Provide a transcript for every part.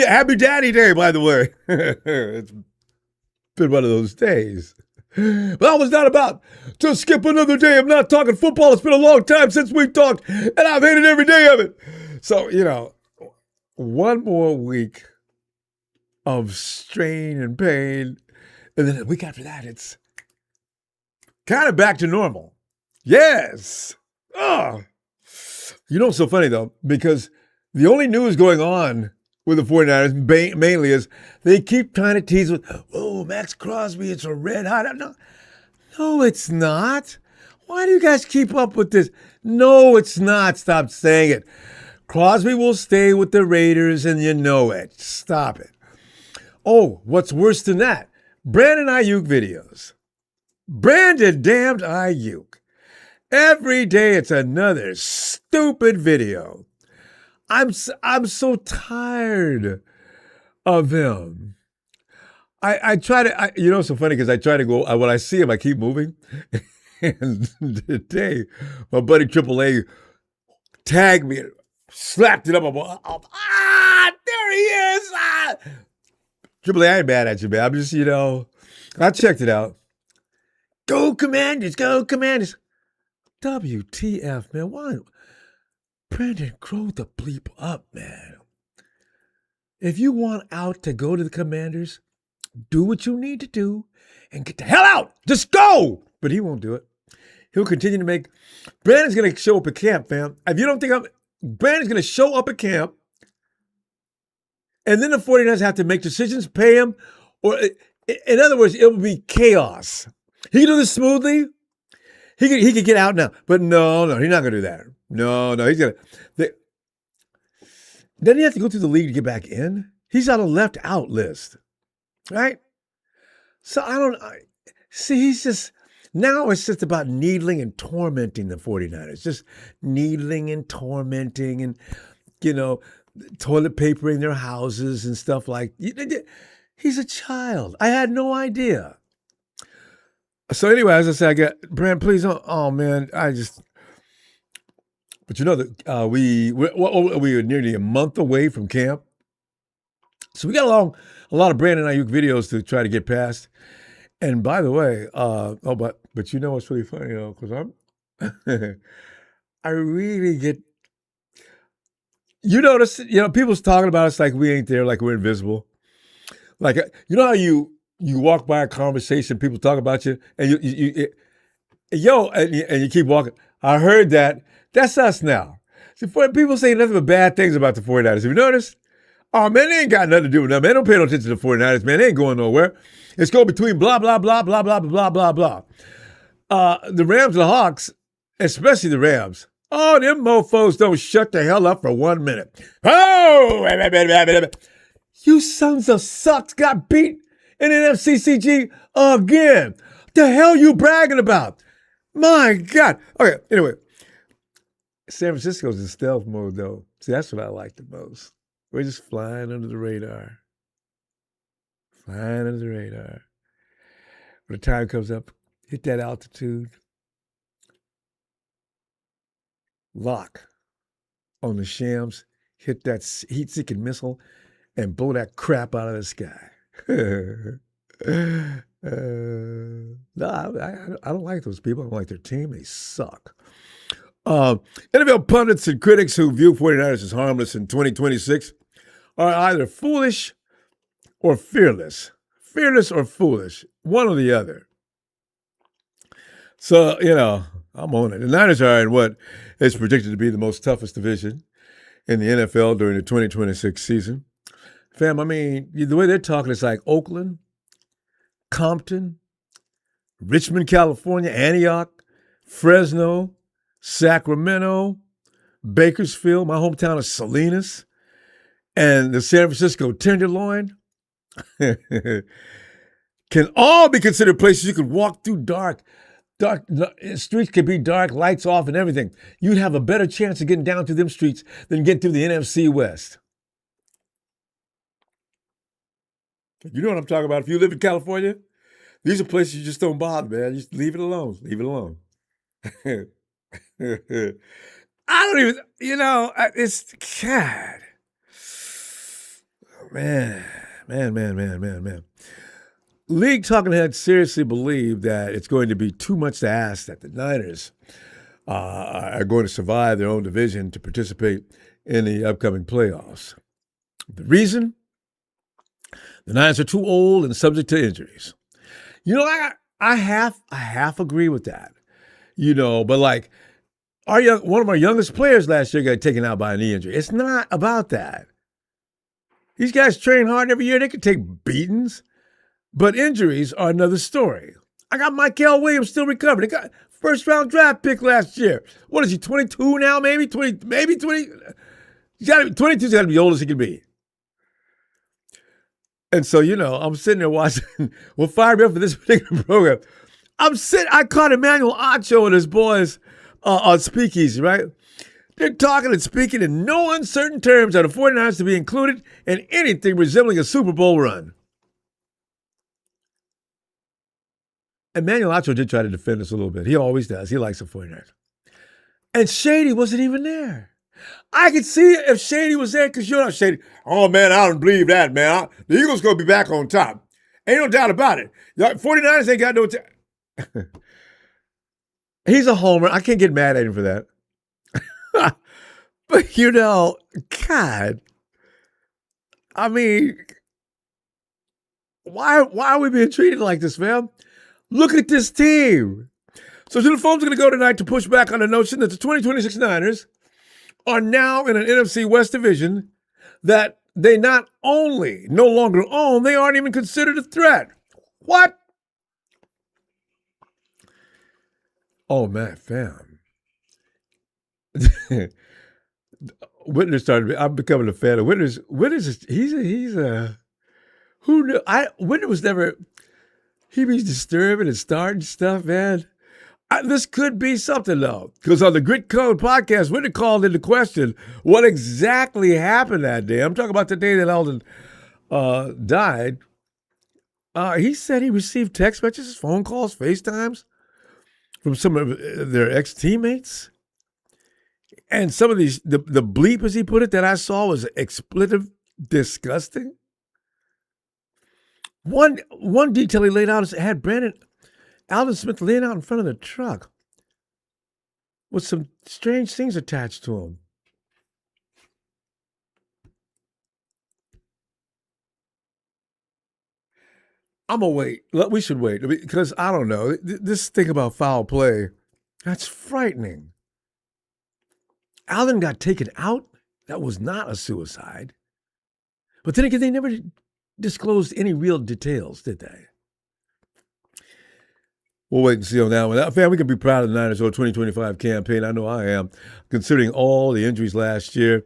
Happy Daddy Day, by the way. It's been one of those days. But I was not about to skip another day of not talking football. It's been a long time since we've talked, and I've hated every day of it. So, one more week of strain and pain, and then the week after that, it's kind of back to normal. Yes. Oh. It's so funny, though, because the only news going on with the 49ers mainly is they keep trying to tease with, oh, Max Crosby, it's a red hot. No, it's not. Why do you guys keep up with this? No, it's not. Stop saying it. Crosby will stay with the Raiders, and you know it. Stop it. Oh, what's worse than that? Brandon Aiyuk videos. Brandon damned Aiyuk. Every day it's another stupid video. I'm so tired of him. I try to, it's so funny because I try to go, when I see him, I keep moving. And today, my buddy Triple A tagged me and slapped it up. There he is. Triple A, I ain't mad at you, man. I'm just, I checked it out. Go Commanders, go Commanders. WTF, man. Why? Brandon, grow the bleep up, man. If you want out to go to the Commanders, do what you need to do and get the hell out. Just go. But he won't do it. He'll continue to make. Brandon's going to show up at camp, fam. If you don't think Brandon's going to show up at camp, and then the 49ers have to make decisions, pay him, or in other words, it will be chaos. He can do this smoothly. He could get out now. But no, he's not going to do that. No, he's going to. Doesn't he have to go through the league to get back in? He's on a left out list, right? So he's just, now it's just about needling and tormenting the 49ers. Just needling and tormenting and, toilet papering their houses and stuff like that. He's a child. I had no idea. So anyway, as I said, I got, Brand, please don't, oh man, but that we were nearly a month away from camp. So we got a lot of Brandon Aiyuk videos to try to get past. And by the way, but you know what's really funny though, because I really get, notice, people's talking about us like we ain't there, like we're invisible. Like, how you walk by a conversation, people talk about you, and and you keep walking. I heard that. That's us now. See, people say nothing but bad things about the 49ers. Have you noticed? Oh, man, they ain't got nothing to do with them. Man, don't pay no attention to the 49ers, man. They ain't going nowhere. It's going between blah, blah, blah, blah, blah, blah, blah, blah. The Rams and the Hawks, especially the Rams, oh, them mofos don't shut the hell up for 1 minute. Oh! You sons of sucks got beat in NFCCG again. The hell you bragging about? My God. Okay, anyway. San Francisco's in stealth mode, though. See, that's what I like the most. We're just flying under the radar. Flying under the radar. When the time comes up, hit that altitude. Lock on the shams, hit that heat-seeking missile, and blow that crap out of the sky. No, I don't like those people. I don't like their team. They suck. NFL pundits and critics who view 49ers as harmless in 2026 are either foolish or fearless. Fearless or foolish. One or the other. So, I'm on it. The Niners are in what is predicted to be the most toughest division in the NFL during the 2026 season. Fam, I mean, the way they're talking, it's like Oakland, Compton, Richmond, California, Antioch, Fresno, Sacramento, Bakersfield, my hometown of Salinas, and the San Francisco Tenderloin can all be considered places you could walk through dark. Streets could be dark, lights off and everything. You'd have a better chance of getting down through them streets than getting through the NFC West. You know what I'm talking about. If you live in California, These are places you just don't bother, man. Just leave it alone. Leave it alone. I don't even, it's God. Man. League talking heads seriously believe that it's going to be too much to ask that the Niners are going to survive their own division to participate in the upcoming playoffs. The reason? The Niners are too old and subject to injuries. I half agree with that. But like one of our youngest players last year got taken out by a knee injury. It's not about that. These guys train hard every year. They can take beatings, but injuries are another story. I got Michael Williams still recovering. They got first-round draft pick last year. What is he, 22 now, maybe? 20, maybe 20? 22's got to be the oldest he can be. And so, I'm sitting there watching. What fired me up for this particular program, I caught Emmanuel Acho and his boys on Speakeasy, right? They're talking and speaking in no uncertain terms of the 49ers to be included in anything resembling a Super Bowl run. Emmanuel Acho did try to defend us a little bit. He always does. He likes the 49ers. And Shady wasn't even there. I could see it if Shady was there, because Shady, oh man, I don't believe that, man. The Eagles going to be back on top. Ain't no doubt about it. The 49ers ain't got no time. He's a homer. I can't get mad at him for that. But God, I mean, why are we being treated like this, man? Look at this team. So the phones are going to go tonight to push back on the notion that the 2026 Niners are now in an NFC West division that they not only no longer own, they aren't even considered a threat. What? Oh, man, fam. Whitner started. I'm becoming a fan of Whitner's. He's a who knew? Whitner was never. He be disturbing and starting stuff, man. This could be something though, because on the Grit Code podcast, Whitner called into question what exactly happened that day. I'm talking about the day that Alden died. He said he received text messages, phone calls, FaceTimes from some of their ex-teammates. And some of these, the bleep, as he put it, that I saw was expletive, disgusting. One detail he laid out is it had Alden Smith laying out in front of the truck with some strange things attached to him. I'm going to wait. We should wait because I don't know. This thing about foul play, that's frightening. Alden got taken out. That was not a suicide. But then again, they never disclosed any real details, did they? We'll wait and see on that one. Fam, we can be proud of the Niners' 2025 campaign. I know I am, considering all the injuries last year.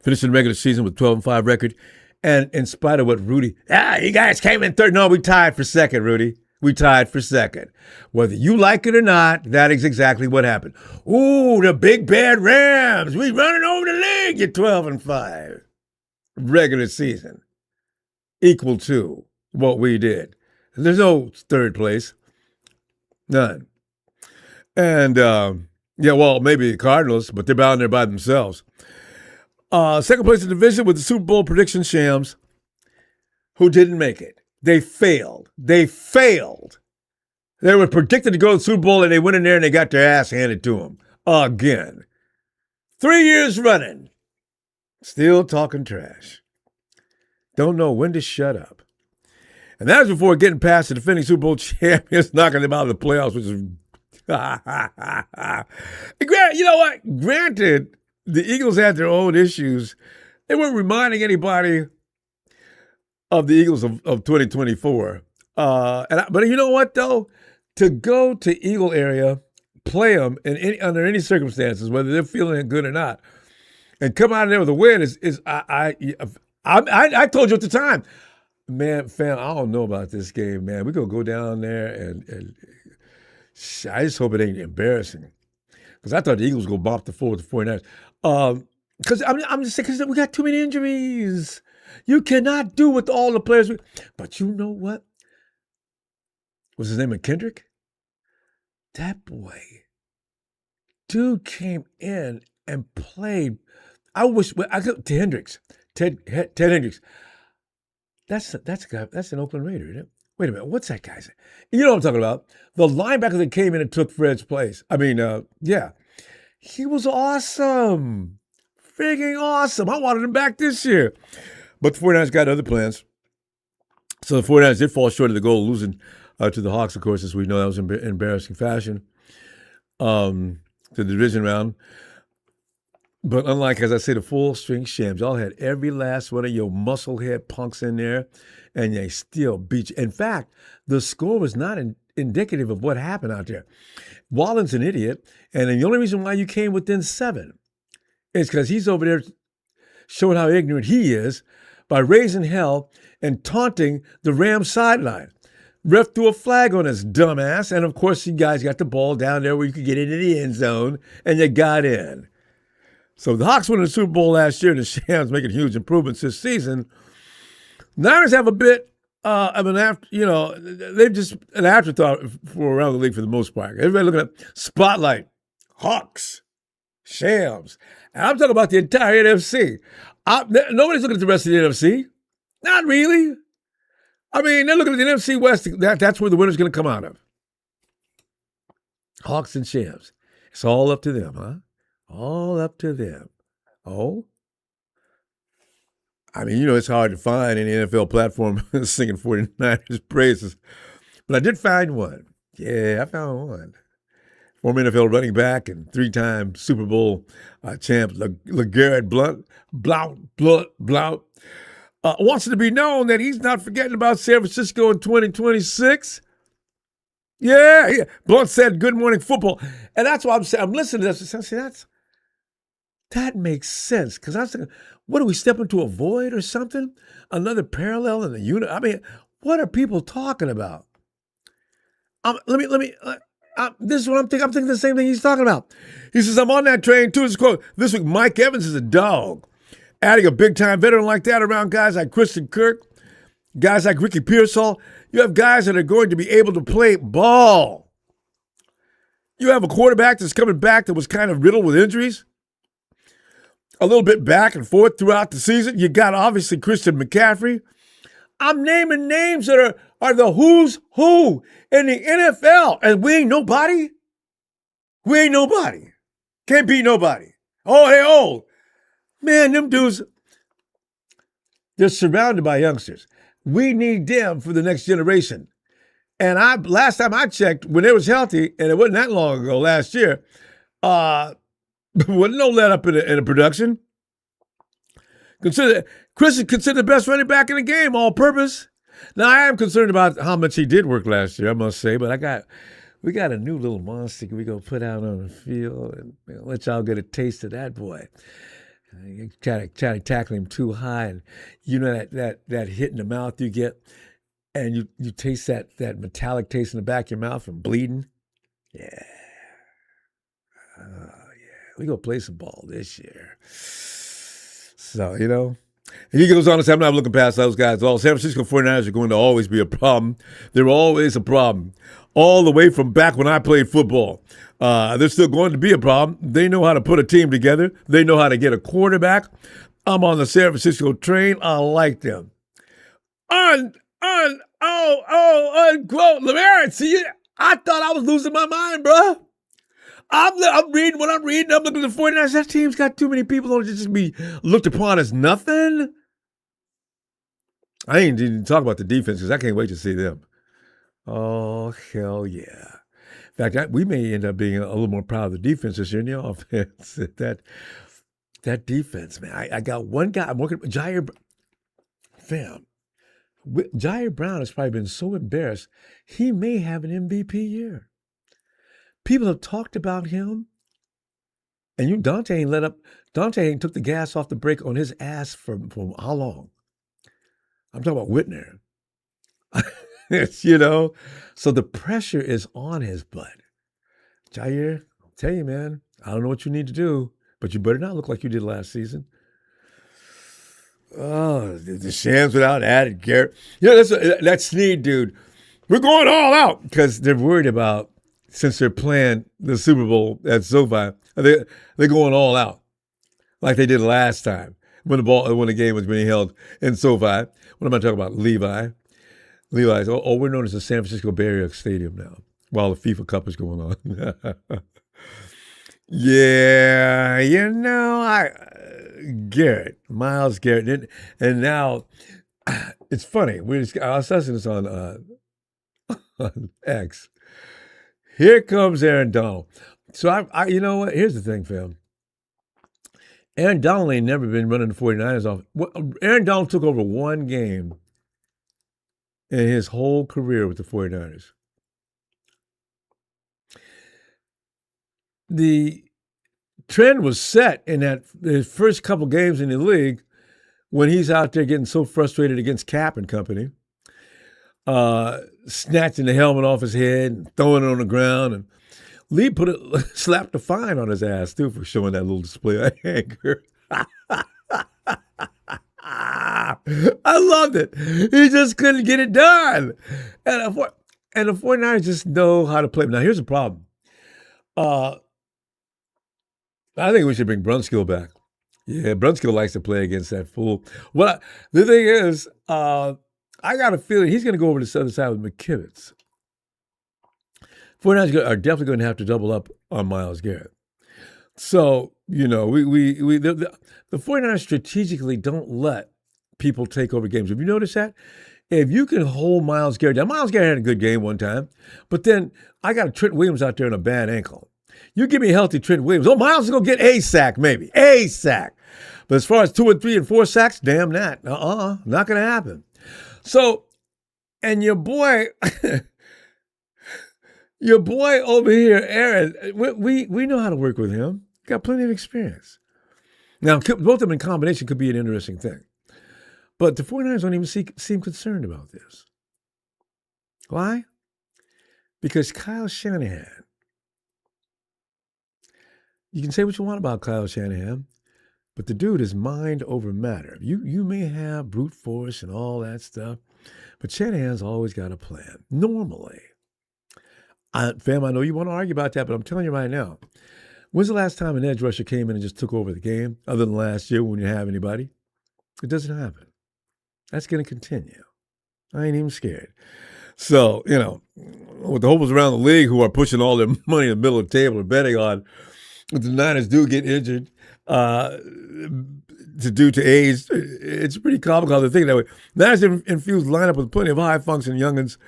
Finishing the regular season with 12-5 record. And in spite of what Rudy, you guys came in third. No, we tied for second, Rudy. We tied for second. Whether you like it or not, that is exactly what happened. Ooh, the big bad Rams. We running over the league. You're 12-5. Regular season. Equal to what we did. There's no third place. None. And, maybe the Cardinals, but they're bound there by themselves. Second place in the division with the Super Bowl prediction shams who didn't make it. They failed. They were predicted to go to the Super Bowl, and they went in there and they got their ass handed to them. Again. 3 years running. Still talking trash. Don't know when to shut up. And that was before getting past the defending Super Bowl champions, knocking them out of the playoffs, which is... You know what? Granted, the Eagles had their own issues. They weren't reminding anybody of the Eagles of 2024. But you know what, though? To go to Eagle area, play them under any circumstances, whether they're feeling good or not, and come out of there with a win I told you at the time, man, fam, I don't know about this game, man. We're going to go down there and I just hope it ain't embarrassing. Because I thought the Eagles would go bop the floor with the 49ers. Because I'm just saying, because we got too many injuries. You cannot do with all the players. But you know what? Was his name McKendrick? That boy, dude came in and played. I wish I could. Ted Hendricks. That's a guy. That's an Oakland Raider, isn't it? Wait a minute. What's that guy's name? You know what I'm talking about? The linebacker that came in and took Fred's place. I mean, yeah, he was awesome, freaking awesome. I wanted him back this year, but the 49ers got other plans. So the 49ers did fall short of the goal, losing to the Hawks, of course, as we know. That was in embarrassing fashion. To the division round. But unlike, as I say, the full string shams, y'all had every last one of your musclehead punks in there, and they still beat you. In fact, the score was not indicative of what happened out there. Wallen's an idiot, and the only reason why you came within 7 is because he's over there showing how ignorant he is by raising hell and taunting the Rams sideline. Ref threw a flag on his dumb ass, and of course you guys got the ball down there where you could get into the end zone, and you got in. So the Hawks won the Super Bowl last year, and the Shams making huge improvements this season. Niners have a bit of an they've just an afterthought for around the league for the most part. Everybody looking at Spotlight, Hawks, Shams. And I'm talking about the entire NFC. Nobody's looking at the rest of the NFC. Not really. I mean, they're looking at the NFC West. That's where the winner's going to come out of. Hawks and Shams. It's all up to them, huh? All up to them. Oh? I mean, it's hard to find any NFL platform singing 49ers praises. But I did find one. Yeah, I found one. Former NFL running back and 3-time Super Bowl champ LeGarrette Blount wants it to be known that he's not forgetting about San Francisco in 2026. Yeah. Blount said, "Good morning, football." And that's why I'm saying, I'm listening to this. And I say, that makes sense. Because I was thinking, what, do we step into a void or something? Another parallel in the unit? I mean, what are people talking about? This is what I'm thinking. I'm thinking the same thing he's talking about. He says, "I'm on that train too." This quote, "This week, Mike Evans is a dog." Adding a big-time veteran like that around guys like Christian Kirk, guys like Ricky Pearsall, you have guys that are going to be able to play ball. You have a quarterback that's coming back that was kind of riddled with injuries, a little bit back and forth throughout the season. You got, obviously, Christian McCaffrey. I'm naming names that are the who's who in the NFL, and we ain't nobody. We ain't nobody. Can't beat nobody. Oh, they old. Man, them dudes, they're surrounded by youngsters. We need them for the next generation. And last time I checked, when they was healthy, and it wasn't that long ago, last year, wasn't no let up in the production. Chris is considered the best running back in the game, all purpose. Now, I am concerned about how much he did work last year, I must say, but we got a new little monster we're going to put out on the field and let y'all get a taste of that boy. You try to tackle him too high, and you know that hit in the mouth you get, and you taste that metallic taste in the back of your mouth from bleeding. Yeah. Oh, yeah. We're going to play some ball this year. So, and he goes on to say, "I'm not looking past those guys. All San Francisco 49ers are going to always be a problem. They're always a problem. All the way from back when I played football. They're still going to be a problem. They know how to put a team together. They know how to get a quarterback. I'm on the San Francisco train. I like them." Unquote, LeGarrette. See, I thought I was losing my mind, bro. I'm reading what I'm reading. I'm looking at the 49ers. That team's got too many people on it to just be looked upon as nothing. I ain't even talk about the defense because I can't wait to see them. Oh, hell yeah. In fact, we may end up being a little more proud of the defense this year than the offense. That defense, man. I got one guy. I'm working with Jair. Fam. Jair Brown has probably been so embarrassed. He may have an MVP year. People have talked about him. And Dante ain't let up. Dante ain't took the gas off the brake on his ass for how long? I'm talking about Whitner. So the pressure is on his butt. Jair, I'll tell you, man, I don't know what you need to do, but you better not look like you did last season. Oh, the Shams without added Garrett. That Snead dude. we're going all out because they're worried about, since they're playing the Super Bowl at SoFi, they're going all out like they did last time when the game was being held in SoFi. What am I talking about? Levi's. We're known as the San Francisco Bay Area Stadium now, while the FIFA Cup is going on. Yeah, Myles Garrett, and now it's funny. I was discussing this on X. Here comes Aaron Donald. So you know what? Here's the thing, fam. Aaron Donald ain't never been running the 49ers off. Aaron Donald took over one game in his whole career with the 49ers. The trend was set in his first couple games in the league when he's out there getting so frustrated against Cap and company, snatching the helmet off his head and throwing it on the ground. And Lee slapped a fine on his ass, too, for showing that little display of anger. I loved it. He just couldn't get it done. And the 49ers just know how to play. Now, here's the problem. I think we should bring Brunskill back. Yeah, Brunskill likes to play against that fool. Well, the thing is, I got a feeling he's going to go over to the other side with McKivitz. 49ers are definitely going to have to double up on Myles Garrett. So, the 49ers strategically don't let people take over games. Have you noticed that? If you can hold Myles Garrett down, Myles Garrett had a good game one time, but then I got a Trent Williams out there on a bad ankle. You give me a healthy Trent Williams. Myles is going to get a sack, maybe. A sack. But as far as 2 and 3 and 4 sacks, damn that. Not going to happen. So, and your boy over here, Aaron, we know how to work with him. Got plenty of experience. Now, both of them in combination could be an interesting thing. But the 49ers don't even seem concerned about this. Why? Because Kyle Shanahan, you can say what you want about Kyle Shanahan, but the dude is mind over matter. You may have brute force and all that stuff, but Shanahan's always got a plan, normally. Fam, I know you want to argue about that, but I'm telling you right now, when's the last time an edge rusher came in and just took over the game, other than last year when you have anybody? It doesn't happen. That's going to continue. I ain't even scared. So, with the hopes around the league who are pushing all their money in the middle of the table and betting on if the Niners do get injured due to age, it's pretty comical to think that way. Niners have infused lineup with plenty of high-functioning youngins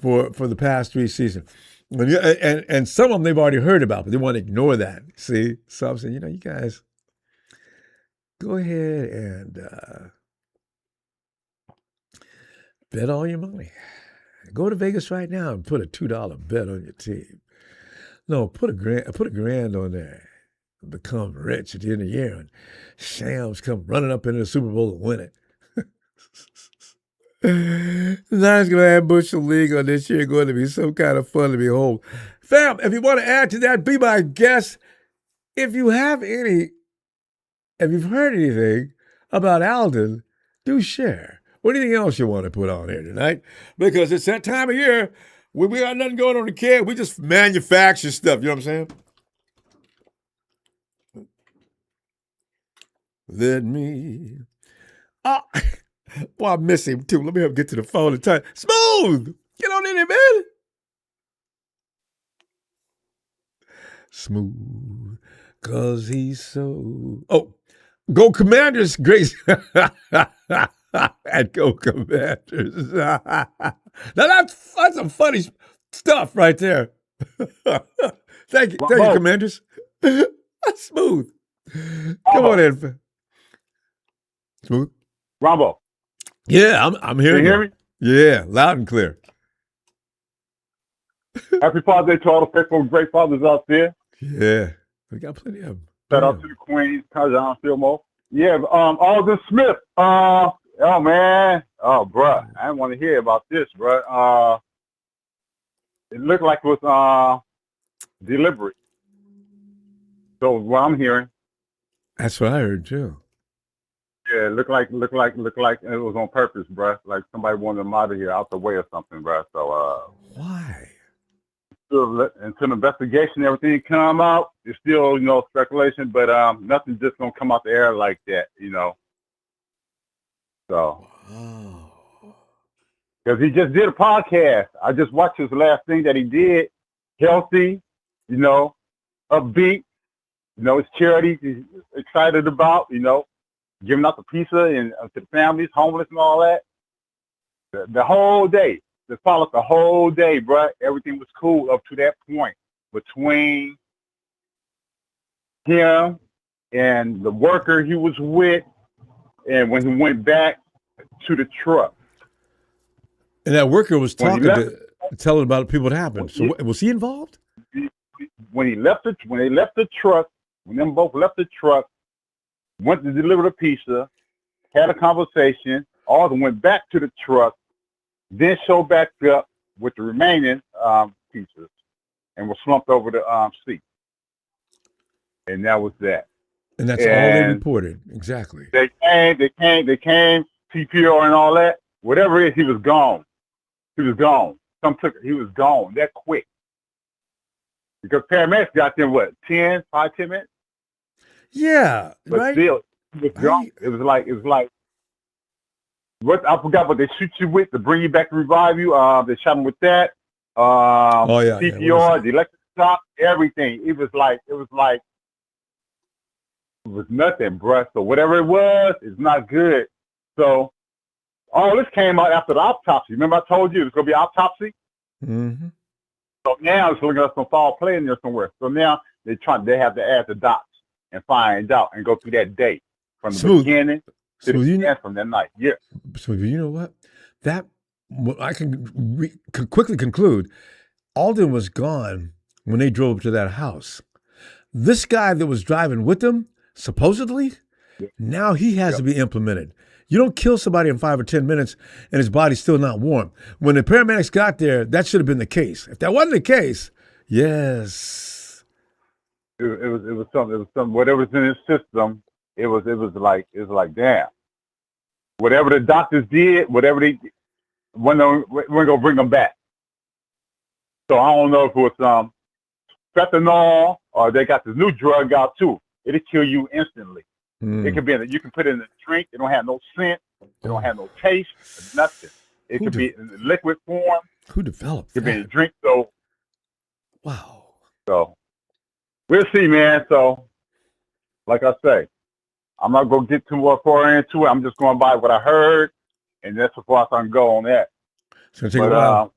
for the past 3 seasons. And some of them they've already heard about, but they want to ignore that. See? So I'm saying, you guys, go ahead and bet all your money. Go to Vegas right now and put a $2 bet on your team. No, put a grand on there. Become rich at the end of the year, and Shams come running up into the Super Bowl and win it. The Niners going to ambush the league on this year. Going to be some kind of fun to behold. Fam, if you want to add to that, be my guest. If you've heard anything about Alden, do share. Or anything else you want to put on here tonight? Because it's that time of year when we got nothing going on in the can. We just manufacture stuff. You know what I'm saying? Let me. Well, I miss him too. Let me get to the phone and tell you. Smooth! Get on in there, man. Smooth. Cause he's so. Oh, go Commanders, Grace. And go Commanders. Now that's some funny stuff right there. Thank you, Commanders. Smooth. Come on in. Smooth. Ronbo. Yeah, I'm hearing you. Can you hear me? Yeah, loud and clear. Happy Father's Day to all the faithful great fathers out there. Yeah, we got plenty of them. Shout out to the Queens, Cousin Fillmore. Yeah, Alden Smith. Oh man, bruh, I didn't want to hear about this, bruh. It looked like it was deliberate. So what I'm hearing. That's what I heard too. Yeah, look like it was on purpose, bruh. Like somebody wanted him out of here, out the way or something, bruh. So Why? until the investigation, everything come out, it's still speculation, but nothing's just gonna come out the air like that, So Oh. because he just did a podcast, I just watched his last thing that he did. Healthy, upbeat, his charity he's excited about, giving out the pizza and to the families, homeless and all that. The whole day, they followed the whole day, bruh. Everything was cool up to that point between him and the worker he was with, and when he went back to the truck. And that worker was telling about people what happened. So was he involved? When they left the truck, when them both left the truck, went to deliver the pizza, had a conversation, all of them went back to the truck, then showed back up with the remaining pizzas and was slumped over the seat. And that was that. And that's all they reported. Exactly. They came, TPR and all that. Whatever it is, he was gone. He was gone. He was gone that quick. Because paramedics got them, 10 minutes? Yeah. But right? still, he was gone. It was like, what I forgot what they shoot you with to bring you back to revive you. They shot him with that. CPR, the electric shock, everything. It was nothing, bruh. So whatever it was, it's not good. So all this came out after the autopsy. Remember I told you there's going to be an autopsy? Mm-hmm. So now it's looking like some foul play in there somewhere. So now they have to add the dots and find out and go through that day from the beginning to the end from that night. Yeah. So you know what? I can quickly conclude, Alden was gone when they drove to that house. This guy that was driving with them, supposedly, now he has to be implemented. You don't kill somebody in 5 or 10 minutes and his body's still not warm. When the paramedics got there, that should have been the case. If that wasn't the case, yes. It was something. Whatever's in his system, it was like damn. Whatever the doctors did, we're gonna bring them back. So I don't know if it was fentanyl or they got this new drug out too. It'll kill you instantly. It could be you can put it in a drink. It don't have no scent. It don't have no taste. Nothing. It could be in liquid form. Who developed it could that? Be in a drink. So wow. So we'll see, man. So like I say, I'm not gonna get too far into it. I'm just going by what I heard, and that's as far as I can go on that. It's gonna take a while.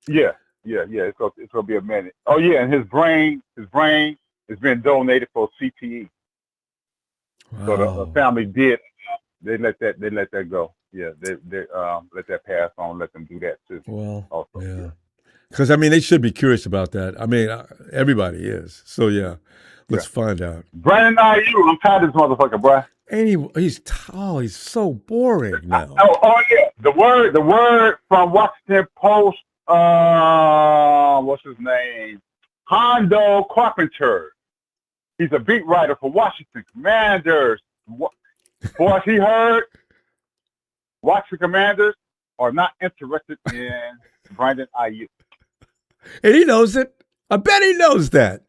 Yeah. It's gonna be a minute. Oh yeah, and his brain has been donated for CTE. Wow. So the family did. They let that go. Yeah, they let that pass on. Let them do that too. Well, also. Yeah. Because they should be curious about that. Everybody is. So yeah, let's find out. Brandon Aiyuk, I'm tired of this motherfucker, bro. And he's so boring now. Oh yeah, the word from Washington Post. What's his name? Hondo Carpenter. He's a beat writer for Washington Commanders. Boys, he heard Washington Commanders are not interested in Brandon Aiyuk. And he knows it. I bet he knows that.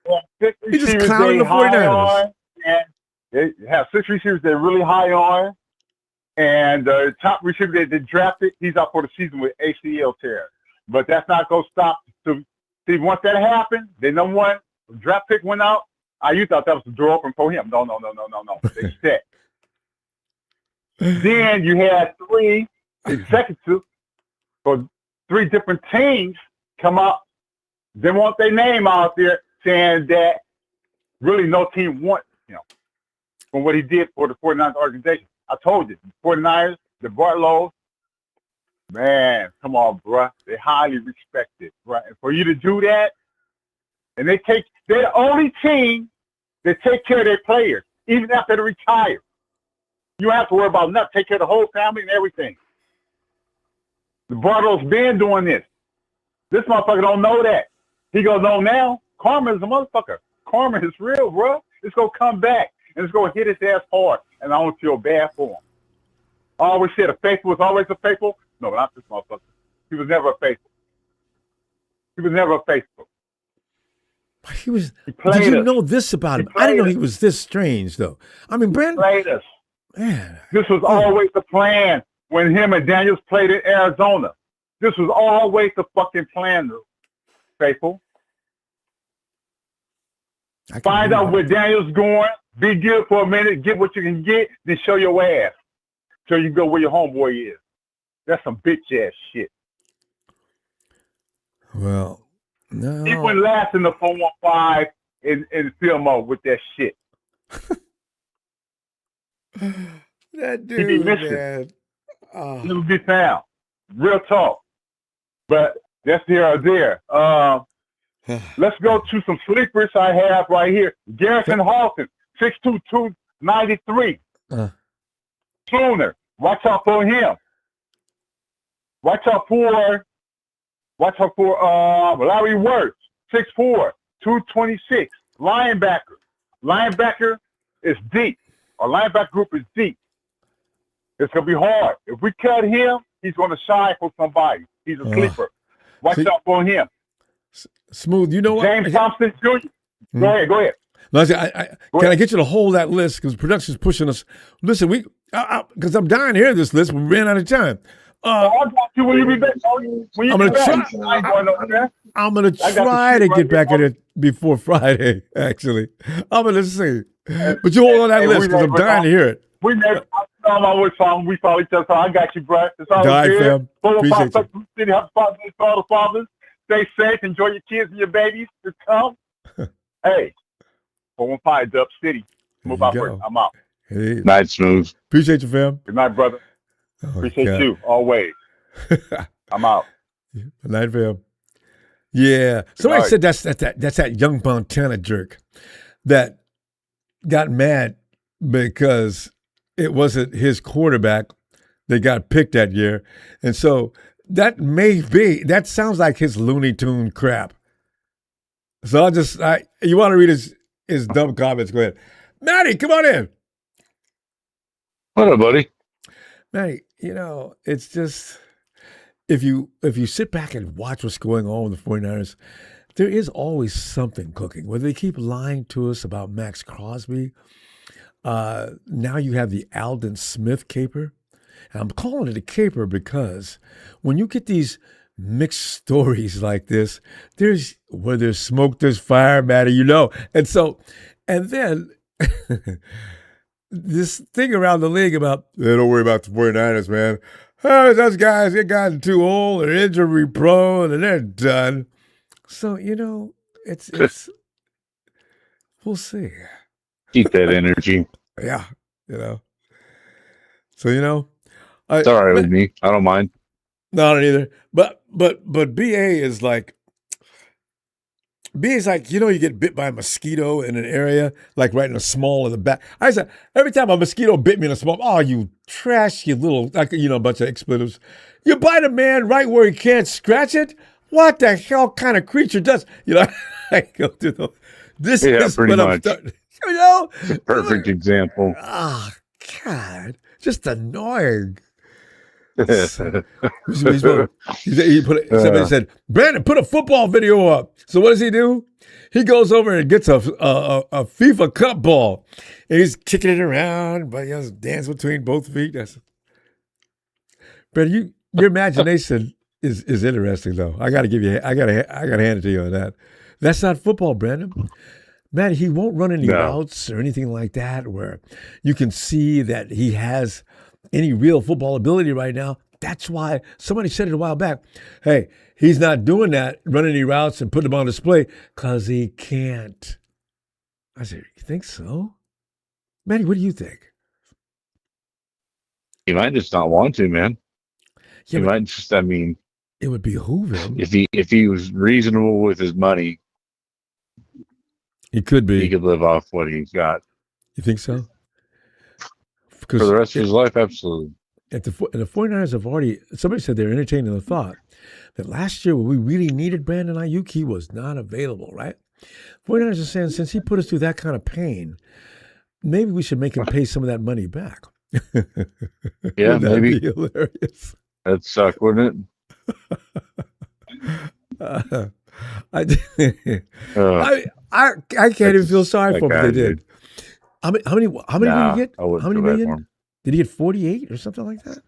Yeah, he's just clowning the 49ers. And they have 6 receivers they're really high on. And the top receiver they drafted, he's out for the season with ACL tear. But that's not going to stop. So, see, once that happened, the number 1 draft pick went out. You thought that was the door open for him. No. They set. Then you had 3 executives for 3 different teams come up. They want their name out there saying that really no team wants him from what he did for the 49ers organization. I told you, the 49ers, the Bartlows, man, come on, bruh. They're highly respected, right? And for you to do that, and they're the only team that take care of their players, even after they retire. You don't have to worry about nothing. Take care of the whole family and everything. The Bartles been doing this. This motherfucker don't know that. He gonna know now. Karma is a motherfucker. Karma is real, bro. It's gonna come back. and it's going to hit his ass hard, and I don't feel bad for him. I always said a faithful was always a faithful. No, not this motherfucker. He was never a faithful. He was never a faithful. He was. He played Did you us. know this about him? I didn't know he was this strange, though. I mean, Brandon Played us. Man, This was always the plan when him and Daniels played in Arizona. This was always the fucking plan, faithful. Find out where Daniels going, be good for a minute, get what you can get, then show your ass. So you go where your homeboy is. That's some bitch ass shit. Well, no. He went last in the 415 in film mode with that shit. That He be dude, missing. man. Oh. He would be found. Real talk. But that's here or there. Let's go to some sleepers I have right here. Garrison Halton, 6'2", 293. Sooner. Watch out for him. Watch out for Larry Wirtz, 6'4", 226. Linebacker. Linebacker is deep. Our linebacker group is deep. It's going to be hard. If we cut him, he's going to shine for somebody. He's a sleeper. Watch out for him. Smooth, you know what? James Thompson Jr. Go ahead. No, can I get you to hold that list because production's pushing us? Listen, because I'm dying to hear this list. We ran out of time. I'll talk to you when you be back. I'm going to try to get back at it before Friday, actually. I'm going to see. But you hold on that list because I'm dying to hear it. We never we follow each other. So I got you, bro. It's all good. Fam. Appreciate you. City, all the fathers. Stay safe. Enjoy your kids and your babies to come. Hey, 415 Dub City. Move out first. I'm out. Hey. Night, Smooth. Appreciate you, fam. Good night, brother. Appreciate you always. I'm out. Good night, fam. Yeah. Somebody said that's that young Montana jerk that got mad because it wasn't his quarterback that got picked that year. And so that sounds like his Looney Tune crap. So you want to read his dumb comments, go ahead. Matty, come on in. What up, buddy? Matty, it's just, if you sit back and watch what's going on with the 49ers, there is always something cooking. Whether they keep lying to us about Max Crosby, now you have the Alden Smith caper. And I'm calling it a caper because when you get these mixed stories like this, where there's smoke, there's fire, Matty, and then this thing around the league about, don't worry about the 49ers, man. Oh, those guys, they've gotten too old, they're injury prone, and they're done. So, it's we'll see. Keep that energy. Yeah, So, it's all right with me. I don't mind. No, I don't either. But BA is like, you get bit by a mosquito in an area, like right in the small of the back. I said, every time a mosquito bit me in the small, oh, you trash, you little, a bunch of expletives. You bite a man right where he can't scratch it? What the hell kind of creature does? I go through this is pretty what much. I'm Perfect example. Oh, God. Just annoying. Somebody said, Brandon, put a football video up. So what does he do? He goes over and gets a FIFA Cup ball, and he's kicking it around, but he has dance between both feet. Brandon, your imagination is interesting, though. I gotta hand it to you on that. That's not football, Brandon. Man, he won't run any routes or anything like that where you can see that he has any real football ability right now. That's why somebody said it a while back. Hey, he's not doing that, running any routes and putting them on display because he can't. I said, you think so? Manny, what do you think? He might just not want to, man. Yeah, he might just, it would behoove him. If he was reasonable with his money, he could be. He could live off what he's got. You think so? For the rest of his life, absolutely. And the 49ers have already, somebody said they're entertaining the thought that last year when we really needed Brandon Aiyuk, he was not available, right? 49ers are saying since he put us through that kind of pain, maybe we should make him pay some of that money back. Yeah, Wouldn't that maybe. be hilarious? That'd suck, wouldn't I, it? I can't even feel sorry that for him if guy, they did. dude. How many did Nah, he get? I wouldn't How many feel bad million? for him. Did he get 48 or something like that?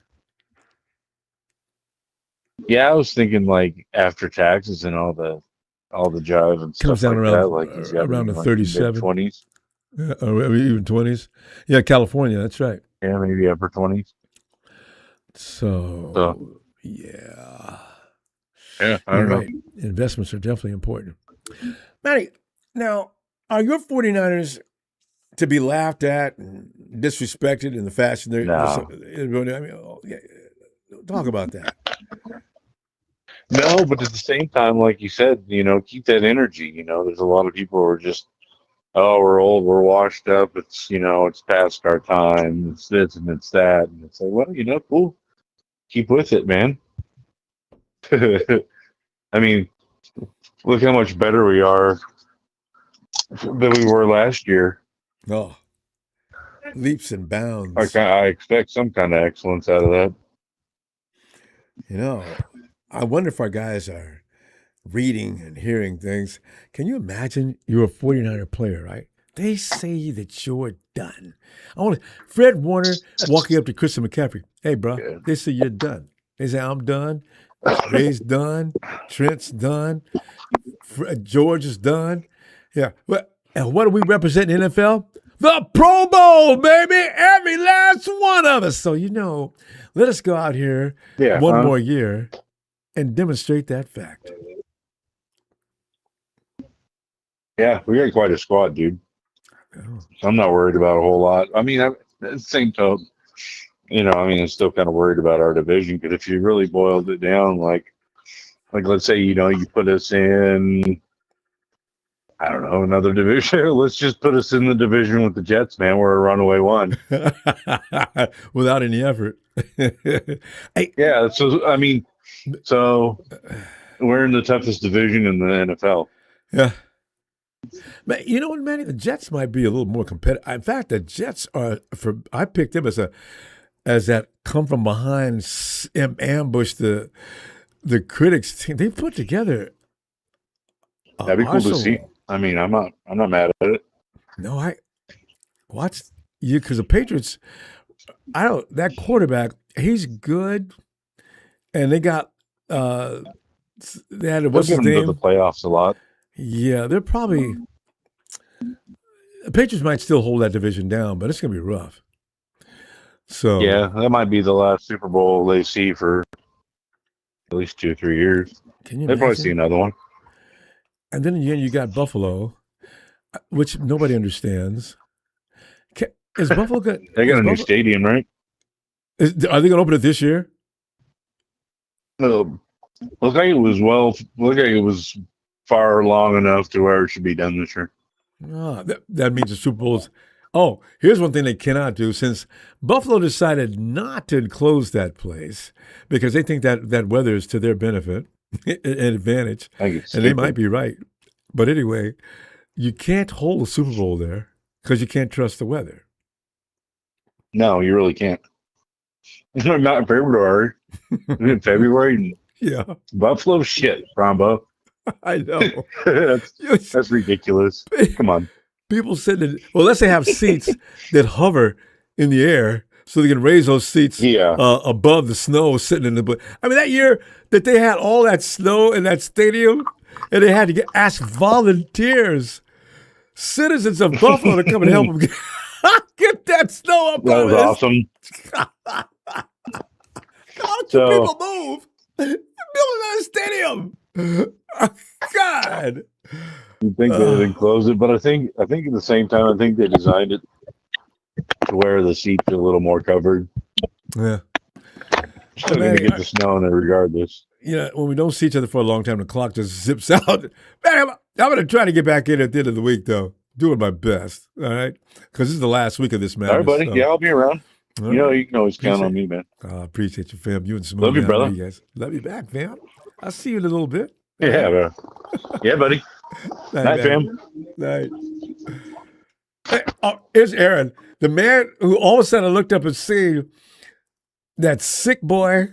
Yeah, I was thinking like after taxes and all the jive and Comes stuff down like around that, like he's got around in the like 37. mid-20s. Yeah, or even 20s. Yeah, California, that's right. Yeah, maybe upper 20s. So, yeah. Yeah, I You're don't know. right. Investments are definitely important. Matty, now, are your 49ers to be laughed at and disrespected in the fashion they're... No. I mean, talk about that. No, but at the same time, like you said, keep that energy. There's a lot of people who are just, oh, we're old, we're washed up. It's, it's past our time. It's this and it's that. And it's like, well, cool. Keep with it, man. I mean, look how much better we are than we were last year. Oh, leaps and bounds. I expect some kind of excellence out of that. I wonder if our guys are reading and hearing things. Can you imagine you're a 49er player, right? They say that you're done. Fred Warner walking up to Christian McCaffrey. Hey, bro, they say you're done. They say, I'm done. Ray's done. Trent's done. George is done. Yeah. And what do we represent in the NFL? The Pro Bowl, baby. Every last one of us. So, let us go out here one more year and demonstrate that fact. Yeah, we got quite a squad, dude. Oh. I'm not worried about a whole lot. I mean, at the same time, I'm still kind of worried about our division, because if you really boiled it down, like let's say, you put us in, I don't know, another division. Let's just put us in the division with the Jets, man. We're a runaway one. Without any effort. Hey. Yeah, so we're in the toughest division in the NFL. Yeah. But you know what, Manny? The Jets might be a little more competitive. In fact, the Jets I picked them as that come from behind ambush the critics team. They put together. That'd be cool to see. I mean, I'm not mad at it. No, I watch you, because the Patriots. That quarterback. He's good, and they got they had what's his name? The playoffs a lot. Yeah, they're probably the Patriots might still hold that division down, but it's gonna be rough. So yeah, that might be the last Super Bowl they see for at least 2 or 3 years. Can you? They'll probably see another one. And then again, you got Buffalo, which nobody understands. Is Buffalo good? They got a new stadium, right? Are they going to open it this year? Look like it was far long enough to where it should be done this year. That means the Super Bowl's. Oh, here's one thing they cannot do, since Buffalo decided not to close that place because they think that weather is to their benefit, an advantage, and they might be right. But anyway, you can't hold a Super Bowl there because you can't trust the weather. No, you really can't. Not in February. In February. Yeah. Buffalo shit, Ronbo. I know. that's ridiculous. Come on. People said that, well, unless they have seats that hover in the air so they can raise those seats above the snow sitting in the... I mean, that year that they had all that snow in that stadium and they had to ask volunteers, citizens of Buffalo, to come and help them get that snow up. That was awesome. How do people move? Building a stadium. God. You think they didn't close it, but I think at the same time, I think they designed it to where the seats are a little more covered. Yeah. Still going to get the snow in it regardless. When we don't see each other for a long time, the clock just zips out. Man, I'm going to try to get back in at the end of the week, though. Doing my best, all right? Because this is the last week of this madness. All right, buddy. So. Yeah, I'll be around. Right. You can always count on me, man. I appreciate you, fam. You and Simone. Love you, brother. You guys. Love you back, fam. I'll see you in a little bit. Yeah, bro. Yeah, buddy. Night, fam. Night. Hey, Here's Aaron, the man who all of a sudden looked up and see that sick boy,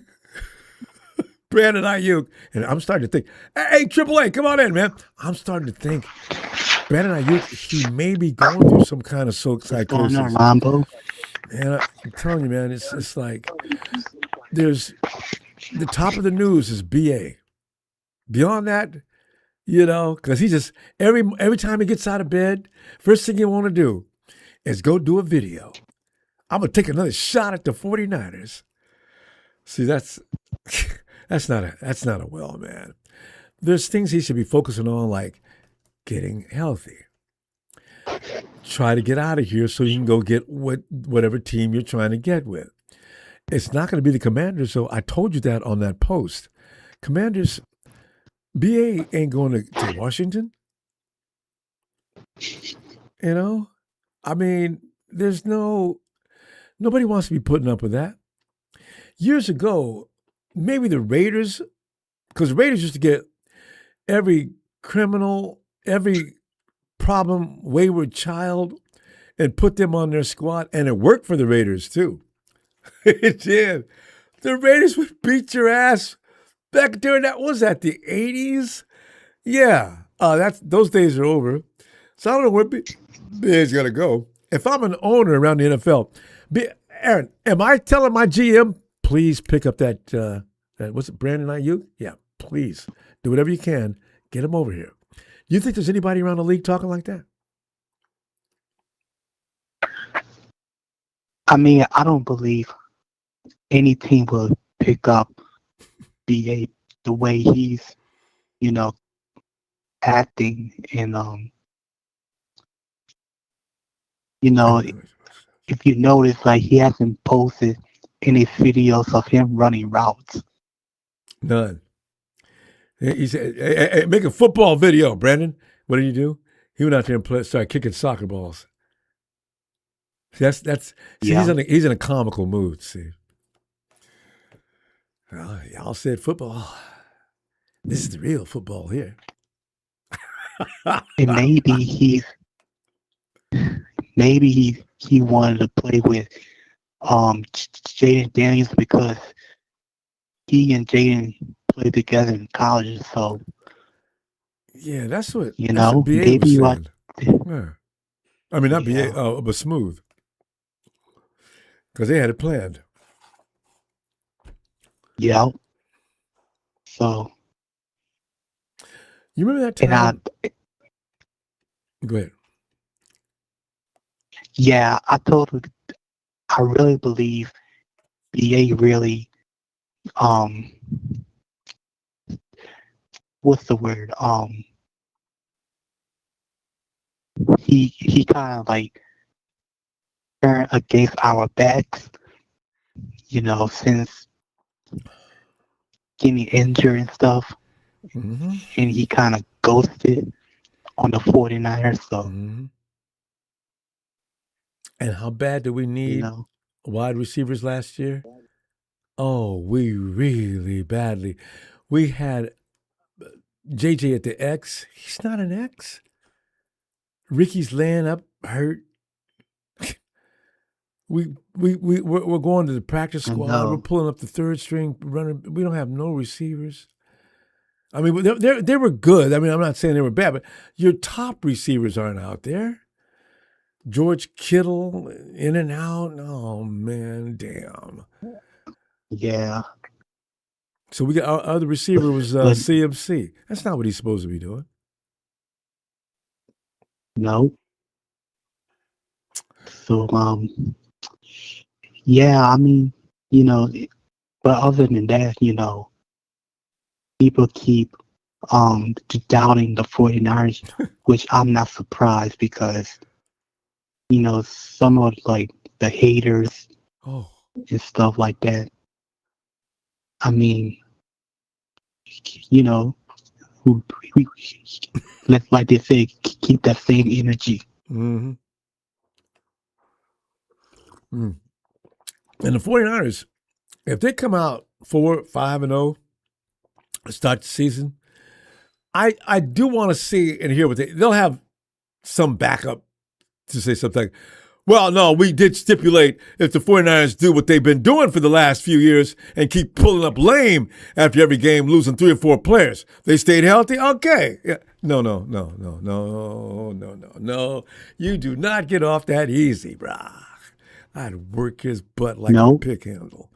Brandon Aiyuk, and I'm starting to think, hey, Triple A, come on in, man. I'm starting to think Brandon Aiyuk, he may be going through some kind of psychosis. Going on, Ronbo? And I'm telling you, man, it's like there's the top of the news is BA. Beyond that, because he just every time he gets out of bed, first thing you want to do is go do a video. I'm gonna take another shot at the 49ers. See, that's not a well, man. There's things he should be focusing on, like getting healthy. Try to get out of here so you can go get whatever team you're trying to get with. It's not going to be the Commanders, so I told you that on that post. Commanders, BA ain't going to Washington. I mean, nobody wants to be putting up with that. Years ago, maybe the Raiders, because the Raiders used to get every criminal, every problem, wayward child, and put them on their squad, and it worked for the Raiders too. It did. The Raiders would beat your ass back during the 80s? Yeah. Those days are over. So I don't know where BA's gonna go. If I'm an owner around the NFL, Aaron, am I telling my GM, please pick up that what's it, Brandon Aiyuk? Yeah, please. Do whatever you can. Get him over here. You think there's anybody around the league talking like that? I mean, I don't believe any team will pick up BA the way he's, acting and if you notice, like, he hasn't posted any videos of him running routes. None. He said, hey, make a football video, Brandon. What did he do? He went out there and started kicking soccer balls. He's in a comical mood, see. Y'all said football. This is the real football here. And maybe he wanted to play with Jaden Daniels because he and Jaden played together in college, so yeah, that's what maybe was saying. Yeah. I mean, not BA, but Smooth, because they had it planned. Yeah. So. You remember that time? Go ahead. Yeah, I really believe BA really, what's the word? He kind of like turned against our backs, since getting injured and stuff. Mm-hmm. And he kind of ghosted on the 49ers. So, And how bad do we need wide receivers last year? Oh, we really badly. We had JJ at the X. He's not an X. Ricky's laying up hurt. We're going to the practice squad. We're pulling up the third string runner. We don't have no receivers. I mean, they were good. I mean, I'm not saying they were bad, but your top receivers aren't out there. George Kittle, in and out. Oh, man, damn. Yeah. So we got our other receiver was CMC. That's not what he's supposed to be doing. No. So, yeah, I mean, but other than that, people keep doubting the 49ers, which I'm not surprised because, some of like the haters and stuff like that. I mean, let's, like they say, keep that same energy. Mm-hmm. Mm. And the 49ers, if they come out 4-5-0, start the season, I do want to see and hear they'll have some backup to say something like, Well, no, we did stipulate if the 49ers do what they've been doing for the last few years and keep pulling up lame after every game, losing 3 or 4 players. They stayed healthy? Okay. Yeah. No. You do not get off that easy, brah. I'd work his butt like a pick handle.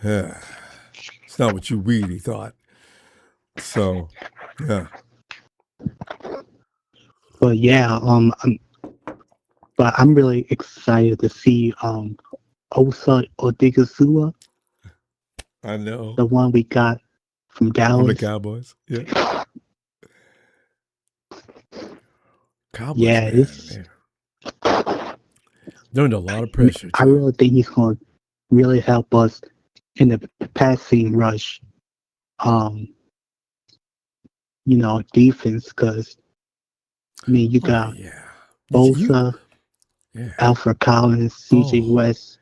It's not what you really thought. So, yeah. But yeah, I'm really excited to see Osa Odigizua. I know. The one we got from Dallas. From the Cowboys. Yeah. Cowboys, yeah, man. They're under a lot of pressure. I really think he's going to really help us in the passing rush. Defense, because I mean, you got Bosa, Alfred Collins, CJ West,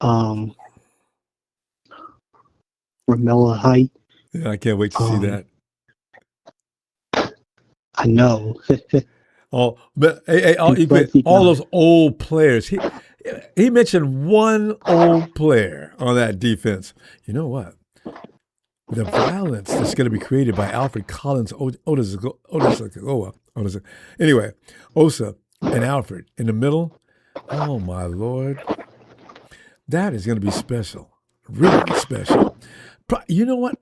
Romello Height. Yeah, I can't wait to see that. I know. All those old players. He mentioned one old player on that defense. You know what? The violence that's going to be created by Alfred Collins, Anyway, Osa and Alfred in the middle. Oh, my Lord. That is going to be special. Really special. You know what?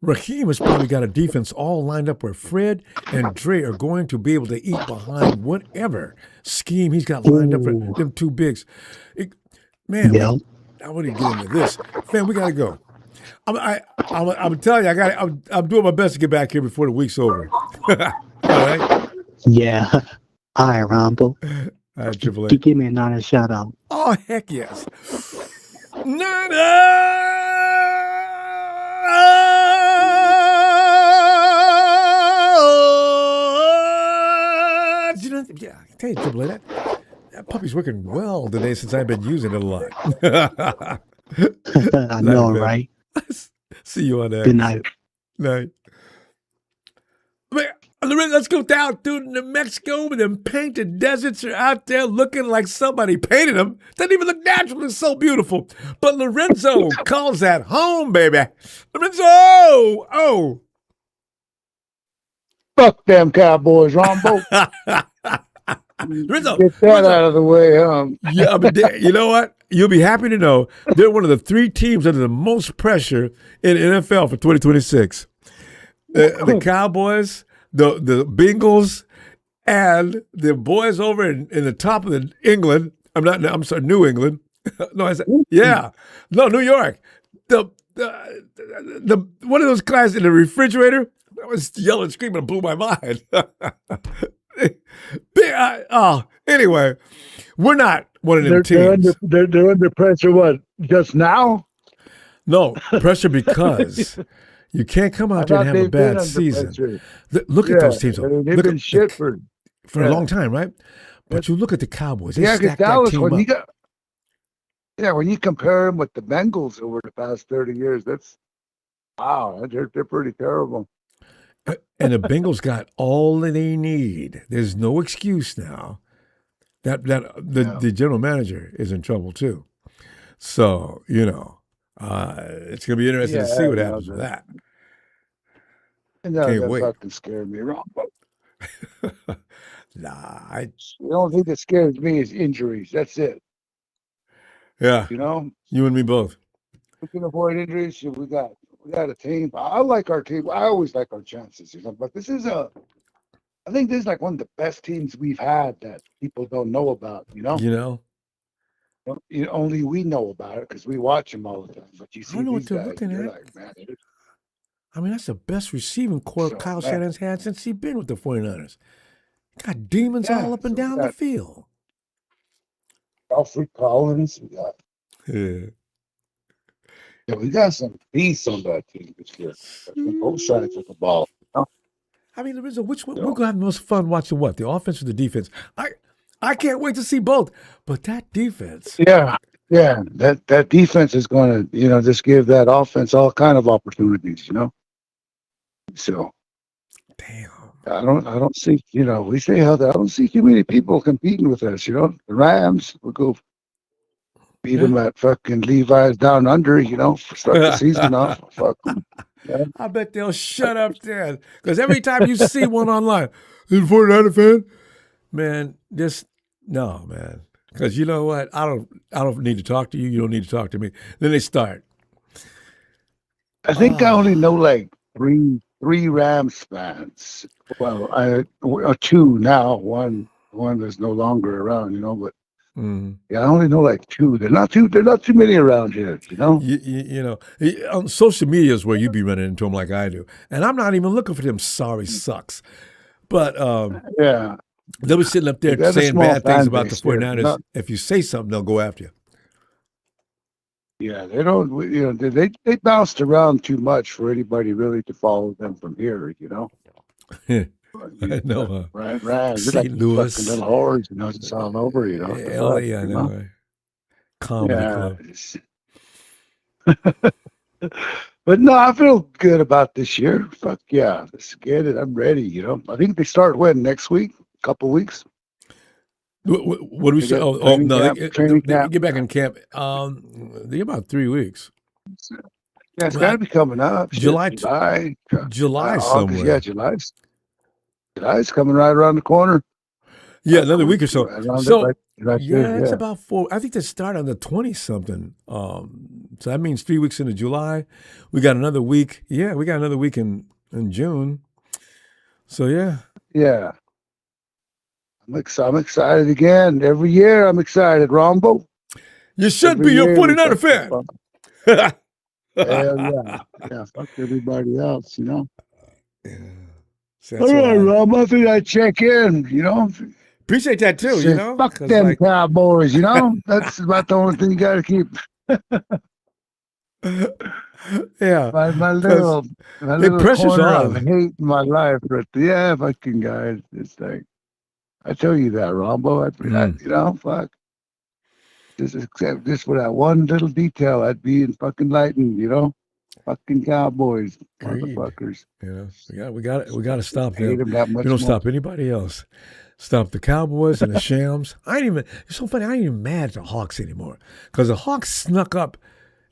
Raheem has probably got a defense all lined up where Fred and Dre are going to be able to eat behind whatever scheme he's got lined up for them 2 bigs. I want to get into this. Fam, we got to go. I'm telling you, I'm doing my best to get back here before the week's over. All right? Yeah. All right, Ronbo. All right, Triple A. Give me a Niner shout out. Oh, heck yes. Niner! Yeah, I tell you, Triple A, that puppy's working well today since I've been using it a lot. I know, right? See you on that. Good night. Night. Let's go down to New Mexico, and them painted deserts are out there looking like somebody painted them. Doesn't even look natural. It's so beautiful. But Lorenzo calls that home, baby. Lorenzo! Oh! Fuck them Cowboys, Ronbo. Lorenzo, get that out of the way, Yeah, but you know what? You'll be happy to know they're one of the 3 teams under the most pressure in NFL for 2026. The Cowboys, the Bengals, and the boys over in the top of England. I'm sorry, New England. No, I said, yeah. No, New York. The one of those guys in the refrigerator that was yelling, screaming, and blew my mind. Anyway, we're not one of them teams. They're under pressure. What? Just now? No, pressure because you can't come out there and have a bad season. Look at those teams. They've been shit for a long time, right? But you look at the Cowboys. Because Dallas, when you compare them with the Bengals over the past 30 years, they're pretty terrible. And the Bengals got all that they need. There's no excuse now. The general manager is in trouble too. So, it's going to be interesting to see what happens with that. And that fucking scared me, wrong. The only thing that scares me is injuries. That's it. Yeah. You and me both. We can avoid injuries. We got a team. I like our team. I always like our chances, but I think this is like one of the best teams we've had that people don't know about, Only we know about it because we watch them all the time. But you see these guys, you're like, man. I mean, that's the best receiving core Kyle Shanahan's had since he's been with the 49ers. Got demons all up and down the field. Alfred Collins, we got. Yeah, we got some beasts on that team this year. Both sides of the ball. I mean, Lorenzo, which one? We're going to have the most fun watching what? The offense or the defense? I can't wait to see both. But that defense. Yeah. That defense is going to, just give that offense all kind of opportunities, So. Damn. I don't see, we stay healthy. I don't see too many people competing with us, The Rams will go beat them at fucking Levi's down under, start the season off. Fuck 'em. Yeah. I bet they'll shut up then. Because every time you see one online, is 49er fan? Man, no, man. Because you know what? I don't need to talk to you. You don't need to talk to me. Then they start. I think I only know like three Rams fans. Well, two now. One is no longer around, but yeah, I only know like two. They're not too many around here, On social media is where you be running into them like I do, and I'm not even looking for them sorry sucks. But yeah, they'll be sitting up there They got a saying small bad things fan about the base there. 49ers. If you say something, they'll go after you. Yeah, they don't. They bounced around too much for anybody really to follow them from here. I know. Right. They're like St. Louis. fucking little whores, it's all over. I know. Right? Comedy club. But no, I feel good about this year. Fuck yeah, let's get it. I'm ready. I think they start next week, couple weeks. What do we say? Oh no, they get back in camp. They about 3 weeks. Yeah, it's got to be coming up. July August, somewhere. Yeah, July's coming right around the corner. Yeah, another week or so. So it's yeah. about 4. I think they start on the 20-something. So that means 3 weeks into July. We got another week. Yeah, we got another week in June. So yeah. Yeah. I'm excited again. Every year I'm excited, Ronbo. You should be a 49er fan. Hell yeah. Yeah, fuck everybody else, Yeah. All right, Rob, I think I check in, Appreciate that too, Fuck them Cowboys, That's about the only thing you got to keep. Yeah. My little pressure's corner on. of hate in my life. But yeah, fucking guys, it's like, I tell you that, Ronbo. Fuck. Except just for that one little detail, I'd be in fucking lightened, Fucking Cowboys, motherfuckers. We got to stop them. Hate them that much We don't more. stop anybody else. Stop the Cowboys and the Shams. It's so funny. I ain't even mad at the Hawks anymore because the Hawks snuck up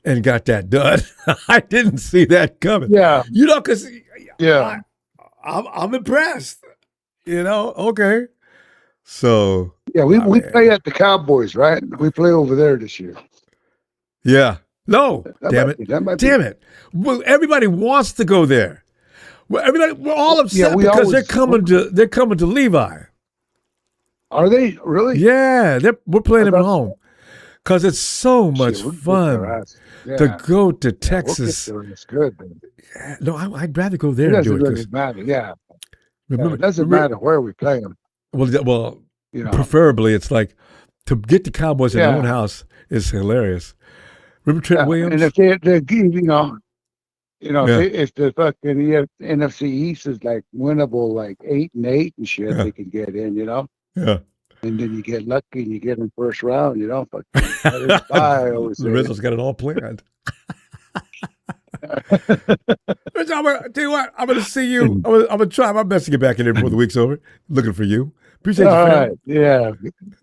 and got that done. I didn't see that coming. Yeah. Because Yeah. I'm impressed. Okay. So Yeah, we play at the Cowboys, right? We play over there this year. yeah. No, damn it. Well, everybody wants to go there. Well, we're all upset because they're coming to Levi. Are they really? Yeah, we're playing them at home because it's so much fun to go to Texas. It's good. Man. No, I'd rather go there It and do doesn't it. really matter. Yeah. It doesn't matter where we play them. Well, preferably it's like to get the Cowboys in their own house is hilarious. Remember Trent Williams? And if if the fucking NFC East is like winnable, like 8-8 and shit, they can get in, Yeah. And then you get lucky and you get in first round, Fucking bye, I always say. Rizzo's got it all planned. Rizzo, I'm gonna tell you what, I'm gonna see you. I'm gonna try my best to get back in there before the week's over. Looking for you. Appreciate you. All right, yeah.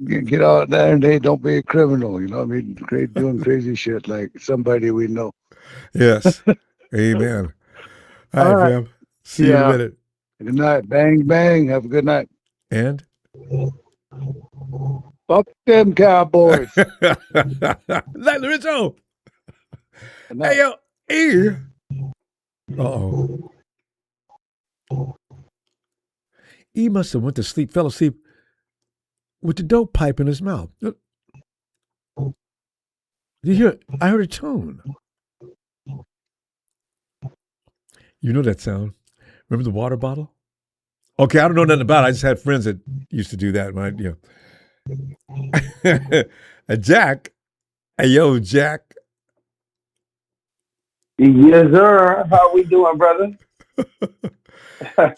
Get out there and don't be a criminal, doing crazy shit like somebody we know. Yes. Amen. All right, fam. See you in a minute. Good night. Bang, bang. Have a good night. And? Fuck them Cowboys. Let Rizzo. Hey, yo. E. Uh-oh. E must have went to sleep, fell asleep with the dope pipe in his mouth. Did you hear it? I heard a tune. You know that sound. Remember the water bottle? Okay, I don't know nothing about it. I just had friends that used to do that. Jack. Hey, yo, Jack. Yes, sir. How we doing, brother?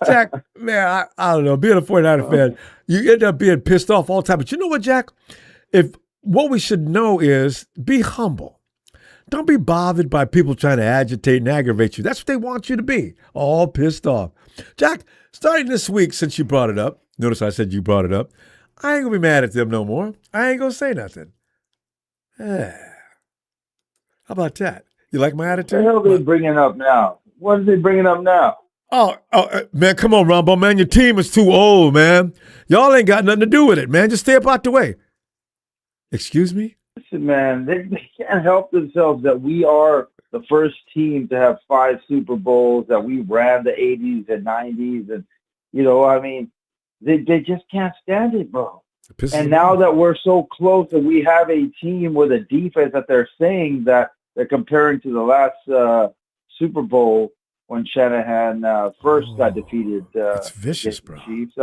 Jack, man, I don't know. Being a 49er fan, you end up being pissed off all the time. But you know what, Jack? What we should know is be humble. Don't be bothered by people trying to agitate and aggravate you. That's what they want you to be, all pissed off. Jack, starting this week, since you brought it up, notice I said you brought it up, I ain't going to be mad at them no more. I ain't going to say nothing. How about that? You like my attitude? What the hell are they bringing up now? What are they bringing up now? Man, come on, Ronbo, man. Your team is too old, man. Y'all ain't got nothing to do with it, man. Just stay up out the way. Excuse me? Listen, man, they can't help themselves that we are the first team to have 5 Super Bowls, that we ran the 80s and 90s. And, they just can't stand it, bro. And now that we're so close and we have a team with a defense that they're saying that they're comparing to the last Super Bowl when Shanahan first got defeated. It's vicious, bro. Chiefs.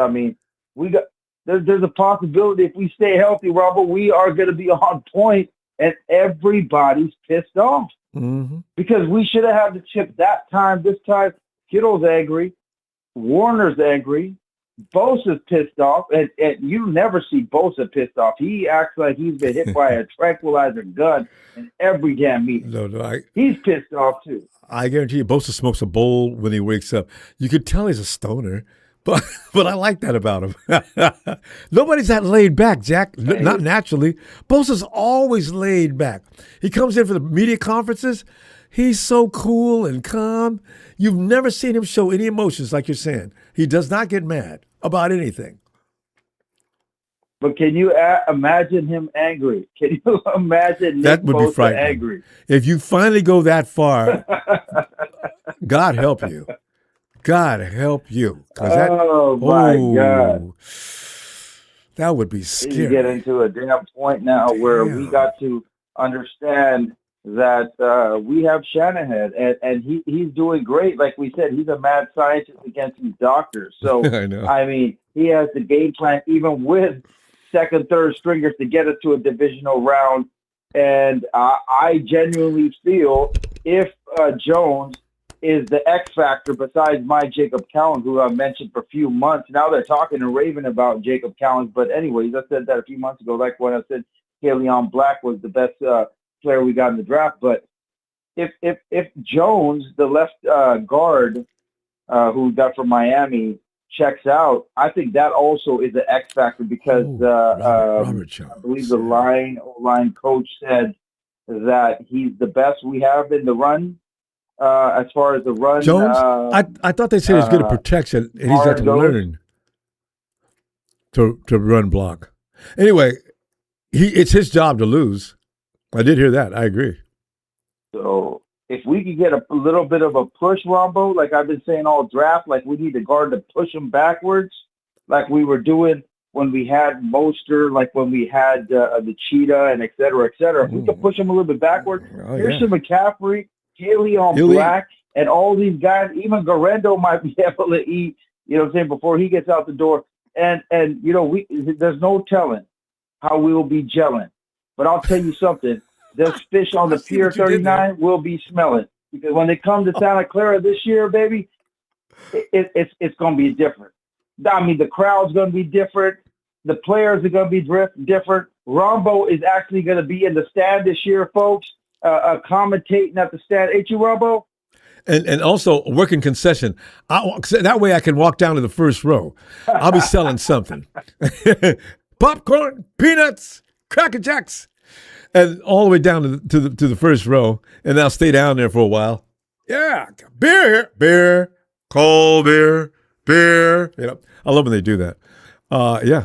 We got there's a possibility if we stay healthy, Robert, we are going to be on point, and everybody's pissed off because we should have had the chip that time. This time, Kittle's angry, Warner's angry, Bosa's pissed off, and you never see Bosa pissed off. He acts like he's been hit by a tranquilizer gun in every damn meeting. He's pissed off too. I guarantee you, Bosa smokes a bowl when he wakes up. You could tell he's a stoner, but I like that about him. Nobody's that laid back, Jack. Not naturally. Bosa's always laid back. He comes in for the media conferences. He's so cool and calm. You've never seen him show any emotions like you're saying. He does not get mad about anything. But can you imagine him angry? Can you imagine Nick that would Bosa be frightening. Angry? If you finally go that far, God help you. God help you. Oh, my God. That would be scary. You get into a damn point now where we got to understand that we have Shanahan, and he's doing great. Like we said, he's a mad scientist against these doctors. So, I know. I mean, he has the game plan, even with second, third stringers, to get us to a divisional round. And I genuinely feel if Jones is the X factor besides my Jacob Cowens, who I mentioned for a few months. Now they're talking and raving about Jacob Cowens. But anyways, I said that a few months ago, like when I said Leon Black was the best player we got in the draft. But if Jones, the left guard who we got from Miami, checks out, I think that also is an X factor because Robert I believe the line coach said that he's the best we have in the run. As far as the run, Jones, I thought they said he's good at protection, and he's got to learn to run block. Anyway, it's his job to lose. I did hear that. I agree. So if we could get a little bit of a push, Ronbo, like I've been saying all draft, like we need a guard to push him backwards, like we were doing when we had Mostert, like when we had the Cheetah and et cetera, et cetera. If we could push him a little bit backwards, here's some McCaffrey, Leon Black, and all these guys. Even Garendo might be able to eat, you know what I'm saying, before he gets out the door. And you know, there's no telling how we will be gelling. But I'll tell you something. Those fish on the Pier 39 will be smelling. Because when they come to Santa Clara this year, baby, it's going to be different. I mean, the crowd's going to be different. The players are going to be different. Ronbo is actually going to be in the stand this year, folks, commentating at the stand. Ain't you, Ronbo? And also working concession. That way I can walk down to the first row. I'll be selling something. Popcorn, peanuts, Cracker Jacks, and all the way down to the first row. And I'll stay down there for a while. Yeah, beer, cold beer. You know, I love when they do that. Yeah.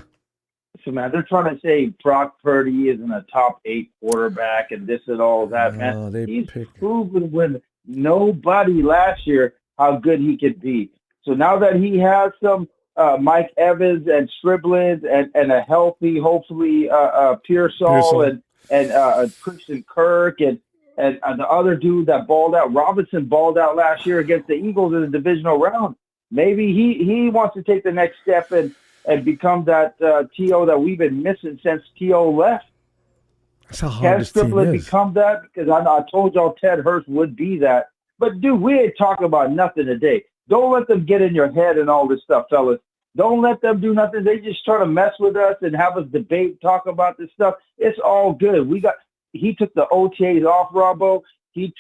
So, man, they're trying to say Brock Purdy isn't a top 8 quarterback and this and all that, man. He's proven with nobody last year how good he could be. So now that he has some Mike Evans and Striblins and a healthy, hopefully, Pearsall and Christian Kirk and the other dude that balled out, Robinson balled out last year against the Eagles in the divisional round. Maybe he wants to take the next step and become that T.O. that we've been missing since T.O. left. That's how hard this team is. Become that? Because I told y'all Ted Hurst would be that. But, dude, we ain't talking about nothing today. Don't let them get in your head and all this stuff, fellas. Don't let them do nothing. They just try to mess with us and have us debate, talk about this stuff. It's all good. he took the OTAs off, Robbo. He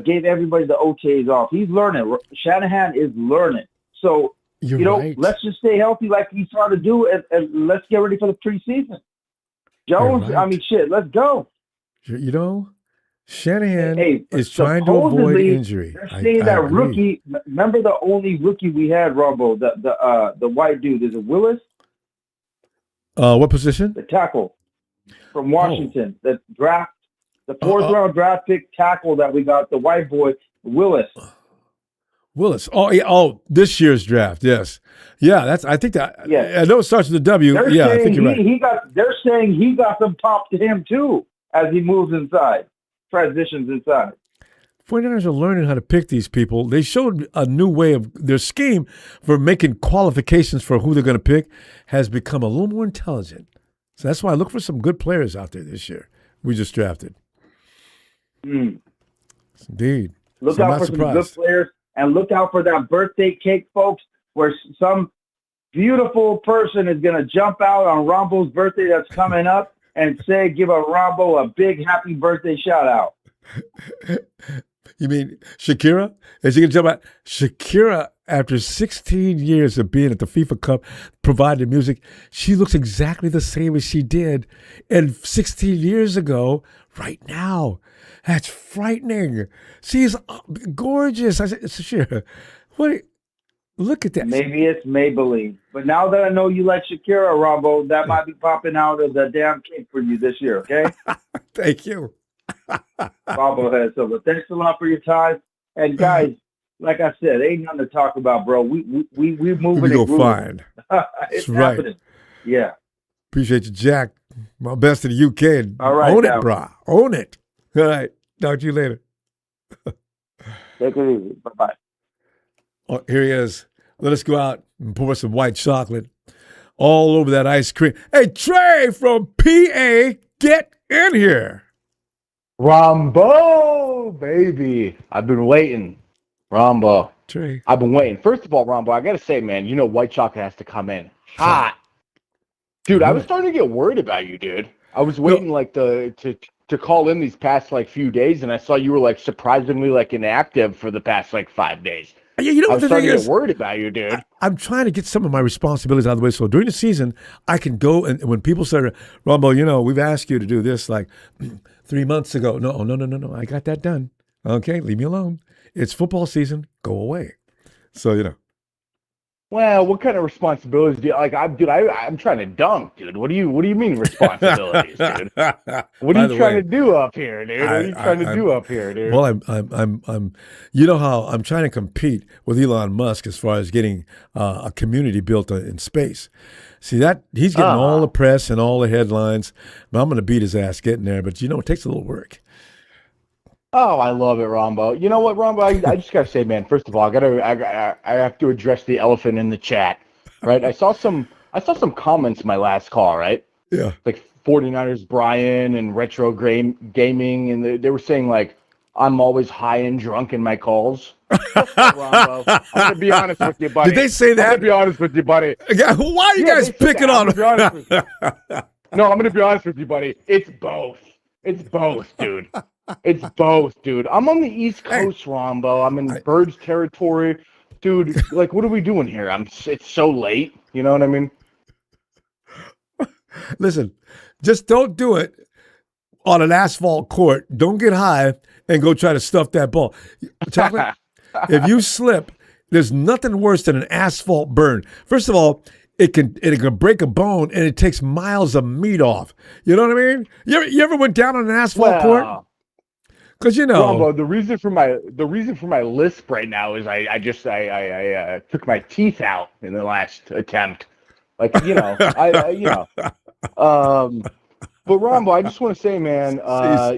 gave everybody the OTAs off. He's learning. Shanahan is learning. So, let's just stay healthy like he's trying to do, and let's get ready for the preseason. Jones, let's go. Shanahan is trying to avoid injury. They're saying that rookie. Remember the only rookie we had, Ronbo, the white dude. Is it Willis? What position? The tackle from Washington. The draft, the fourth round draft pick tackle that we got. The white boy, Willis. Willis. Oh, yeah. Oh, this year's draft. Yes. Yeah. I think that. Yeah. I know it starts with a W. I think you're right. They're saying he got some pop to him too as he moves inside. Transitions inside. 49ers are learning how to pick these people. They showed a new way of their scheme for making qualifications for who they're going to pick has become a little more intelligent. So that's why I look for some good players out there this year. We just drafted. Indeed. Look out for some good players, and look out for that birthday cake, folks, where some beautiful person is going to jump out on Rombo's birthday that's coming up and give a Ronbo a big happy birthday shout out. You mean Shakira? Is she going to jump out? Shakira, after 16 years of being at the FIFA Cup, providing music, she looks exactly the same as she did 16 years ago right now. That's frightening. She's gorgeous. I said, Shakira, look at that. Maybe it's Maybelline. But now that I know you like Shakira, Ronbo, that might be popping out of the damn cake for you this year, okay? Thank you. Bobblehead. So, but thanks a lot for your time. And guys, like I said, ain't nothing to talk about, bro. We moving. We go fine. It's happening. Yeah. Appreciate you, Jack. My best in the UK. All right, own it, brah. Own it. All right. Talk to you later. Take it easy. Bye-bye. Oh, here he is. Let us go out and pour some white chocolate all over that ice cream. Hey, Trey from PA, get in here. Ronbo, baby. I've been waiting. Ronbo. Trey. I've been waiting. First of all, Ronbo, I got to say, man, white chocolate has to come in hot. Dude, I was starting to get worried about you, dude. I was waiting to call in these past few days, and I saw you were surprisingly inactive for the past 5 days. Yeah, you know what the thing is? I was starting to get worried about you, dude. I'm trying to get some of my responsibilities out of the way. So during the season, I can go and when people say, Ronbo, we've asked you to do this 3 months ago. No. I got that done. Okay, leave me alone. It's football season. Go away. So, Well, what kind of responsibilities do you I'm trying to dunk, dude. What do you mean responsibilities, dude? What are you trying to do up here, dude? What are you trying to do up here, dude? Well, I'm you know how I'm trying to compete with Elon Musk as far as getting a community built in space. See that he's getting all the press and all the headlines. But I'm going to beat his ass getting there. But it takes a little work. Oh, I love it, Ronbo. You know what, Ronbo? I just gotta say, man. First of all, I have to address the elephant in the chat, right? I saw some comments in my last call, right? Yeah. 49ers Brian and retro gaming, and they were saying I'm always high and drunk in my calls. Ronbo, I'm gonna be honest with you, buddy. Did they say that? I'm gonna be honest with you, buddy. Why are you guys picking on him? No, I'm gonna be honest with you, buddy. It's both. It's both, dude. It's both, dude. I'm on the East Coast, Ronbo. I'm in Birds territory. Dude, what are we doing here? It's so late. You know what I mean? Listen, just don't do it on an asphalt court. Don't get high and go try to stuff that ball. Chocolate, if you slip, there's nothing worse than an asphalt burn. First of all, it can break a bone and it takes miles of meat off. You know what I mean? You ever went down on an asphalt court? Because Ronbo, the reason for my lisp right now is I took my teeth out in the last attempt. But Ronbo, I just want to say, man, I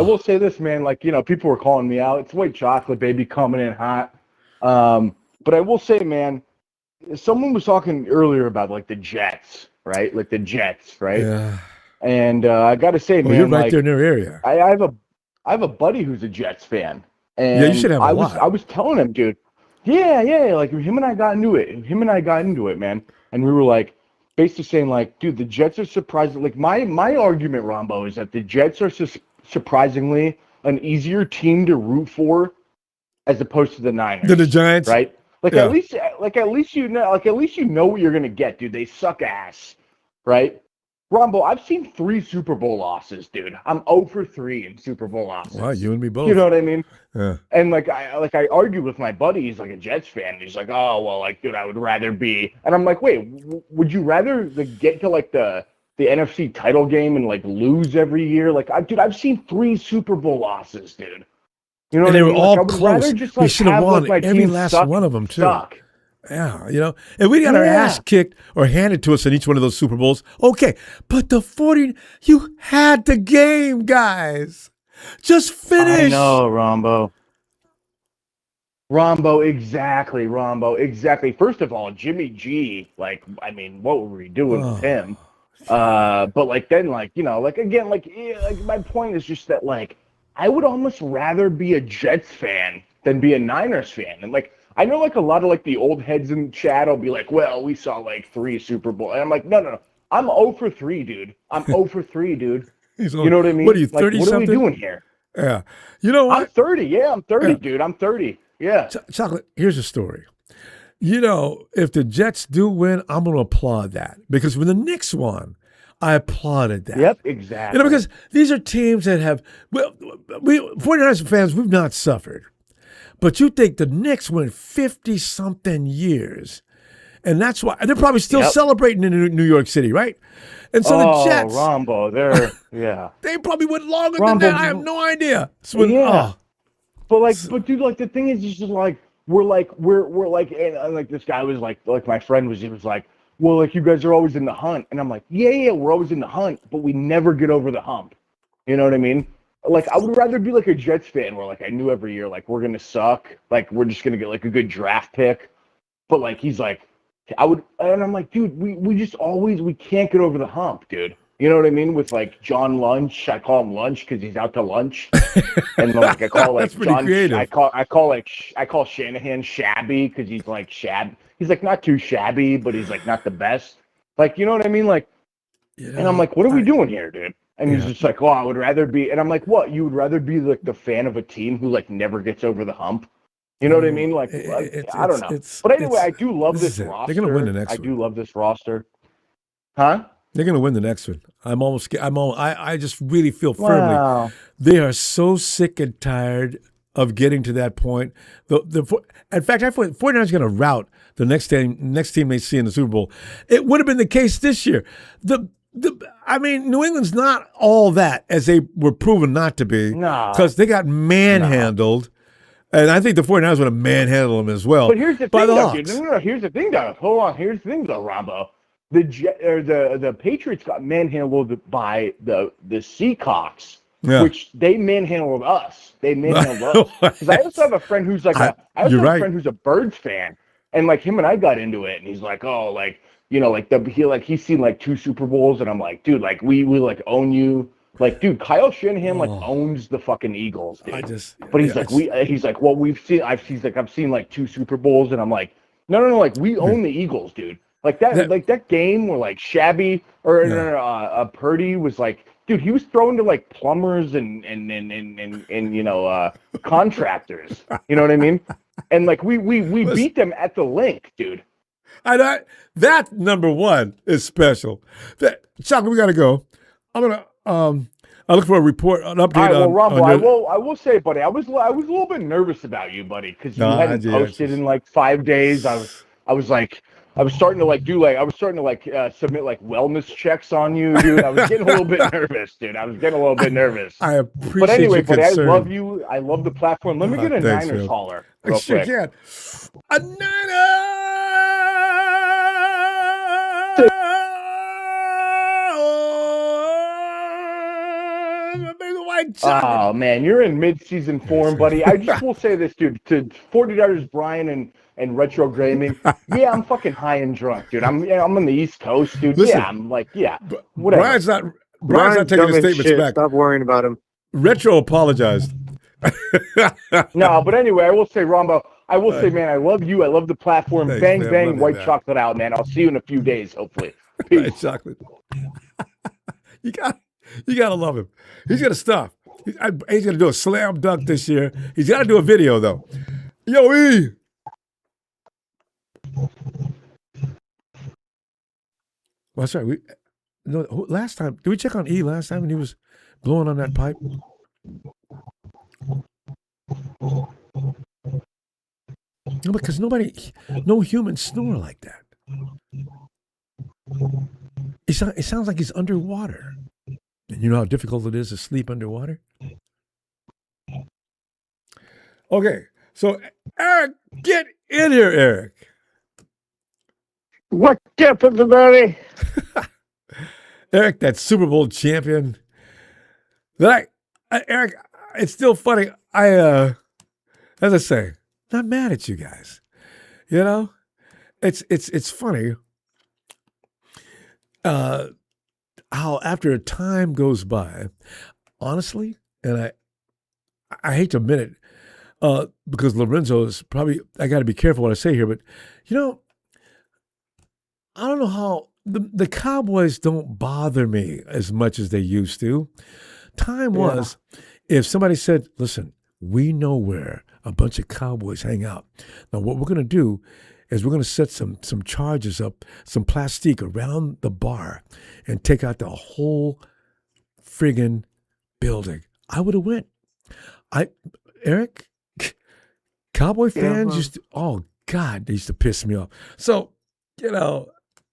will say this, man, people were calling me out. It's white chocolate, baby, coming in hot. But I will say, man, someone was talking earlier about the Jets, right? The Jets, right? Yeah. And I got to say, man, you're right there in their area. I have a buddy who's a Jets fan, and you should have a lot. I was telling him, dude, him and I got into it. Man, and we were basically saying like, dude, the Jets are surprising. Like my argument, Ronbo, is that the Jets are surprisingly an easier team to root for as opposed to the Niners. The Giants, right? Like Yeah. at least you know what you're gonna get, dude. They suck ass, right? Rombo, I've seen 3 Super Bowl losses, dude. I'm 0 for 3 in Super Bowl losses. Wow, you and me both. You know what I mean? Yeah. And I argued with my buddy. He's like a Jets fan. He's like, oh well, like, dude, I would rather be. And I'm like, wait, would you rather get to like the NFC title game and like lose every year? Like, dude, I've seen 3 Super Bowl losses, dude. You know, And they were Like, all I would rather close. just, We like, should have have, won like, my every team last suck one of them too. suck. Yeah, and we got our ass kicked or handed to us in each one of those Super Bowls. Okay, but the 40, you had the game, guys. Just finish. I know, Rombo. Exactly, Rombo, exactly. First of all, Jimmy G, like, I mean, what were we doing with him? But like then, like, you know, like again, like my point is just that, like, I would almost rather be a Jets fan than be a Niners fan. And like, I know like a lot of like the old heads in chat will be like, well, we saw like 3 Super Bowl. And I'm like, no. I'm 0 for 3, dude. I'm 0 for 3, dude. You know what I mean? What are you, 30 like, what something? are we doing here? Yeah. You know what? I'm 30. Yeah, I'm 30, dude. I'm 30. Yeah. Chocolate, here's a story. You know, if the Jets do win, I'm going to applaud that. Because when the Knicks won, I applauded that. Yep, exactly. You know, because these are teams that have, well, we 49ers fans, we've not suffered. But you think the Knicks went 50-something years. And that's why they're probably still celebrating in New York City, right? And so the Jets. Rombo, they're, yeah. They probably went longer than that. I have no idea. So But dude, like, the thing is just like, we're like, and like, this guy was like my friend was, he was like, well, like, you guys are always in the hunt. And I'm like, yeah, we're always in the hunt, but we never get over the hump. You know what I mean? Like, I would rather be like a Jets fan where, like, I knew every year, like, we're going to suck. Like, we're just going to get, like, a good draft pick. But, like, he's like, and I'm like, dude, we can't get over the hump, dude. You know what I mean? With, like, John Lunch. I call him Lunch because he's out to lunch. And, like, I call, like, John, creative. I call Shanahan Shabby because he's, like, he's, like, not too shabby, but he's, like, not the best. Like, you know what I mean? Like, and I'm like, what are we doing here, dude? And he's just like, oh, I would rather be, and I'm like, what? You would rather be like the fan of a team who like never gets over the hump? You know what I mean? Like, I don't know. But anyway, I do love this roster. They're gonna win the next one. I do love this roster. Huh? They're gonna win the next one. I just really feel firmly they are so sick and tired of getting to that point. In fact, I thought 49ers are gonna rout the next team they see in the Super Bowl. It would have been the case this year. I mean, New England's not all that as they were proven not to be because they got manhandled. And I think the 49ers would have manhandled them as well. But here's the thing, though, dude. No. Here's the thing, though. Hold on. Here's the thing, though, Ronbo. The Patriots got manhandled by the Seahawks, which they manhandled us. They manhandled us. Because I also have a friend who's like a friend who's a Birds fan, and like him and I got into it, and he's like, oh, like, you know, like he's seen like 2 Super Bowls, and I'm like, dude, like we like own you. Like, dude, Kyle Shanahan like owns the fucking Eagles, dude. But he's like, well, I've seen like 2 Super Bowls, and I'm like, no, like we own the Eagles, dude. Like that game where like Shabby or Purdy was like, dude, he was throwing to like plumbers and you know contractors. You know what I mean? And like we beat them at the link, dude. That number one is special. Chocolate, we gotta go. I'm gonna I look for an update. All right, well, Ronbo, I will say, buddy, I was a little bit nervous about you, buddy, because you hadn't posted in like 5 days. I was starting to submit like wellness checks on you, dude. I was getting a little bit nervous, dude. I I appreciate. But anyway, buddy, I concern. love you. I love the platform. Let me get a Niners holler. I sure can. A Niners. Oh man, you're in mid-season form, buddy. I just will say this, dude. To 49ers Brian and Retro Gaming, yeah, I'm fucking high and drunk, dude. I'm on the East Coast, dude. Listen, yeah, I'm like, yeah, whatever. Brian's not taking his statements back. Stop worrying about him. Retro apologized. No, but anyway, I will say, Ronbo, man, I love you. I love the platform. Thanks, bang, man. bang, Love white that. chocolate out, man. I'll see you in a few days, hopefully. Diet chocolate. you gotta love him. He's gonna stuff. He's gonna do a slam dunk this year. He's got to do a video though. Yo, E. Well, that's right. Last time, did we check on E last time when he was blowing on that pipe? No, because no humans snore like that. It sounds like he's underwater. And you know how difficult it is to sleep underwater? Okay, so Eric, get in here, Eric. What's up, everybody? Eric, that Super Bowl champion. Eric, it's still funny. As I say, not mad at you guys. You know, it's funny how after a time goes by, honestly, and I hate to admit it, because Lorenzo is probably, I got to be careful what I say here, but you know, I don't know how the Cowboys don't bother me as much as they used to. Time was, if somebody said, listen, we know where a bunch of Cowboys hang out. Now, what we're going to do is we're going to set some charges up, some plastique around the bar and take out the whole friggin' building. I would have went. Eric, Cowboy fans used to, oh God, they used to piss me off. So, you know,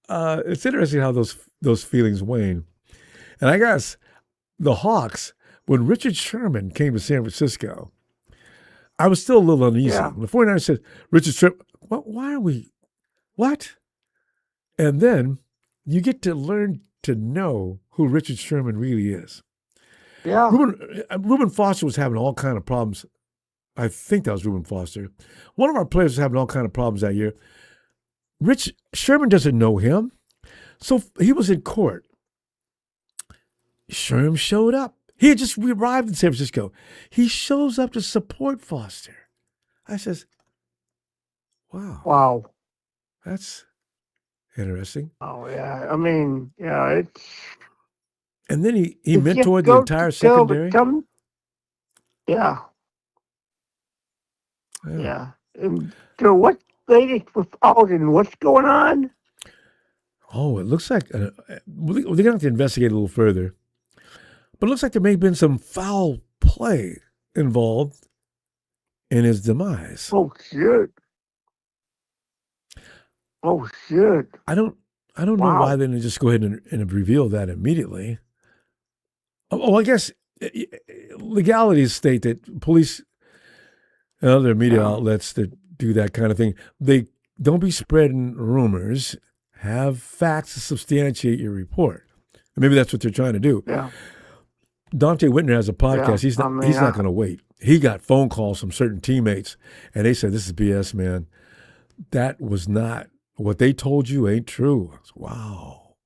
it's interesting how those feelings wane. And I guess the Hawks, when Richard Sherman came to San Francisco, I was still a little uneasy. When the 49ers said, Richard Sherman, why are we, what? And then you get to learn to know who Richard Sherman really is. Yeah. Reuben Foster was having all kind of problems. I think that was Reuben Foster. One of our players was having all kind of problems that year. Rich Sherman doesn't know him. So he was in court. Sherman showed up. He had just arrived in San Francisco. He shows up to support Foster. I says, wow. Wow. That's interesting. Oh, yeah. I mean, yeah, it's... And then he mentored the entire secondary. Yeah. Yeah. So what's latest with Alden? What's going on? Oh, it looks like they're going to have to investigate a little further. But it looks like there may have been some foul play involved in his demise. Oh, shit. Oh, shit. I don't know why they didn't just go ahead and reveal that immediately. Oh, I guess legalities state that police and other media outlets that do that kind of thing, they don't be spreading rumors, have facts to substantiate your report. And maybe that's what they're trying to do. Yeah. Dante Whitner has a podcast. He's not going to wait. He got phone calls from certain teammates, and they said, this is BS, man. That was not what they told you ain't true. I was, wow.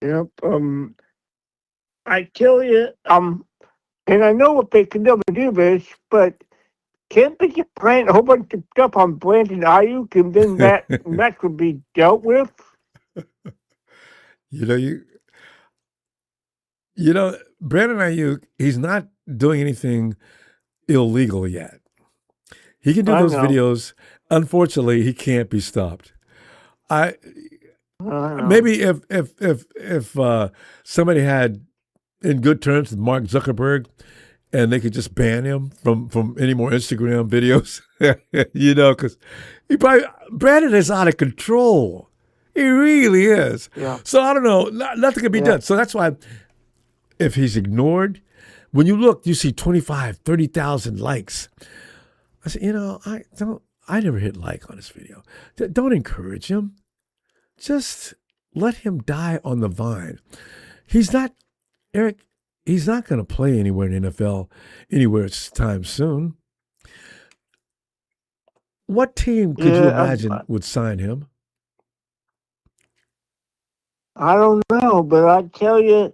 Yep. I tell you, and I know what they can never do this, but can't they just plant a whole bunch of stuff on Brandon Aiyuk and then that could be dealt with? You know, Brandon Aiyuk, he's not doing anything illegal yet. He can do those videos. Unfortunately, he can't be stopped. Maybe if somebody had in good terms with Mark Zuckerberg and they could just ban him from any more Instagram videos, you know, because Brandon is out of control. He really is. Yeah. So I don't know. Nothing can be done. So that's why if he's ignored, when you look, you see 25, 30,000 likes. I said, you know, I never hit like on this video. Don't encourage him. Just let him die on the vine. Eric, he's not going to play anywhere in the NFL anywhere time soon. What team could you imagine would sign him? I don't know, but I tell you,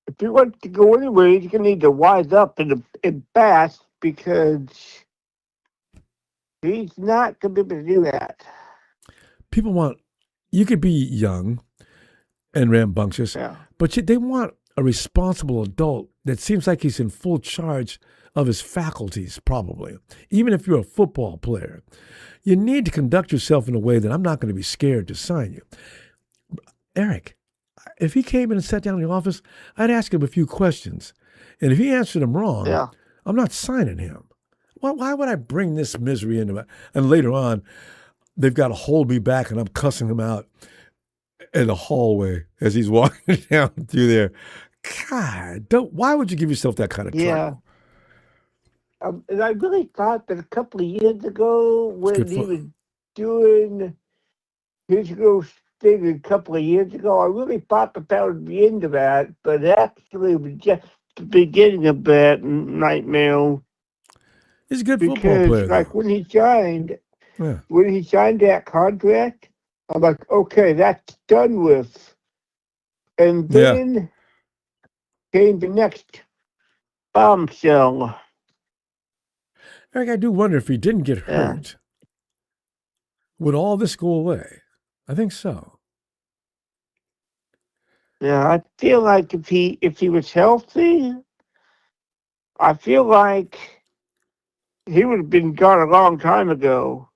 if he wants to go anywhere, he's going to need to wise up and fast because he's not going to be able to do that. People want, you could be young and rambunctious, Yeah. but they want a responsible adult that seems like he's in full charge of his faculties, probably. Even if you're a football player, you need to conduct yourself in a way that I'm not going to be scared to sign you. Eric, if he came in and sat down in the office, I'd ask him a few questions. And if he answered them wrong, Yeah. I'm not signing him. Why would I bring this misery into it? And later on, they've got to hold me back and I'm cussing him out in the hallway as he's walking down through there. God, why would you give yourself that kind of trouble? Yeah. And I really thought that a couple of years ago, when good he fun. was doing his little thing a couple of years ago, I really thought that would be into that, but actually it was just the beginning of that nightmare. He's a good football Because, player. like, though. when he signed Yeah. that contract, I'm like, okay, that's done with. And Yeah. then came the next bombshell. Eric, I do wonder if he didn't get Yeah. hurt, would all this go away? I think so. Yeah, I feel like if he was healthy, I feel like he would have been gone a long time ago.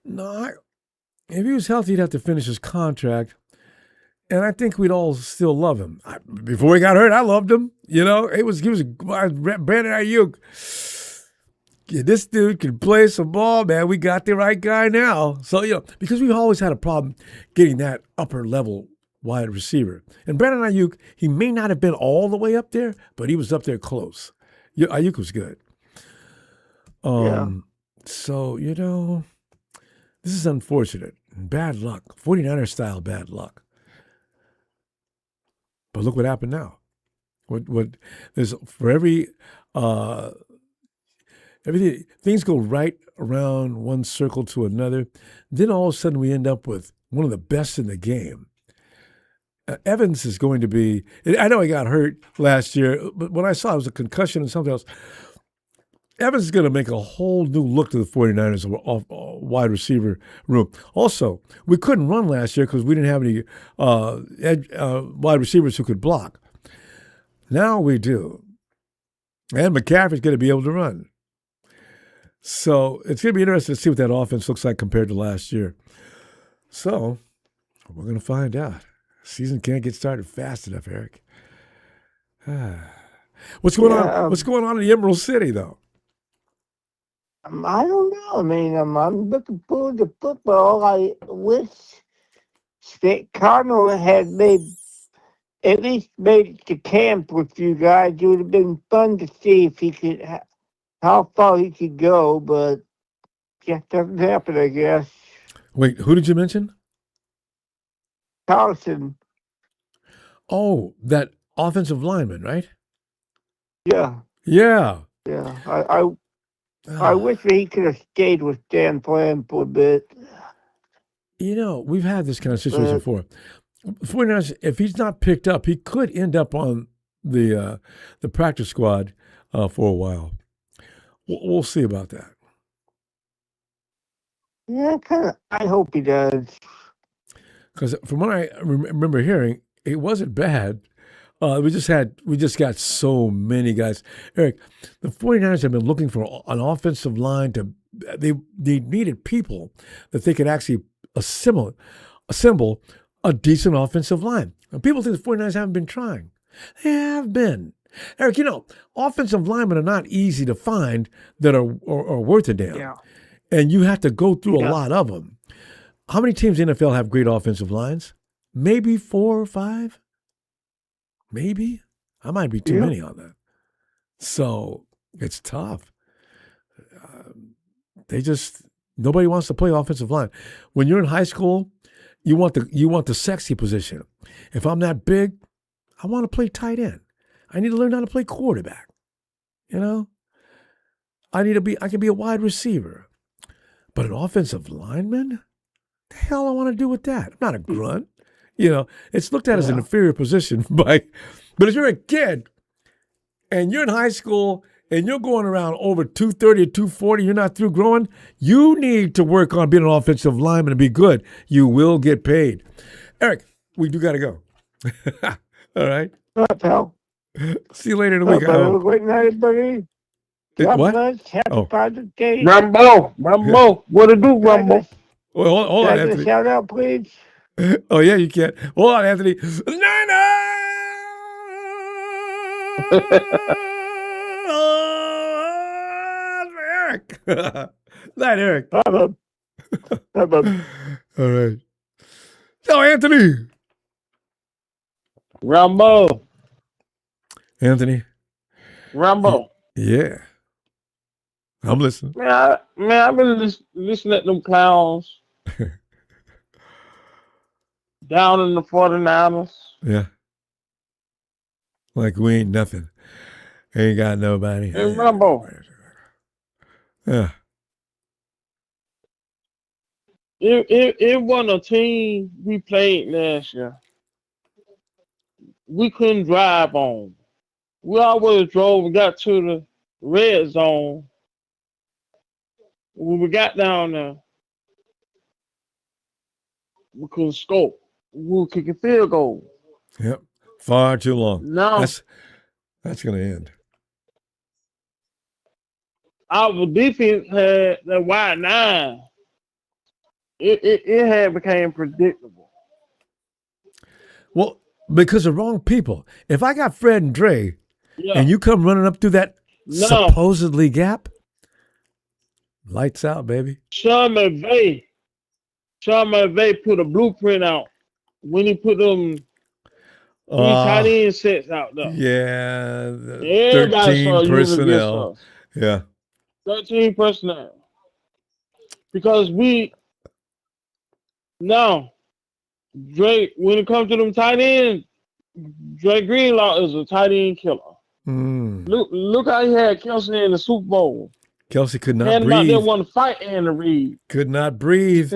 No, if he was healthy, he'd have to finish his contract. And I think we'd all still love him. Before he got hurt, I loved him. You know, he was Brandon Aiyuk. Yeah, this dude can play some ball, man. We got the right guy now. So, because we've always had a problem getting that upper level wide receiver. And Brandon Aiyuk, he may not have been all the way up there, but he was up there close. Aiyuk was good. So, this is unfortunate. Bad luck. 49er style bad luck. But look what happened now. What there's for everything, things go right around one circle to another. Then all of a sudden we end up with one of the best in the game. Evans is going to be, I know he got hurt last year, but when I saw it was a concussion and something else, Evans is going to make a whole new look to the 49ers wide receiver room. Also, we couldn't run last year because we didn't have any wide receivers who could block. Now we do. And McCaffrey's going to be able to run. So it's going to be interesting to see what that offense looks like compared to last year. So we're going to find out. Season can't get started fast enough, Eric. What's going on? What's going on in the Emerald City, though? I don't know. I mean, I'm looking forward to football. I wish that Connor had at least made it to camp with you guys. It would have been fun to see if he could, how far he could go, but just doesn't happen, I guess. Wait, who did you mention? Carlson. Oh, that offensive lineman, right? Yeah. Yeah. Yeah. I wish that he could have stayed with Dan Plan for a bit. We've had this kind of situation before. 49ers, if he's not picked up, he could end up on the practice squad for a while. We'll see about that. Yeah, I hope he does. Because from what I remember hearing, it wasn't bad. We just got so many guys. Eric, the 49ers have been looking for an offensive line they needed people that they could actually assemble a decent offensive line. And people think the 49ers haven't been trying. They have been. Eric, offensive linemen are not easy to find that are worth a damn. Yeah. And you have to go through a lot of them. How many teams in the NFL have great offensive lines? Maybe 4 or 5? Maybe. I might be too many on that. So it's tough. Nobody wants to play offensive line. When you're in high school, you want the sexy position. If I'm that big, I want to play tight end. I need to learn how to play quarterback. I can be a wide receiver. But an offensive lineman? The hell I want to do with that? I'm not a grunt. It's looked at as an inferior position but if you're a kid and you're in high school and you're going around over 230 or 240, you're not through growing, you need to work on being an offensive lineman and be good. You will get paid. Eric, we do got to go. All right. All right, pal. See you later in the week. Have a great night, everybody. God What? bless. Happy Father's Day. Rambo, what to do, Rambo? Well, hold on, Can I get a Anthony. shout out, please? Oh, yeah, you can. Hold on, Anthony. Eric. Night, Eric. Bye-bye. Bye-bye. All right. So, Anthony. Rambo, Anthony. Rambo. Yeah. I'm listening. Man, I've been listening to them clowns down in the 49ers. Yeah. Like we ain't nothing. Ain't got nobody. Hey, Rambo. Yeah. It wasn't a team we played last year. We couldn't drive on. We always drove and got to the red zone. When we got down there, we couldn't score. We were kicking field goals. Yep. Far too long. Now, That's going to end. our defense had that wide nine. It had became predictable. Well, because of wrong people. If I got Fred and Dre Yeah. and you come running up through that No. supposedly gap, lights out, baby. Sean McVay put a blueprint out when he put them three tight end sets out there. Yeah. The Everybody saw 13 you personnel. against us. Yeah. 13 personnel. Because Drake, when it comes to them tight ends, Drake Greenlaw is a tight end killer. Mm. Look how he had Kelsey in the Super Bowl. Kelsey could not And about breathe. they want to fight Andy Reid. Could not breathe.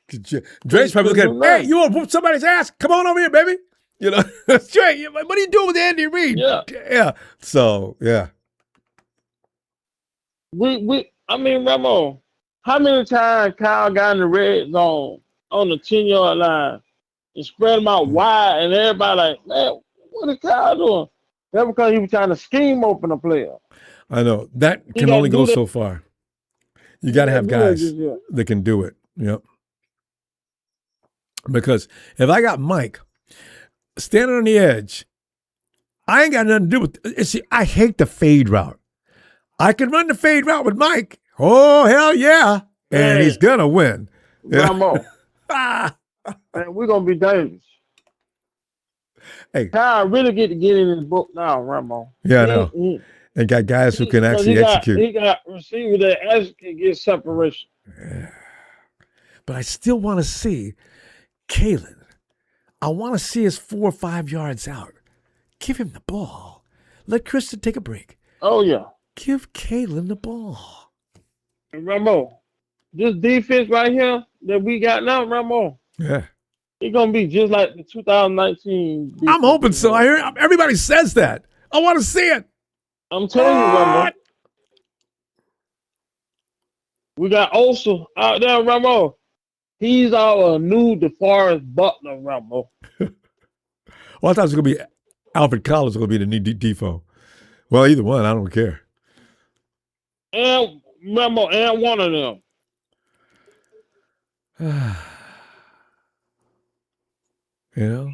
Dre's probably looking at him, hey, you want to whoop somebody's ass? Come on over here, baby. You know, Dre, what are you doing with Andy Reid? Yeah. Yeah. So, yeah. I mean, Ramo, how many times Kyle got in the red zone on the 10-yard line and spread them out wide, and everybody like, man, what is Kyle doing? That's because he was trying to scheme open a player. I know. That You can gotta only do go that. so far. You got to have guys Yeah. that can do it. Yep. Because if I got Mike standing on the edge, I ain't got nothing to do with it. See, I hate the fade route. I can run the fade route with Mike. Oh, hell yeah. And Hey. he's going to win. Yeah. Ramo, Ah. man, we're going to be dangerous. Hey. Kyle really get in his book now, Ramo. Yeah, I know. And got guys who can actually execute. He got receivers that actually can get separation. Yeah. But I still want to see Kalen. I want to see us 4 or 5 yards out. Give him the ball. Let Kristen take a break. Oh, yeah. Give Kalen the ball. And Ramo, this defense right here that we got now, Ramo, Yeah. it's going to be just like the 2019 defense. I'm hoping so. I hear everybody says that. I want to see it. I'm telling you, Ramo. We got Osa out there, Ramo. He's our new DeForest Buckner, Ramo. Well, I thought it was going to be Alfred Collins going to be the new Defoe. Well, either one. I don't care. And Ramo, and one of them. You know?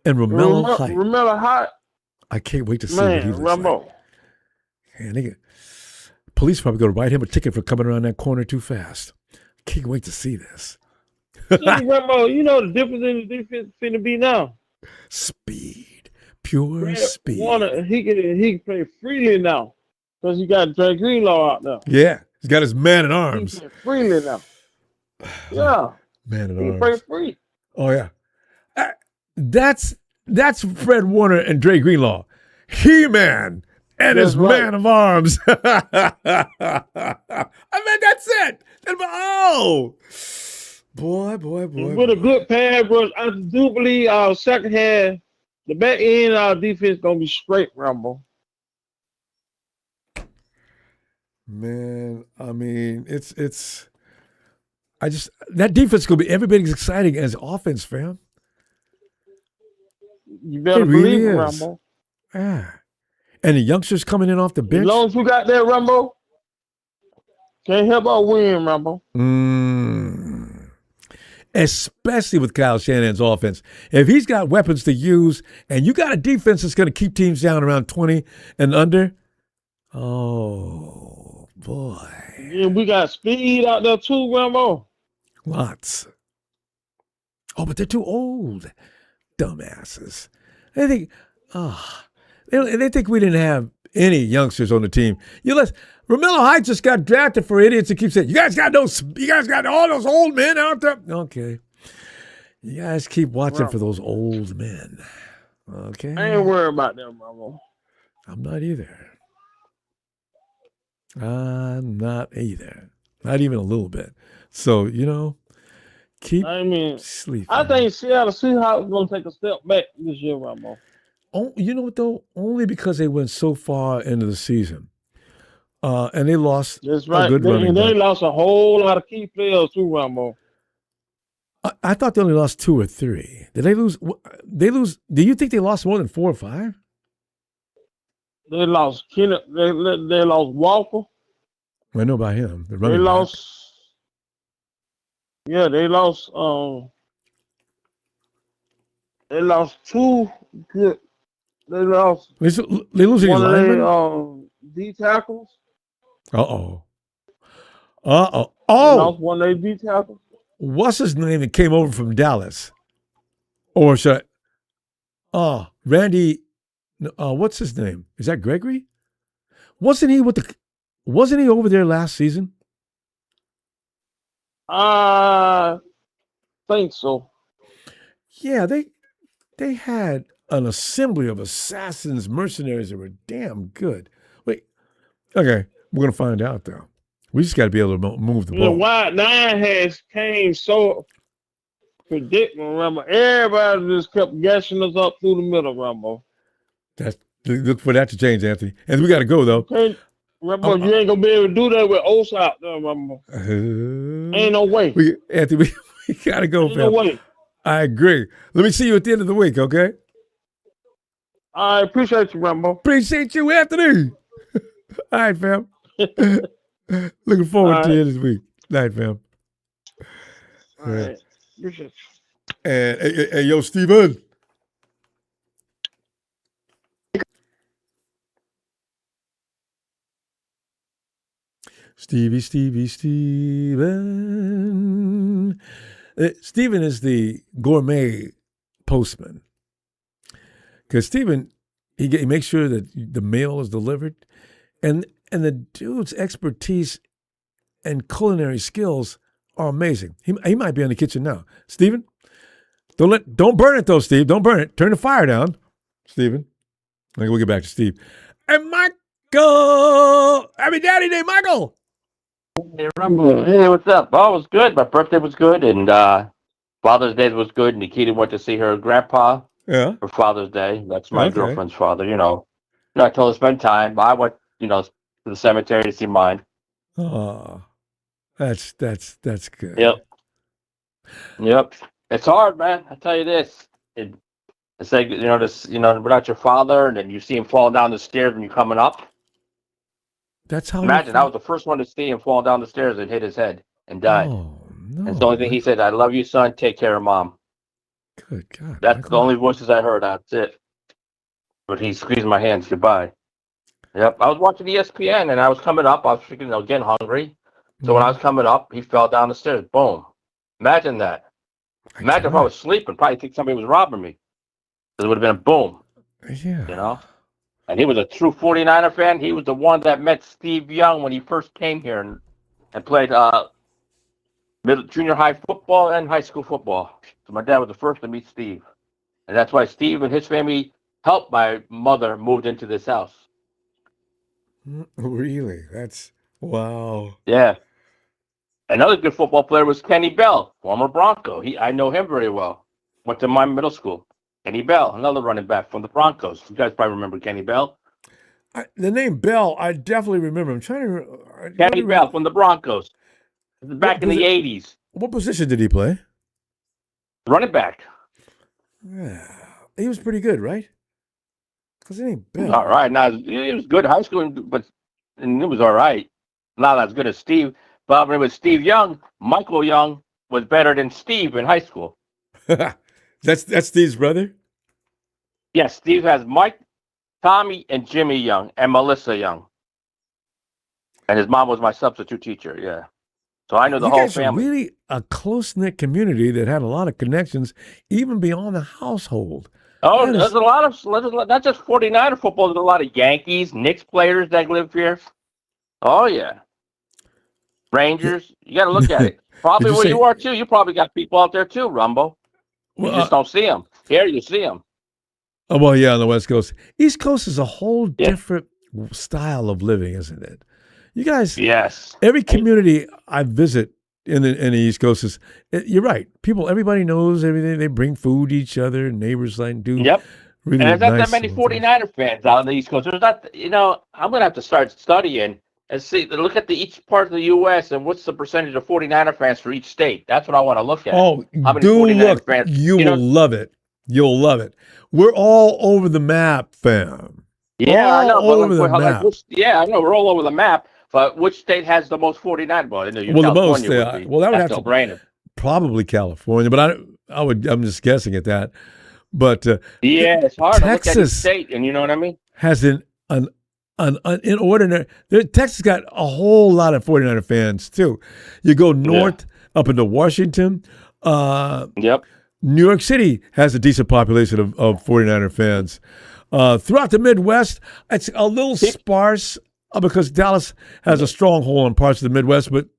And Romello Height. Romello Height. I can't wait to see what he looks Ramo. like. Man, police probably going to write him a ticket for coming around that corner too fast. Can't wait to see this. See, Ramo, you know the difference in the defense finna be now. Speed. Pure speed. He can play freely now because he got Drake Greenlaw out there. Yeah. He's got his man at He arms. can play freely now. Yeah. Man at He can play arms. free. Oh, yeah. That's Fred Warner and Dre Greenlaw. He-Man and his That's right. man of arms. I mean, that's it. Oh. Boy. With a good pass rush, I do believe our second half, the back end of our defense going to be straight, Rambo. Man, I mean, it's. That defense gonna be every bit as exciting as offense, fam. You better It really believe it, is. Rambo. Yeah. And the youngsters coming in off the As bench. long as you got that, Rambo, can't help but win, Rambo. Especially with Kyle Shanahan's offense. If he's got weapons to use and you got a defense that's going to keep teams down around 20 and under, oh, boy. Yeah, we got speed out there too, Rambo. Lots. Oh, but they're too old. Dumbasses. They think, they think we didn't have any youngsters on the team. Romello Heights just got drafted for idiots and keep saying, you guys got all those old men out there. Okay. You guys keep watching for those old men. Okay. I ain't worried about them, Rambo. I'm not either. Not either. Not even a little bit. So, keep sleeping. I think Seattle Seahawks is going to take a step back this year, Rambo. Oh, you know what, though? Only because they went so far into the season. And they lost That's right. a good running back. They lost a whole lot of key players too, Rambo. I thought they only lost 2 or 3. Did they lose? Do you think they lost more than 4 or 5? They lost Kenneth. They lost Walker. I know about him. The They running back. lost. Yeah, they lost. They lost 2 good. They lost. They lose any one of linemen? their D tackles. Uh-oh. They lost one of their D tackles. What's his name that came over from Dallas? Or should I? Randy. What's his name? Is that Gregory? Wasn't he over there last season? I think so. Yeah, they had an assembly of assassins, mercenaries that were damn good. Wait, okay, we're gonna find out though. We just got to be able to move the The ball. Wide Nine has came so predictable, Rambo. Everybody just kept gashing us up through the middle, Rambo. Look for that to change, Anthony. And we got to go though. Okay, Rambo, you ain't gonna be able to do that with Osa out there, Rambo. Ain't no way. Anthony, we got to go, Ain't fam. no way. I agree. Let me see you at the end of the week, okay? I appreciate you, Rambo. Appreciate you, Anthony. All right, fam. Looking forward to you this week. Night, fam. All right. Appreciate you. And hey, yo, Steven. Steven. Steven is the gourmet postman. Because Steven, he makes sure that the mail is delivered. And the dude's expertise and culinary skills are amazing. He might be in the kitchen now. Steven, don't burn it though, Steve. Don't burn it. Turn the fire down, Steven. Okay, we'll get back to Steve. And Michael! Happy Daddy Day, Michael! Hey, Rumble. Hey, what's up? Oh, it was good. My birthday was good, and Father's Day was good. Nikita went to see her grandpa for Father's Day. That's my girlfriend's father, I told her to spend time. I went, to the cemetery to see mine. Oh, that's good. Yep. It's hard, man. I tell you this. It's like, without your father, and then you see him falling down the stairs when you're coming up. That's how. Imagine, I was the first one to see him fall down the stairs and hit his head and died. Oh, no. And it's the only thing he said, I love you, son. Take care of mom. Good God. That's the only voices I heard. That's it. But he squeezed my hands goodbye. Yep. I was watching ESPN and I was coming up. I was freaking, getting hungry. So when I was coming up, he fell down the stairs. Boom. Imagine that. Imagine if I was sleeping. Probably think somebody was robbing me. It would have been a boom. Yeah. And he was a true 49er fan. He was the one that met Steve Young when he first came here and played junior high football and high school football. So my dad was the first to meet Steve. And that's why Steve and his family helped my mother move into this house. Really? That's wow. Yeah. Another good football player was Kenny Bell, former Bronco. I know him very well. Went to my middle school. Kenny Bell, another running back from the Broncos. You guys probably remember Kenny Bell. The name Bell, I definitely remember. I'm trying to. Kenny Bell from the Broncos. Back in the 80s. What position did he play? Running back. Yeah, he was pretty good, right? Because it ain't Bell. All right. Now, he was good in high school, but it was all right. Not as good as Steve. But when it was Steve Young, Michael Young was better than Steve in high school. That's Steve's brother? Yes, Steve has Mike, Tommy, and Jimmy Young, and Melissa Young. And his mom was my substitute teacher, yeah. So I know the you whole guys family. Are really a close-knit community that had a lot of connections, even beyond the household. Oh, there's a lot of, not just 49er football, there's a lot of Yankees, Knicks players that live here. Oh, yeah. Rangers, you got to look at it. Probably where you are, too. You probably got people out there, too, Rumbo. You just don't see them. Here, you see them. Oh, well, yeah, on the West Coast. East Coast is a whole different style of living, isn't it? You guys, yes. Every community I visit in the East Coast is, you're right. Everybody knows everything. They bring food to each other. Neighbors like do. Yep. Really and there's not nice that many 49er fans out on the East Coast. There's not, I'm going to have to start studying and look at each part of the U.S. and what's the percentage of 49er fans for each state. That's what I want to look at. Oh, do look. Fans, you will love it. You'll love it. We're all over the map, fam. Yeah, I know. All over the map. I know. We're all over the map. But which state has the most 49? Well, the most. That would have to brainer. Probably California, but I'm just guessing at that. But it's hard Texas to look at each state, and you know what I mean. Has an inordinate. Texas got a whole lot of 49er fans too. You go north up into Washington. Yep. New York City has a decent population of 49er fans. Throughout the Midwest, it's a little sparse. Because Dallas has a stronghold in parts of the Midwest, but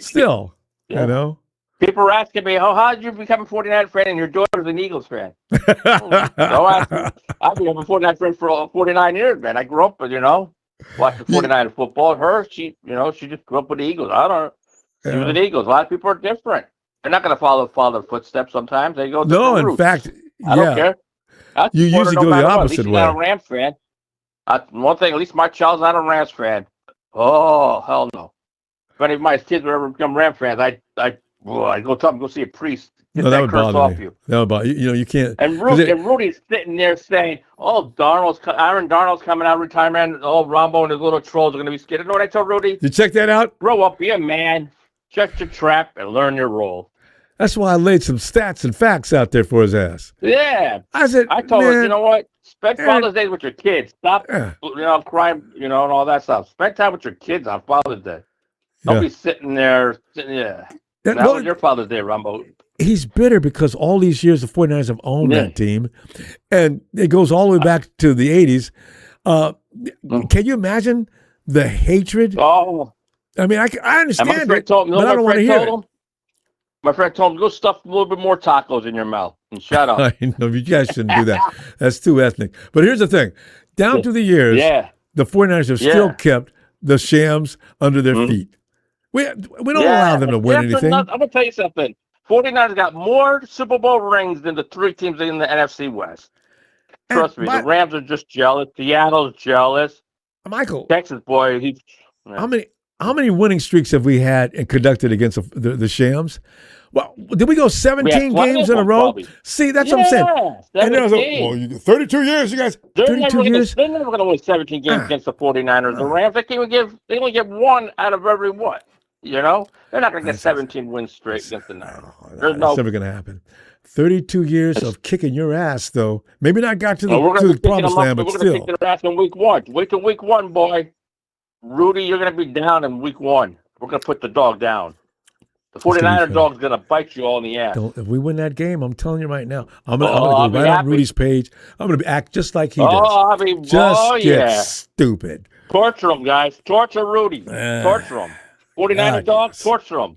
still, you know. People are asking me, how did you become a 49er fan and your daughter's an Eagles fan? I've been a 49er fan for 49 years, man. I grew up, watching 49er football. She just grew up with the Eagles. She was an Eagles. A lot of people are different. They're not going to follow their footsteps sometimes. They go different routes. Fact, I don't care. You usually go the opposite way. Not a Rams fan. One thing, at least my child's not a Rams fan. Oh, hell no. If any of my kids would ever become Rams fans, I'd go tell them, go see a priest. Get that would curse bother off me. you. That would bother you. You can't. And Rudy's sitting there saying, Aaron Darnold's coming out of retirement. Ronbo and his little trolls are going to be scared. You know what I told Rudy? You check that out? Grow up, be a man, check your trap, and learn your role. That's why I laid some stats and facts out there for his ass. Yeah. I told her, you know what? Spend Father's Day with your kids. Stop, crying, and all that stuff. Spend time with your kids on Father's Day. Don't be sitting there. That was your Father's Day, Rumbo. He's bitter because all these years the 49ers have owned that team, and it goes all the way back to the 80s. Can you imagine the hatred? Oh. I mean, I understand it, but I don't want to hear it. My friend told him, go stuff a little bit more tacos in your mouth and shut up. I know, you guys shouldn't do that. That's too ethnic. But here's the thing. Down through the years, the 49ers have still kept the Shams under their feet. We don't allow them to win anything. I'm going to tell you something. 49ers got more Super Bowl rings than the three teams in the NFC West. Trust me, the Rams are just jealous. Seattle's jealous. Michael. Texas boy, How many winning streaks have we had and conducted against the Shams? Well, did we go 17 games in a row? Probably. See, that's what I'm saying. 17. And 32 years, you guys. 32 years. They're never going to win 17 games against the 49ers. The Rams, they only get one out of every what? They're not going to get 17 wins straight against the Niners. That's never going to happen. 32 years of kicking your ass, though. Maybe not got to the promised land, but still. We're going to kick their ass in week one. Wait till week one, boy. Rudy, you're going to be down in week one. We're going to put the dog down. The 49er dog's going to bite you all in the ass. If we win that game, I'm telling you right now, I'm going to go right on Rudy's page. I'm going to act just like he does. Just get stupid. Torture him, guys. Torture Rudy. Torture him. 49er dog, torture him.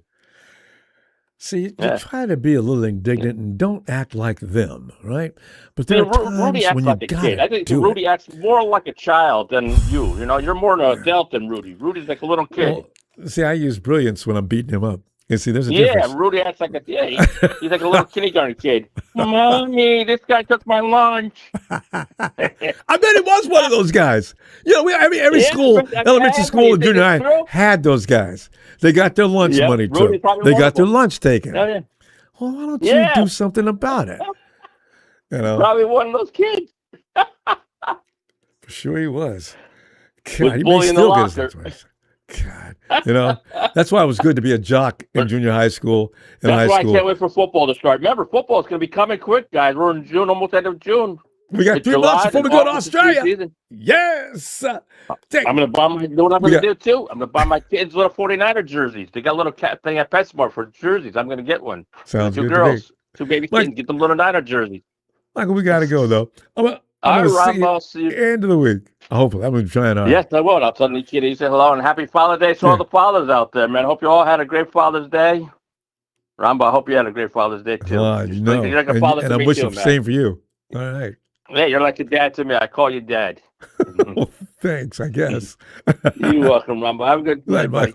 See, you try to be a little indignant and don't act like them, right? But there are times Rudy acts when like you a kid. I think Rudy acts more like a child than you. You're more an adult than Rudy. Rudy's like a little kid. Well, see, I use brilliance when I'm beating him up. You see, there's a Yeah, difference. Rudy acts like he's like a little kindergarten kid. Mommy, this guy took my lunch. I bet he was one of those guys. You know, every Yeah, school, but elementary school and junior high, true? had those guys. They got their lunch Yep, money Rudy took. probably They one got of their them. lunch taken. Oh, yeah. Well, why don't Yeah. you do something about it? You know, Probably one of those kids. for sure he was. Was God, he may bullying the still get his locker. lunch. God, you know, that's why it was good to be a jock in junior high school and high That's why school. I can't wait for football to start. Remember, football is going to be coming quick, guys. We're in June, almost end of June. We got It's 3 July, months before we then go to August is Australia. preseason. Yes. Take- I'm going to buy my, you know what I'm We going to got- do too? I'm going to buy my kids little 49er jerseys. They got a little cat thing at PetSmart for jerseys. I'm going to get one. Sounds Two good girls, to me. 2 baby Mike- kids, get them little Niner jerseys. Michael, we got to go, though. I'm All going right, to see Ronbo, see you you. end of the week. Hopefully. I'm going to try and Yes, I will. I'll tell the kid he said hello and happy Father's Day to all the fathers out there, man. Hope you all had a great Father's Day. Ronbo, I hope you had a great Father's Day too. you know, You're like a father and to I'm me wishing too, the man. same for you. All right. Yeah, you're like a dad to me. I call you dad. Well, thanks, I guess. You're welcome, Ronbo. Have a good Good night, night,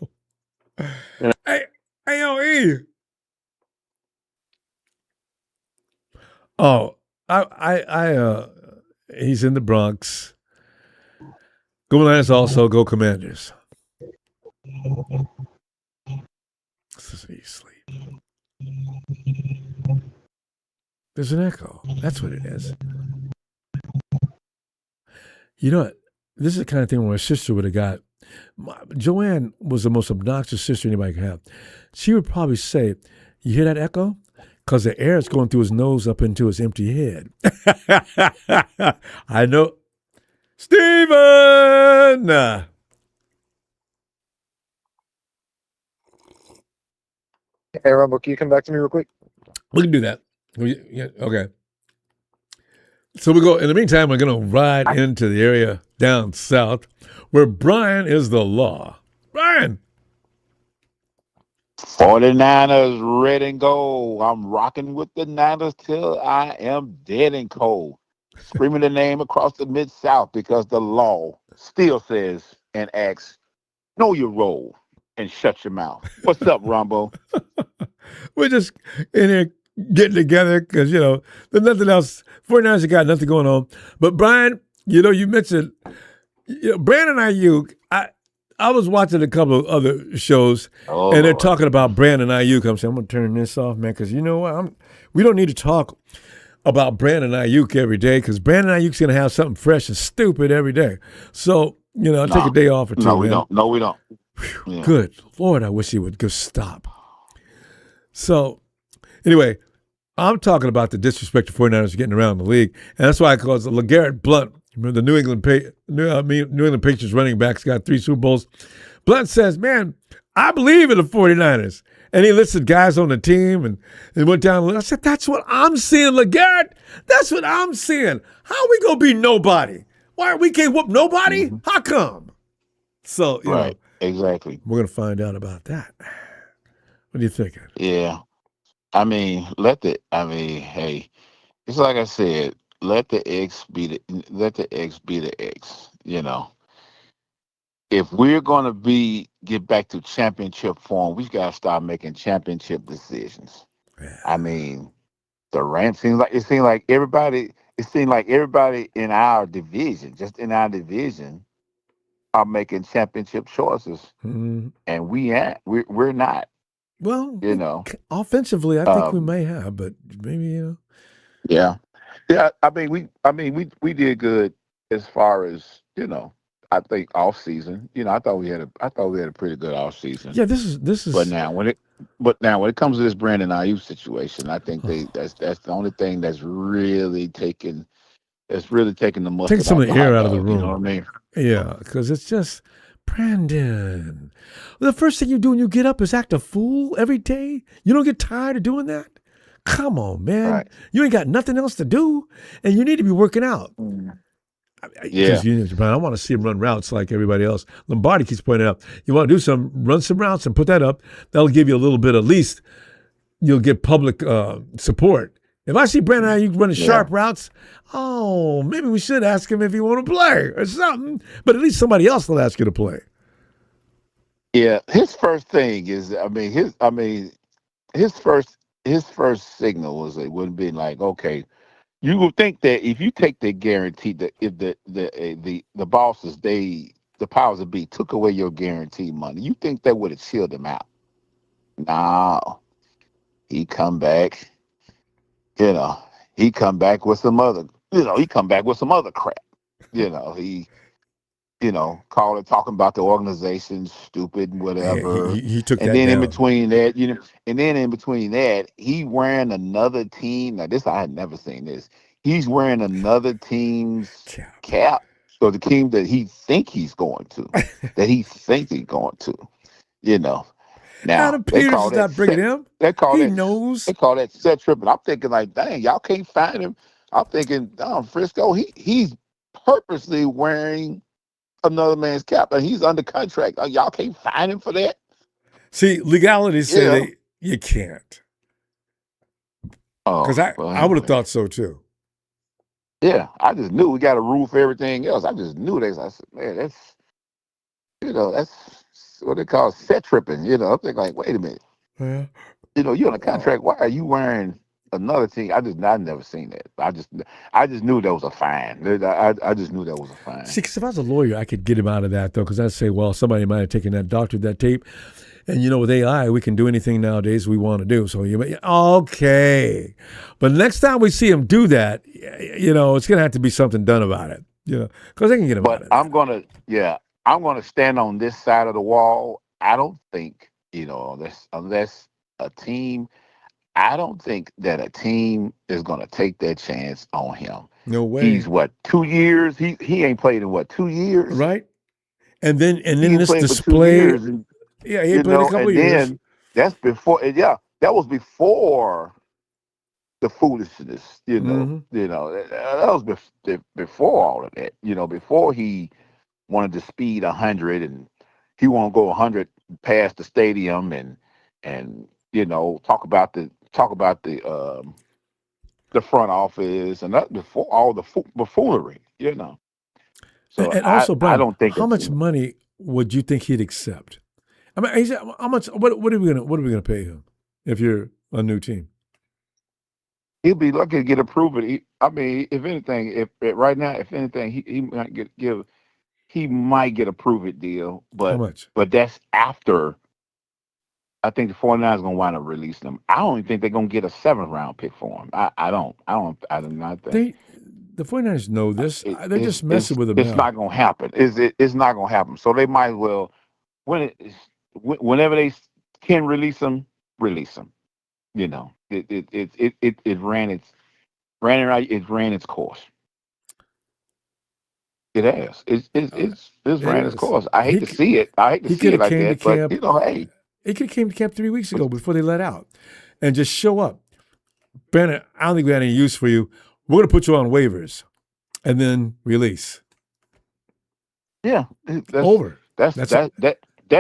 buddy. Michael. Hey, AOE. Oh, he's in the Bronx. Go Lions also, go Commanders. This is how you sleep. There's an echo. That's what it is. You know what? This is the kind of thing where my sister would have got. Joanne was the most obnoxious sister anybody could have. She would probably say, "You hear that echo? Because the air is going through his nose up into his empty head." I know. Steven! Hey, Rumble, can you come back to me real quick? We can do that. Yeah, okay. So we go. In the meantime, we're going to ride into the area down south where Brian is the law. Brian! 49ers red and gold. I'm rocking with the Niners till I am dead and cold. Screaming the name across the Mid-South because the law still says and asks, know your role and shut your mouth. What's up, Ronbo? We're just in here getting together because, you know, there's nothing else. 49ers have got nothing going on. But, Brian, you know, you mentioned Brandon Aiyuk. I was watching a couple of other shows, and they're talking about Brandon Aiyuk. I'm saying, I'm going to turn this off, man, because you know what? We don't need to talk about Brandon Aiyuk every day because Brandon Ayuk's going to have something fresh and stupid every day. So, you know, I'll take a day off or two. No, we man. don't. No, we don't. Yeah. Good Lord, I wish he would just stop. So, anyway, I'm talking about the disrespect the 49ers are getting around the league, and that's why I call it LeGarrette Blount. Remember the New England Patriots running backs got 3 Super Bowls. Blount says, man, I believe in the 49ers. And he listed guys on the team and went down. I said, that's what I'm seeing, LeGarrette. That's what I'm seeing. How are we going to be nobody? Why we can't whoop nobody? Mm-hmm. How come? So, you know, exactly. We're going to find out about that. What are you thinking? Yeah. I mean, hey, it's like I said, let the X be the X, you know. If we're going to get back to championship form, we've got to start making championship decisions. Yeah. I mean, the Rams seems like everybody in our division, are making championship choices, Mm-hmm. and we're not. Well, you know, offensively, I think we may have, but maybe, you know. Yeah. I mean, we did good as far as, you know. I think off season, you know, I thought we had a pretty good off season. Yeah, this is. But now when it comes to this Brandon Aiyuk situation, I think that's the only thing that's really taking the mustard, taking some of the air out of the room. You know what I mean? Yeah, because it's just Brandon. The first thing you do when you get up is act a fool every day. You don't get tired of doing that. Come on, man. Right. You ain't got nothing else to do, and you need to be working out. Yeah. I want to see him run routes like everybody else. Lombardi keeps pointing out, you want to run some routes and put that up. That'll give you a little bit, at least you'll get public support. If I see Brandon Aiyuk running sharp routes, maybe we should ask him if he want to play or something. But at least somebody else will ask you to play. Yeah, his first thing is, his first signal was it would have been like, okay, you would think that if you take the guarantee that if the bosses the powers that be took away your guaranteed money, you think that would have chilled him out. No, he come back, you know, he come back with some other, he come back with some other crap. He call it talking about the organization stupid, whatever. He took And that then in down. between that, he wearing another team. Now this I had never seen this. He's wearing another team's cap. So the team that he think he's going to, you know. Now Adam they Peters call is that not bringing set. him. They call He that. knows. They call that set tripping. I'm thinking like, dang, y'all can't find him. I'm thinking, Frisco. He's purposely wearing another man's cap, and he's under contract. Y'all can't find him for that. See, legalities say Yeah. you can't. Oh, Because I would have thought so too. Yeah, I just knew we got a rule for everything else. I just knew that. I said, man, that's what they call set tripping. I'm thinking like, wait a minute. Yeah. You're on a contract. Why are you wearing another team? I never seen that. I just knew that was a fine. I just knew that was a fine. See, because if I was a lawyer, I could get him out of that, though, because I'd say, well, somebody might have taken that, doctored that tape. And, with AI, we can do anything nowadays we want to do. So, okay. But next time we see him do that, it's going to have to be something done about it, because they can get him out of But I'm going to stand on this side of the wall. I don't think, unless a team, I don't think that a team is going to take that chance on him. No way. He's 2 years? He ain't played in 2 years? Right. And then He this played for 2 display. years and, Yeah, he played a couple and years. then that's before. Yeah, that was before the foolishness. Mhm. That was before all of that. Before he wanted to speed 100 and he won't go 100 past the stadium and talk about the front office and that before all the buffoonery. So And also, I Brian, don't think how much money would you think he'd accept? I mean, how much? What are we gonna pay him if you're a new team? he'll be lucky to get approved. If anything, if right now, if anything, he might he might get a prove it deal, How but much? that's after. I think the 49ers gonna wind up releasing him. I don't even think they're gonna get a 7th round pick for him. I do not think. The 49ers know this. They're It's just messing with him it's now. not gonna happen. It's not gonna happen. So they might as well whenever they can release him, release him. It ran its course. It has. It's ran its is. course. I hate to see it. I hate to He see could it have like came to that. But camp. hey, He could have came to camp 3 weeks ago before they let out, and just show up. Brandon, I don't think we had any use for you. We're gonna put you on waivers, and then release. yeah, Over. That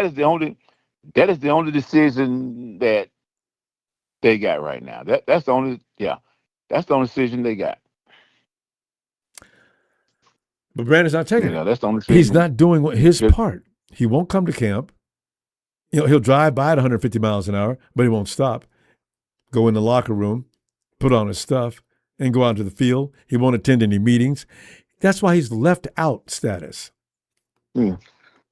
is the only decision that they got right now. That's the only decision they got. But Brandon's not taking it. That's the only decision. He's not doing his part. He won't come to camp. He'll drive by at 150 miles an hour, but he won't stop. Go in the locker room, put on his stuff, and go out to the field. He won't attend any meetings. That's why he's left out status.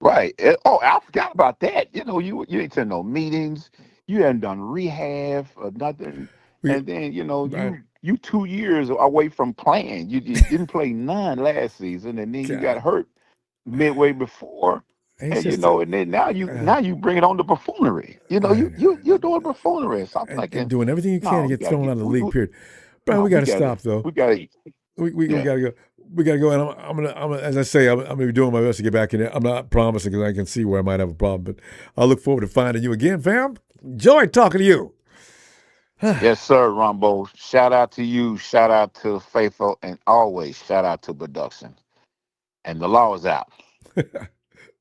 Right. Oh, I forgot about that. You ain't to no meetings. You haven't done rehab or nothing. And then you 2 years away from playing. You didn't play none last season, and then you got hurt midway before. And and then now you bring it on to buffoonery. You're doing buffoonery. So I'm and doing everything you can to get thrown out of the league. Period. Brian, we got to stop though. We got to. We got to go. We got to go. And I'm gonna, as I say, I'm gonna be doing my best to get back in there. I'm not promising because I can see where I might have a problem, but I look forward to finding you again, fam. Enjoy talking to you. Yes, sir, Ronbo. Shout out to you. Shout out to Faithful, and always shout out to production. And the law is out.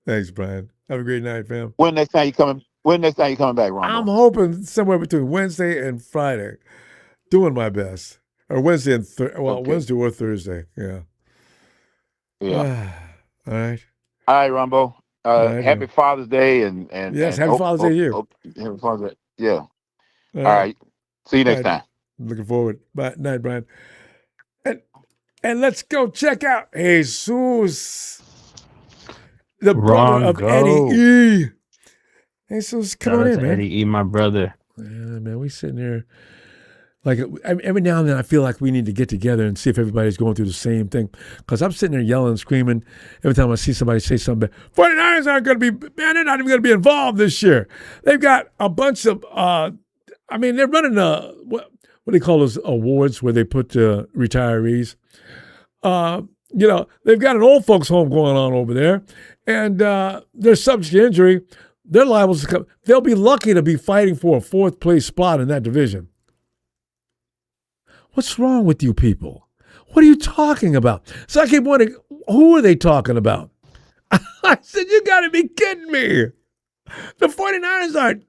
Thanks, Brian. Have a great night, fam. When next time you coming back, Ronbo? I'm hoping somewhere between Wednesday and Friday. Doing my best. Or Wednesday and Wednesday or Thursday. Yeah. Yeah. All right. All right, Ronbo. Happy Father's Day and yes, happy Father's Day to you. Happy Father's Day. Yeah. All right. See you next time. Looking forward. Bye. Night, Brian. And let's go check out Jesus, the brother of Eddie E. Jesus, come on in, man. Eddie E, my brother. Yeah, man, we sitting there. Like every now and then I feel like we need to get together and see if everybody's going through the same thing. Because I'm sitting there yelling and screaming every time I see somebody say something bad. 49ers aren't going to be, man, they're not even going to be involved this year. They've got a bunch of, they're running what do they call those awards where they put retirees? They've got an old folks home going on over there. And they're subject to injury. They're liable to come. They'll be lucky to be fighting for a fourth place spot in that division. What's wrong with you people? What are you talking about? So I keep wondering, who are they talking about? I said, you got to be kidding me. The 49ers aren't,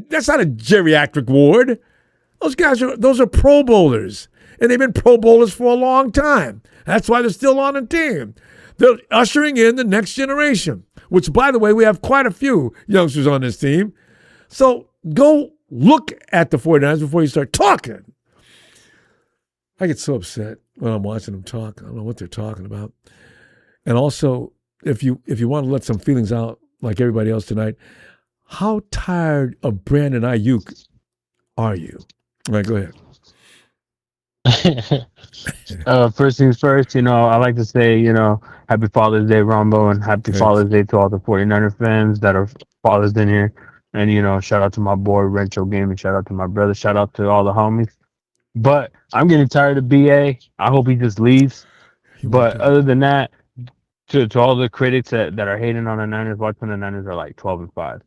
that's not a geriatric ward. Those are Pro Bowlers. And they've been Pro Bowlers for a long time. That's why they're still on the team. They're ushering in the next generation, which, by the way, we have quite a few youngsters on this team. So go look at the 49ers before you start talking. I get so upset when I'm watching them talk. I don't know what they're talking about. And also, if you want to let some feelings out like everybody else tonight, how tired of Brandon Aiyuk are you? All right, go ahead. First things first, I like to say, happy Father's Day, Ronbo, and happy Father's Day to all the 49er fans that are fathers in here. And, shout out to my boy, Rencho Gaming. Shout out to my brother. Shout out to all the homies. But I'm getting tired of BA. I hope he just leaves. But other than that, to all the critics that are hating on the Niners, watch when the Niners are like 12-5.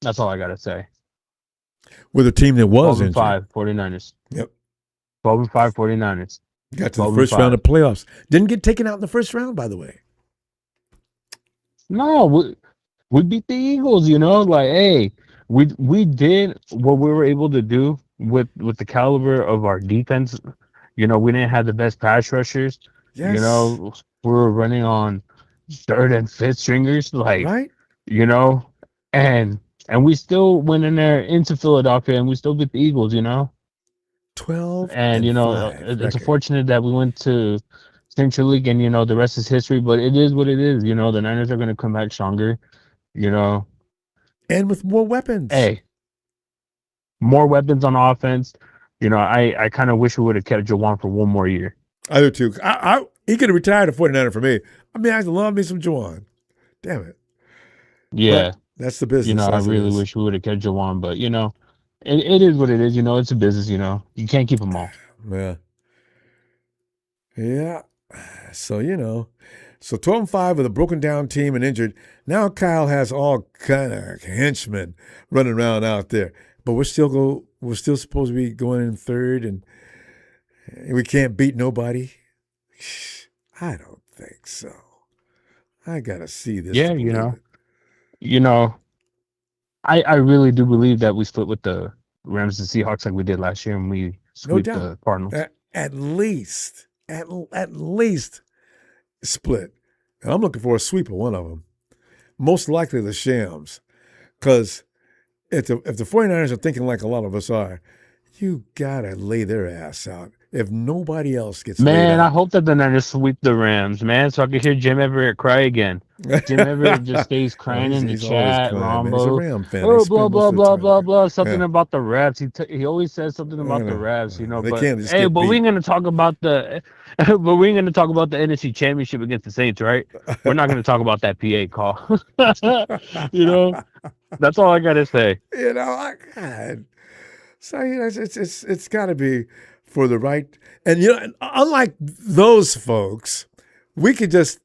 That's all I got to say. With a team that was 12-5, 49ers. Yep. 12-5, 49ers. Got to the first round of playoffs. Didn't get taken out in the first round, by the way. No, we beat the Eagles, hey, we did what we were able to do with the caliber of our defense. We didn't have the best pass rushers. Yes. We were running on third and fifth stringers, right? And we still went in there into Philadelphia and we still beat the Eagles, 12 and it's unfortunate that we went to Central League and the rest is history, but it is what it is. The Niners are going to come back stronger, and with more weapons. Hey, more weapons on offense. I kind of wish we would have kept Jawan for one more year. I do too. He could have retired a 49er for me. I love me some Jawan. Damn it. Yeah. But that's the business. I really wish we would have kept Jawan, but it is what it is. It's a business. You can't keep them all. Yeah. Yeah. So so 12-5 with a broken down team and injured. Now Kyle has all kind of henchmen running around out there, but we're still supposed to be going in third, and we can't beat nobody. I don't think so. I gotta see this. Yeah, I really do believe that we split with the Rams and Seahawks like we did last year, and we swept the Cardinals. At least split. And I'm looking for a sweep of one of them. Most likely the Shams, because if the 49ers are thinking like a lot of us are, you gotta lay their ass out. If nobody else gets laid out. I hope that the Niners sweep the Rams, man, so I can hear Jim Everett cry again. Jim Everett just stays crying in the chat. Ronbo. He's a Ram fan. Oh, blah, blah, blah, blah, blah. Something about the refs. He always says something about the refs, They But, can't just hey, get but we beat. ain't gonna talk about the NFC Championship against the Saints, right? We're not gonna talk about that PA call. That's all I gotta say. God. So it's got to be for the right. And unlike those folks, we could just.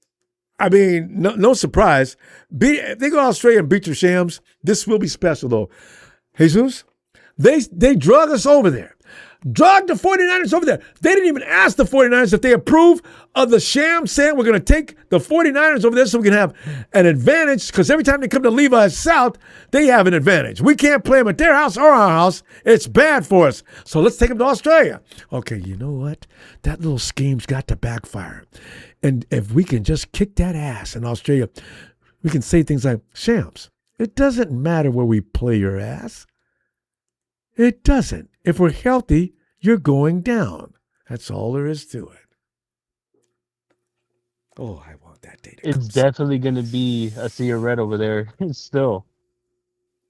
No surprise. If they go to Australia and beat the Shams, this will be special though. Jesus, they drug us over there. Drug the 49ers over there. They didn't even ask the 49ers if they approve of the sham saying we're going to take the 49ers over there so we can have an advantage, because every time they come to Levi South, they have an advantage. We can't play them at their house or our house. It's bad for us. So let's take them to Australia. Okay, you know what? That little scheme's got to backfire. And if we can just kick that ass in Australia, we can say things like, Shams, it doesn't matter where we play your ass. It doesn't. If we're healthy, you're going down. That's all there is to it. Oh, I want that day to It's definitely going to be a sea of red over there still.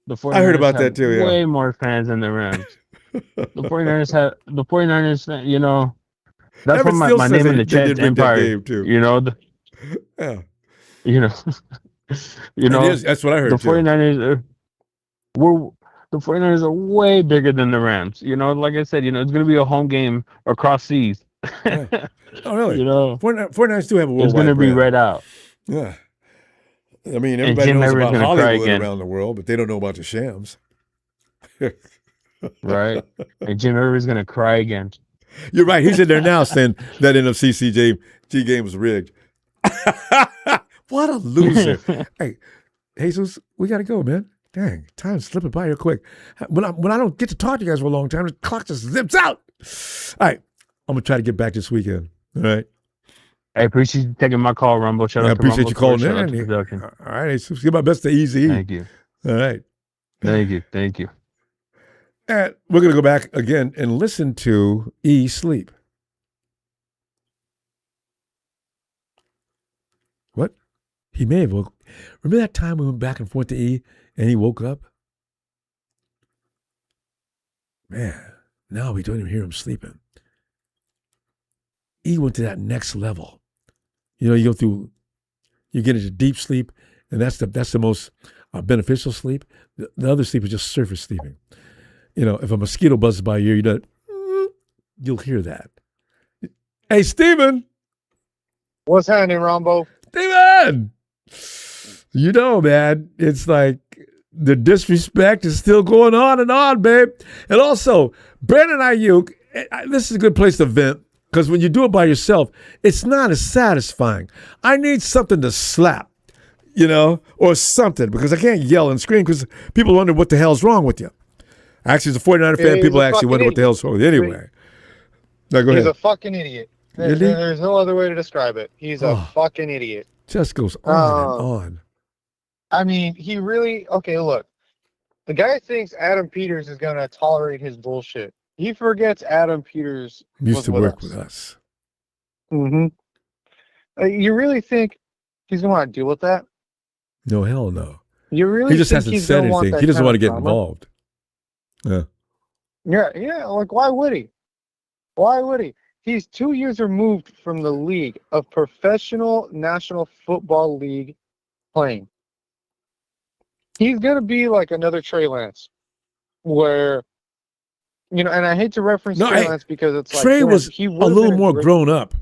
The 49ers I heard about have that too, yeah. way more fans than the Rams. The 49ers, you know, that's Evan what still my says name in they the chat did bring that empire. game, too. You know, Yeah. you know, That's what I heard the too. 49ers the 49ers are way bigger than the Rams. You know, like I said, you know, it's going to be a home game across seas. Yeah. Oh, really? You know, 49ers do have a worldwide it's going to be brand. read out. Yeah. I mean, everybody Jim knows Everett's about gonna cry Hollywood again. around the world, but they don't know about the shams. Right? And Jim Everett's going to cry again. You're right. He's in there now saying that NFC G game was rigged. What a loser. Hey, Jesus, we got to go, man. Dang, time's slipping by here quick. When I don't get to talk to you guys for a long time, the clock just zips out. All right, I'm going to try to get back this weekend. All right. I appreciate you taking my call, Rumble. Shout out I to appreciate Rumble you calling Sports. Shout out in. to production. All right, Jesus, give my best to Easy. Thank you. All right. Thank you. Thank you. And we're going to go back again and listen to E Sleep. What? He may have woke. Remember that time we went back and forth to E and he woke up? Man, now we don't even hear him sleeping. E went to that next level. You know, you get into deep sleep, and that's the most beneficial sleep. The other sleep is just surface sleeping. You know, if a mosquito buzzes by your ear, you'll hear that. Hey, Steven. What's happening, Ronbo? Steven! You know, man, it's like the disrespect is still going on, babe. And also, Brandon Aiyuk, this is a good place to vent, because when you do it by yourself, it's not as satisfying. I need something to slap, you know, or something, because I can't yell and scream because people wonder what the hell's wrong with you. Actually, as a 49er fan, people actually wonder what the hell's wrong with you anyway. Now, go He's ahead. a fucking idiot. There's no other way to describe it. He's a fucking idiot. Just goes on and on. I mean, he really, okay, look. The guy thinks Adam Peters is going to tolerate his bullshit. He forgets Adam Peters Used to work with us. Mm-hmm. You really think he's going to want to deal with that? No, hell no. You really He just think hasn't he's said gonna want anything. that He doesn't kind want to of get drama? involved. Yeah. Yeah, like, why would he? Why would he? He's 2 years removed from the league of professional National Football League playing. He's going to be like another Trey Lance, where, you know, and I hate to reference Trey Lance because it's like, Trey was he a would've little been more great- grown up.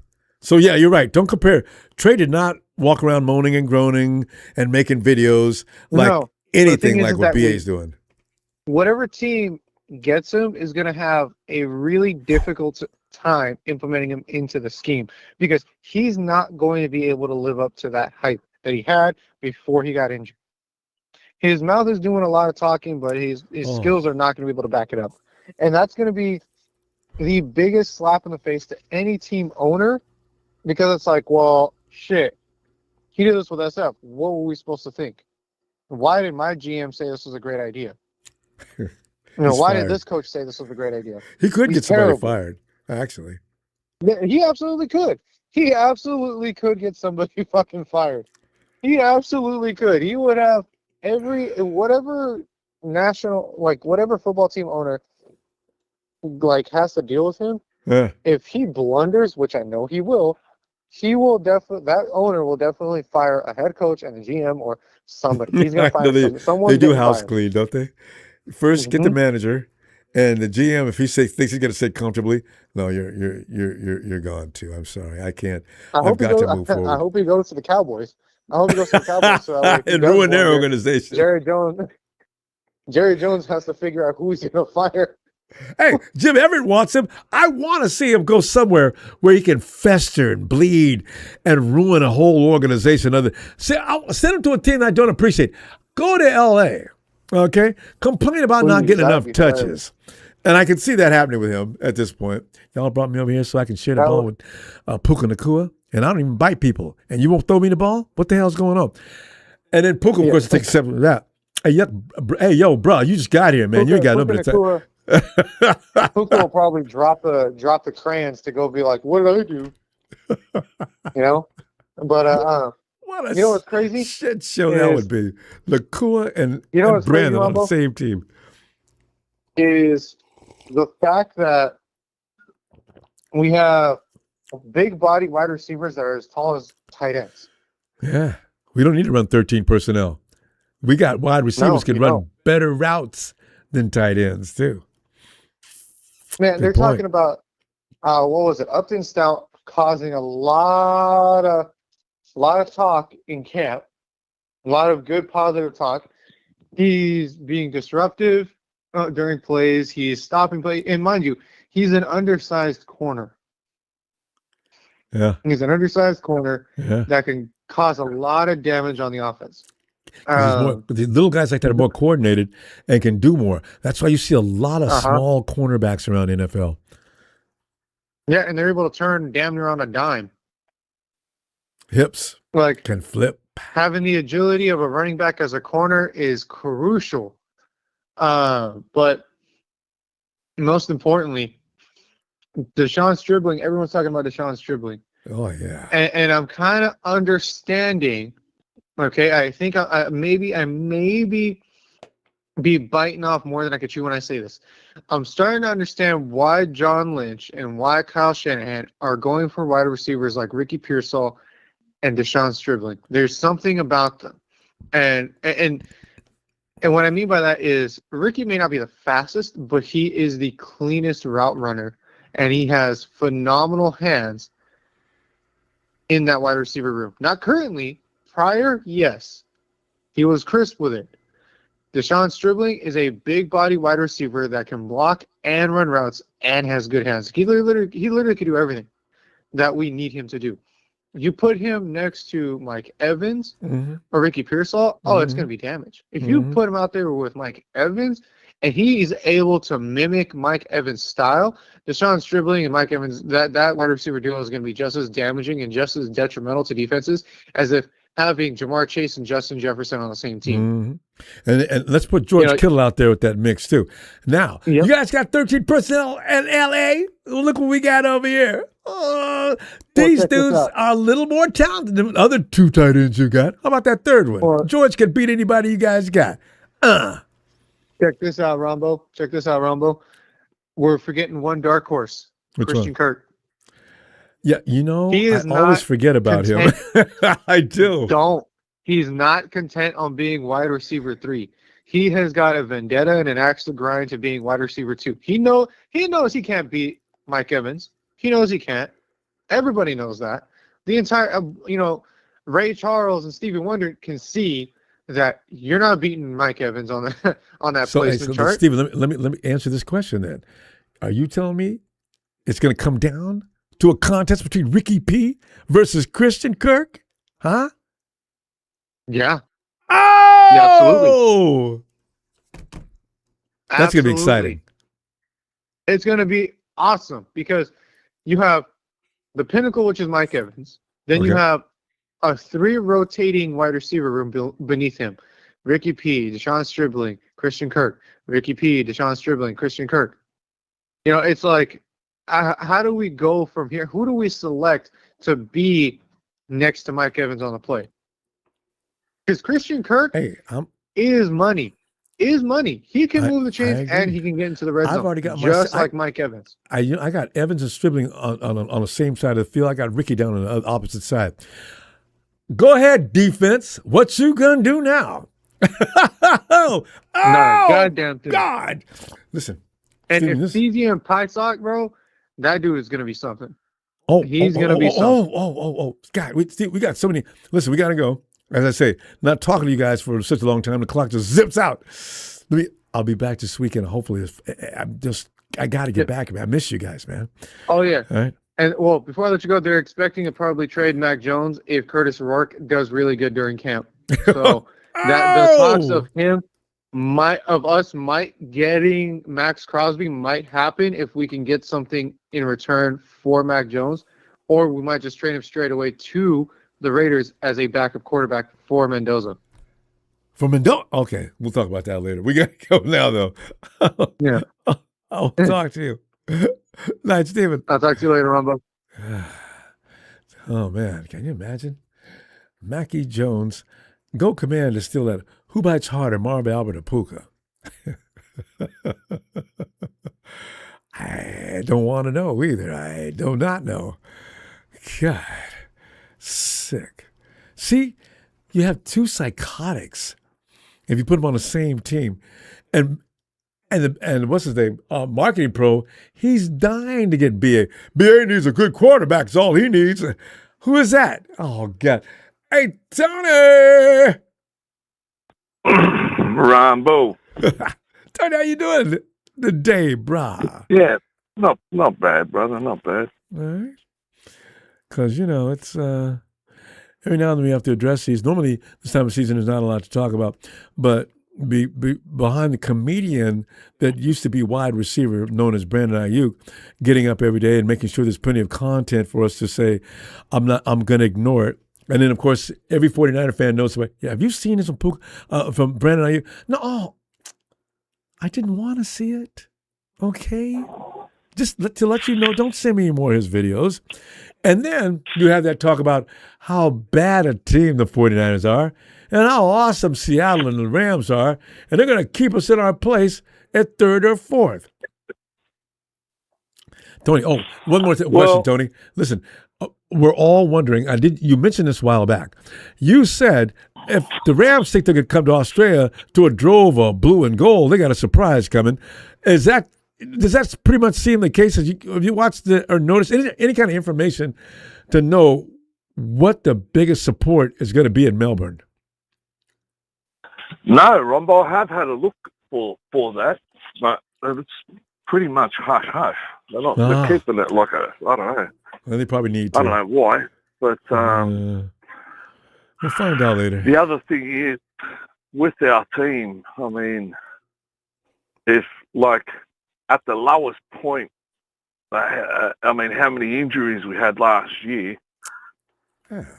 So, yeah, you're right. Don't compare. Trey did not walk around moaning and groaning and making videos like No, the anything thing is like that what BA's doing. Whatever team gets him is going to have a really difficult time implementing him into the scheme, because he's not going to be able to live up to that hype that he had before he got injured. His mouth is doing a lot of talking, but his skills are not going to be able to back it up. And that's going to be the biggest slap in the face to any team owner, because it's like, well, shit, he did this with SF. What were we supposed to think? Why did my GM say this was a great idea? Why did this coach say this was a great idea? He could He's get somebody terrible. fired, actually. Yeah, he absolutely could. He absolutely could get somebody fucking fired. He absolutely could. He would have whatever football team owner has to deal with him. Yeah. If he blunders, which I know he will definitely, that owner will definitely fire a head coach and a GM or somebody. He's gonna I know fire someone. they do house clean, don't they? First, get the manager, and the GM. If he thinks he's going to sit comfortably, no, you're gone too. I'm sorry, I can't. I've got to move forward. I hope he goes to the Cowboys. I hope he goes to the Cowboys so that way And ruin their organization. Jerry Jones has to figure out who he's going to fire. Hey, Jim Everett wants him. I want to see him go somewhere where he can fester and bleed and ruin a whole organization. I'll send him to a team I don't appreciate. Go to L.A., okay? Complain about not getting enough touches. And I can see that happening with him at this point. Y'all brought me over here so I can share the ball with Puka Nacua, and I don't even bite people. And you won't throw me the ball? What the hell's going on? And then Puka, of course, takes a step of that. Hey, yo, bro, you just got here, man. Puka, you ain't got no bit of time. Puka will probably drop the crayons to go be like, what did I do? You know? But what a you know what's crazy? Shit show that would be. Nakua and Brandon on the same team. Is the fact that we have big body wide receivers that are as tall as tight ends. Yeah. We don't need to run 13 personnel. We got wide receivers can run better routes than tight ends, too. Man, they're talking about, what was it, Upton Stout causing a lot of talk in camp, a lot of good positive talk. He's being disruptive during plays. He's stopping plays. And mind you, he's an undersized corner. Yeah. He's an undersized corner that can cause a lot of damage on the offense. But the little guys like that are more coordinated and can do more. That's why you see a lot of small cornerbacks around the NFL. Yeah, and they're able to turn damn near on a dime. Hips can flip. Having the agility of a running back as a corner is crucial. But most importantly, Deshaun Stribling, everyone's talking about Deshaun Stribling. Oh, yeah. And I'm kind of understanding, okay, I think I maybe be biting off more than I could chew when I say this. I'm starting to understand why John Lynch and why Kyle Shanahan are going for wide receivers like Ricky Pearsall and Deshaun Stribling. There's something about them. And what I mean by that is Ricky may not be the fastest, but he is the cleanest route runner, and he has phenomenal hands in that wide receiver room. Not currently. Prior, yes. He was crisp with it. Deshaun Stribling is a big body wide receiver that can block and run routes and has good hands. He literally can do everything that we need him to do. You put him next to Mike Evans or Ricky Pearsall, it's going to be damage. If you put him out there with Mike Evans and he is able to mimic Mike Evans' style, Deshaun Stribling and Mike Evans, that wide receiver duo is going to be just as damaging and just as detrimental to defenses as if having Jamar Chase and Justin Jefferson on the same team. And let's put George Kittle out there with that mix, too. Now, you guys got 13 personnel in L.A.? Look what we got over here. These dudes are a little more talented than the other two tight ends you got. How about that third one? George can beat anybody you guys got. Check this out, Ronbo. We're forgetting one dark horse, Christian Kirk. Yeah, I always forget about him. I do. He's not content on being wide receiver 3. He has got a vendetta and an axe to grind to being wide receiver 2. He knows he can't beat Mike Evans. He knows he can't. Everybody knows that. The entire, Ray Charles and Stevie Wonder can see that you're not beating Mike Evans on that placement chart. Stevie, let me answer this question then. Are you telling me it's going to come down to a contest between Ricky P versus Christian Kirk? Huh? Yeah. Oh! Yeah, absolutely. That's going to be exciting. It's going to be awesome because you have the pinnacle, which is Mike Evans. Then you have a 3 rotating wide receiver room beneath him. Ricky P, Deshaun Stribling, Christian Kirk. Ricky P, Deshaun Stribling, Christian Kirk. It's like, how do we go from here? Who do we select to be next to Mike Evans on the play? Because Christian Kirk is money. He can move the chains and he can get into the red zone. I've already got like Mike Evans. I got Evans and Stribling on the same side of the field. I got Ricky down on the opposite side. Go ahead, defense. What you gonna do now? Not a goddamn thing. God. Listen. And Steven, if CZ and Pie Sock, bro, that dude is gonna be something. He's gonna be something. God, we got so many. Listen, we gotta go. As I say, not talking to you guys for such a long time. The clock just zips out. I'll be back this weekend. Hopefully, I'm just I got to get back. Man. I miss you guys, man. Oh yeah. All right. And well, before I let you go, they're expecting to probably trade Mac Jones if Curtis Rourke does really good during camp. So that the talks of him might getting Max Crosby might happen if we can get something in return for Mac Jones, or we might just trade him straight away to the Raiders as a backup quarterback for Mendoza. For Mendoza? Okay, we'll talk about that later. We got to go now, though. Yeah. I'll talk to you. Night, Steven. I'll talk to you later, Ronbo. Oh, man. Can you imagine? Mackie Jones. Go command to steal that. Who bites harder, Marv Albert or Puka? I don't want to know either. I do not know. God. Sick. See, you have two psychotics. If you put them on the same team, and what's his name? Marketing pro, he's dying to get BA. BA needs a good quarterback. That's all he needs. Who is that? Oh God! Hey Tony, Ronbo. Tony, how you doing today, brah? Yeah, not bad, brother. Not bad. All right. Because it's every now and then we have to address these. Normally, this time of season is not a lot to talk about, but be behind the comedian that used to be wide receiver, known as Brandon Aiyuk, getting up every day and making sure there's plenty of content for us to say, I'm going to ignore it. And then, of course, every 49er fan knows, have you seen this from Brandon Aiyuk? No, I didn't want to see it. Okay? Just to let you know, don't send me any more of his videos. And then you have that talk about how bad a team the 49ers are and how awesome Seattle and the Rams are, and they're going to keep us in our place at third or fourth. Tony, one more question, Tony. Listen, we're all wondering, you mentioned this a while back. You said if the Rams think they could come to Australia to a drove of blue and gold, they got a surprise coming. Does that pretty much seem the case? Have you watched or noticed any kind of information to know what the biggest support is going to be in Melbourne? No, Ronbo, I have had a look for that, but it's pretty much hush-hush. They're keeping it like I don't know. Well, they probably need to. I don't know why, but we'll find out later. The other thing is, with our team, I mean, if like at the lowest point, how many injuries we had last year,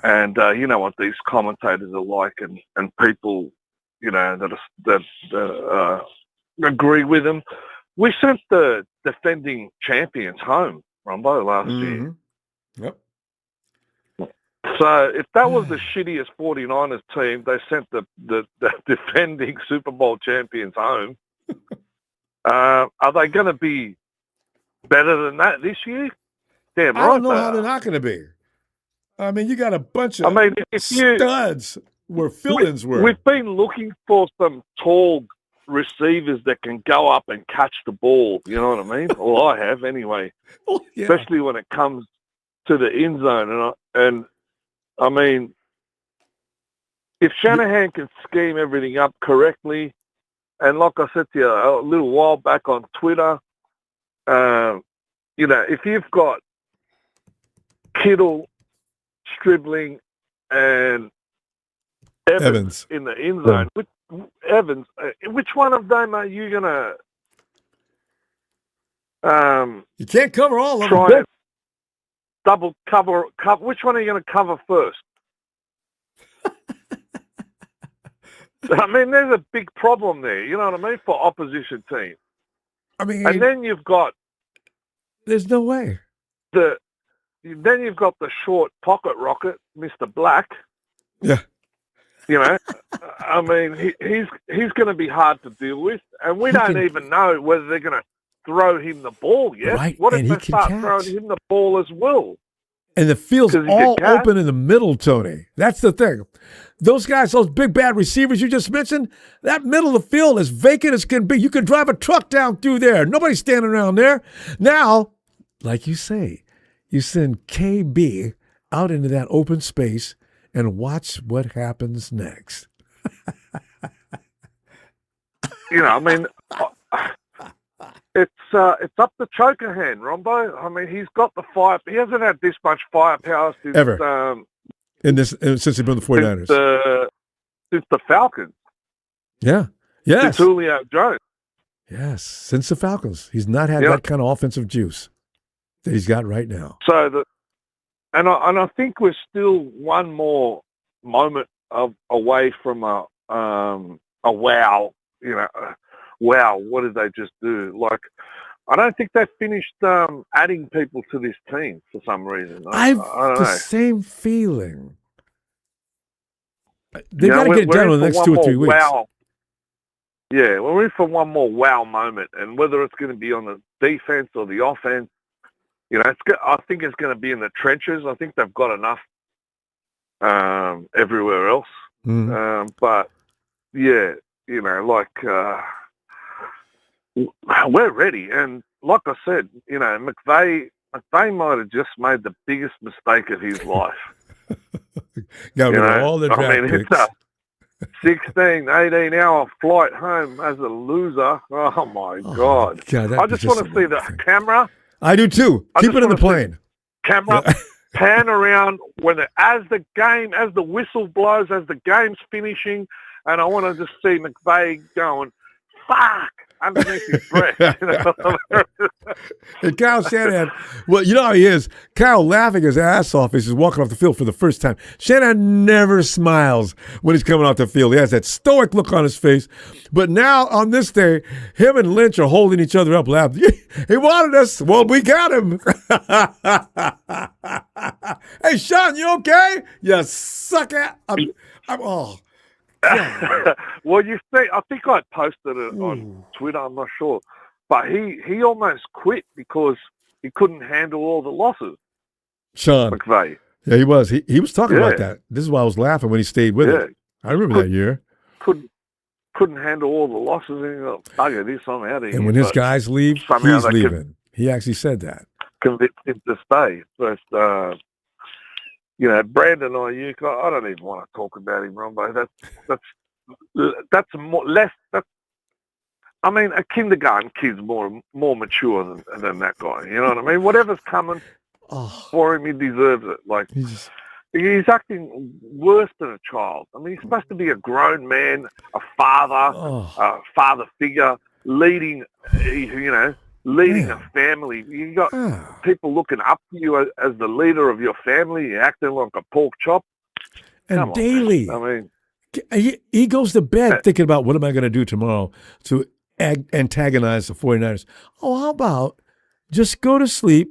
and you know what these commentators are like, and people, that agree with them. We sent the defending champions home, Ronbo, last year. Yep. So if that was the shittiest 49ers team, they sent the defending Super Bowl champions home. Are they going to be better than that this year? Damn right. I don't know how they're not going to be. I mean, you got a bunch of studs where fill-ins were. We've been looking for some tall receivers that can go up and catch the ball. You know what I mean? Well, I have anyway. Yeah. Especially when it comes to the end zone. And I mean, if Shanahan can scheme everything up correctly, and like I said to you a little while back on Twitter, if you've got Kittle, Stribling, and Evans in the end zone, which one of them are you going to you can't cover all of them. Double cover. Which one are you going to cover first? I mean, there's a big problem there. You know what I mean, for opposition teams. I mean, and then you've got. There's no way. Then you've got the short pocket rocket, Mr. Black. Yeah. I mean, he's going to be hard to deal with, and we don't even know whether they're going to throw him the ball yet. Right. What and if they start throwing him the ball as well? And the field's all open in the middle, Tony. That's the thing. Those guys, those big bad receivers you just mentioned, that middle of the field is vacant as can be. You can drive a truck down through there. Nobody's standing around there. Now, like you say, you send KB out into that open space and watch what happens next. I mean, it's up the choker hand, Ronbo. I mean, he's got the fire. He hasn't had this much firepower since Ever. Since he's been the 49ers. Since the Falcons. Yeah. Yes. Since Julio Jones. Yes. Since the Falcons. He's not had that kind of offensive juice that he's got right now. So I think we're still one more moment away from a wow. Wow, what did they just do? Like, I don't think they've finished adding people to this team for some reason. I don't know. Same feeling. They got to get it done in the next 2 or 3 weeks. Wow. Yeah, we're in for one more wow moment, and whether it's going to be on the defense or the offense, I think it's going to be in the trenches. I think they've got enough everywhere else. But yeah, we're ready. And like I said, McVay might have just made the biggest mistake of his life. Got rid of all the draft picks. It's a 16, 18-hour flight home as a loser. Oh, my God. I just want to see the camera. I do, too. Keep it in the plane. Camera pan around as the whistle blows, as the game's finishing, and I want to just see McVay going, fuck, underneath his breath. And Kyle Shanahan, well, you know how he is. Kyle laughing his ass off as he's walking off the field for the first time. Shanahan never smiles when he's coming off the field. He has that stoic look on his face. But now, on this day, him and Lynch are holding each other up laughing. He wanted us. Well, we got him. Hey, Sean, you okay? You sucker. Oh. Well, I think I posted it on Twitter, I'm not sure. But he almost quit because he couldn't handle all the losses. Sean. McVay. Yeah, he was. He was talking about that. This is why I was laughing when he stayed with it. I remember that year. Couldn't handle all the losses, and he got, bugger this, I'm out of here. And when his guys leave, he's leaving. He actually said that. Convinced him to stay. But, Brandon Aiyuk, I don't even want to talk about him, Ronbo. That's more less. I mean, a kindergarten kid's more mature than that guy. You know what I mean? Whatever's coming for him, he deserves it. Like he's acting worse than a child. I mean, he's supposed to be a grown man, a father figure, leading. Leading a family. You got people looking up to you as the leader of your family. You're acting like a pork chop. And daily. I mean, he goes to bed thinking about what am I going to do tomorrow to antagonize the 49ers. Oh, how about just go to sleep,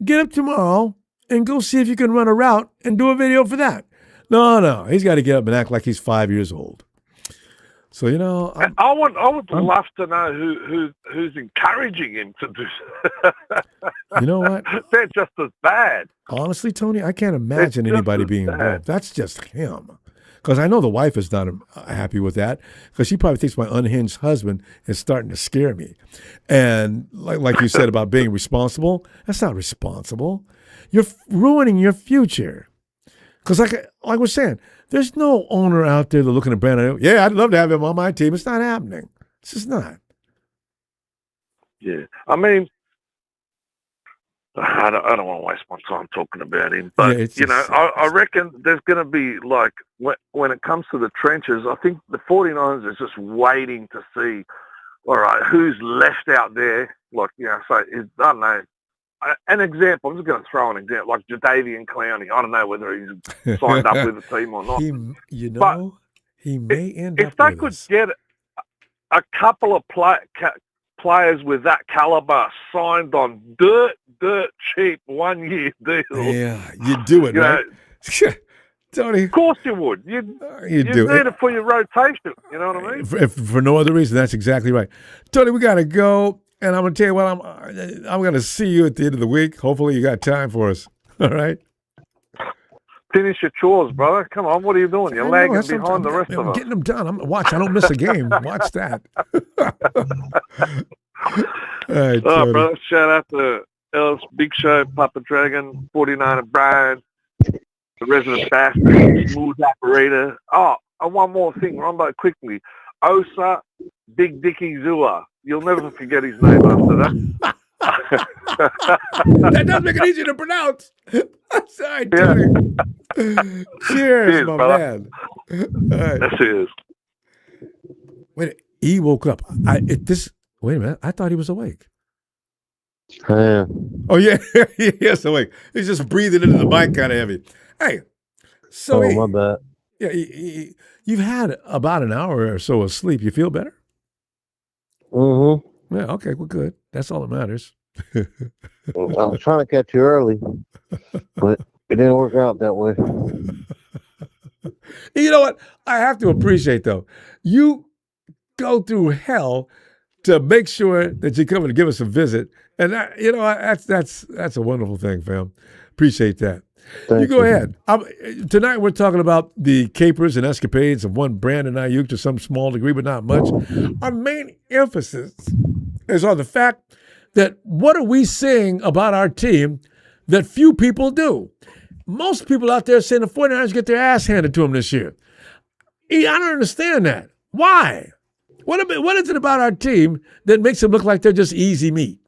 get up tomorrow, and go see if you can run a route and do a video for that. No. He's got to get up and act like he's 5 years old. So, I would love to know who's encouraging him to do that. You know what? They're just as bad. Honestly, Tony, I can't imagine anybody being involved. That's just him. Because I know the wife is not happy with that because she probably thinks my unhinged husband is starting to scare me. And like you said about being responsible, that's not responsible. You're ruining your future. Because like I was saying, there's no owner out there that looking at Brandon. Yeah, I'd love to have him on my team. It's not happening. It's just not. Yeah. I mean, I don't want to waste my time talking about him. But, I reckon there's going to be, like, when it comes to the trenches, I think the 49ers is just waiting to see, all right, who's left out there. Like, so I don't know. An example, I'm just going to throw an example, like Jadeveon Clowney. I don't know whether he's signed up with the team or not. He may end up if they could get a couple of players with that caliber signed on dirt cheap 1 year deals. Yeah, you'd do it, right? Tony. Of course you would. You'd do need it for your rotation. You know what I mean? For no other reason, that's exactly right. Tony, we got to go. And I'm going to tell you what, I'm going to see you at the end of the week. Hopefully you got time for us. All right? Finish your chores, brother. Come on. What are you doing? You're lagging behind the rest of us. I'm getting them done. Watch. I don't miss a game. Watch that. All right, brother. Shout out to Ellis, Big Show, Papa Dragon, 49er Brian, the resident bastard, smooth operator. Oh, and one more thing, Ronbo, quickly. Osa, Big Dicky Zua. You'll never forget his name after that. That does make it easier to pronounce. Sorry, Tony. Cheers, my brother. man. All right. Cheers. Wait, he woke up. Wait a minute. I thought he was awake. Yeah. Oh yeah, yes, awake. He's just breathing into the mic, kind of heavy. Hey, so my bad. Yeah, you've had about an hour or so of sleep. You feel better? Mm-hmm. Yeah. Okay. Well, good. That's all that matters. I was trying to catch you early, but it didn't work out that way. You know what? I have to appreciate though. You go through hell to make sure that you come and give us a visit, and that's a wonderful thing, fam. Appreciate that. You go ahead. Tonight we're talking about the capers and escapades of one Brandon Aiyuk to some small degree, but not much. Our main emphasis is on the fact that what are we saying about our team that few people do? Most people out there saying the 49ers get their ass handed to them this year. I don't understand that. Why? What is it about our team that makes them look like they're just easy meat?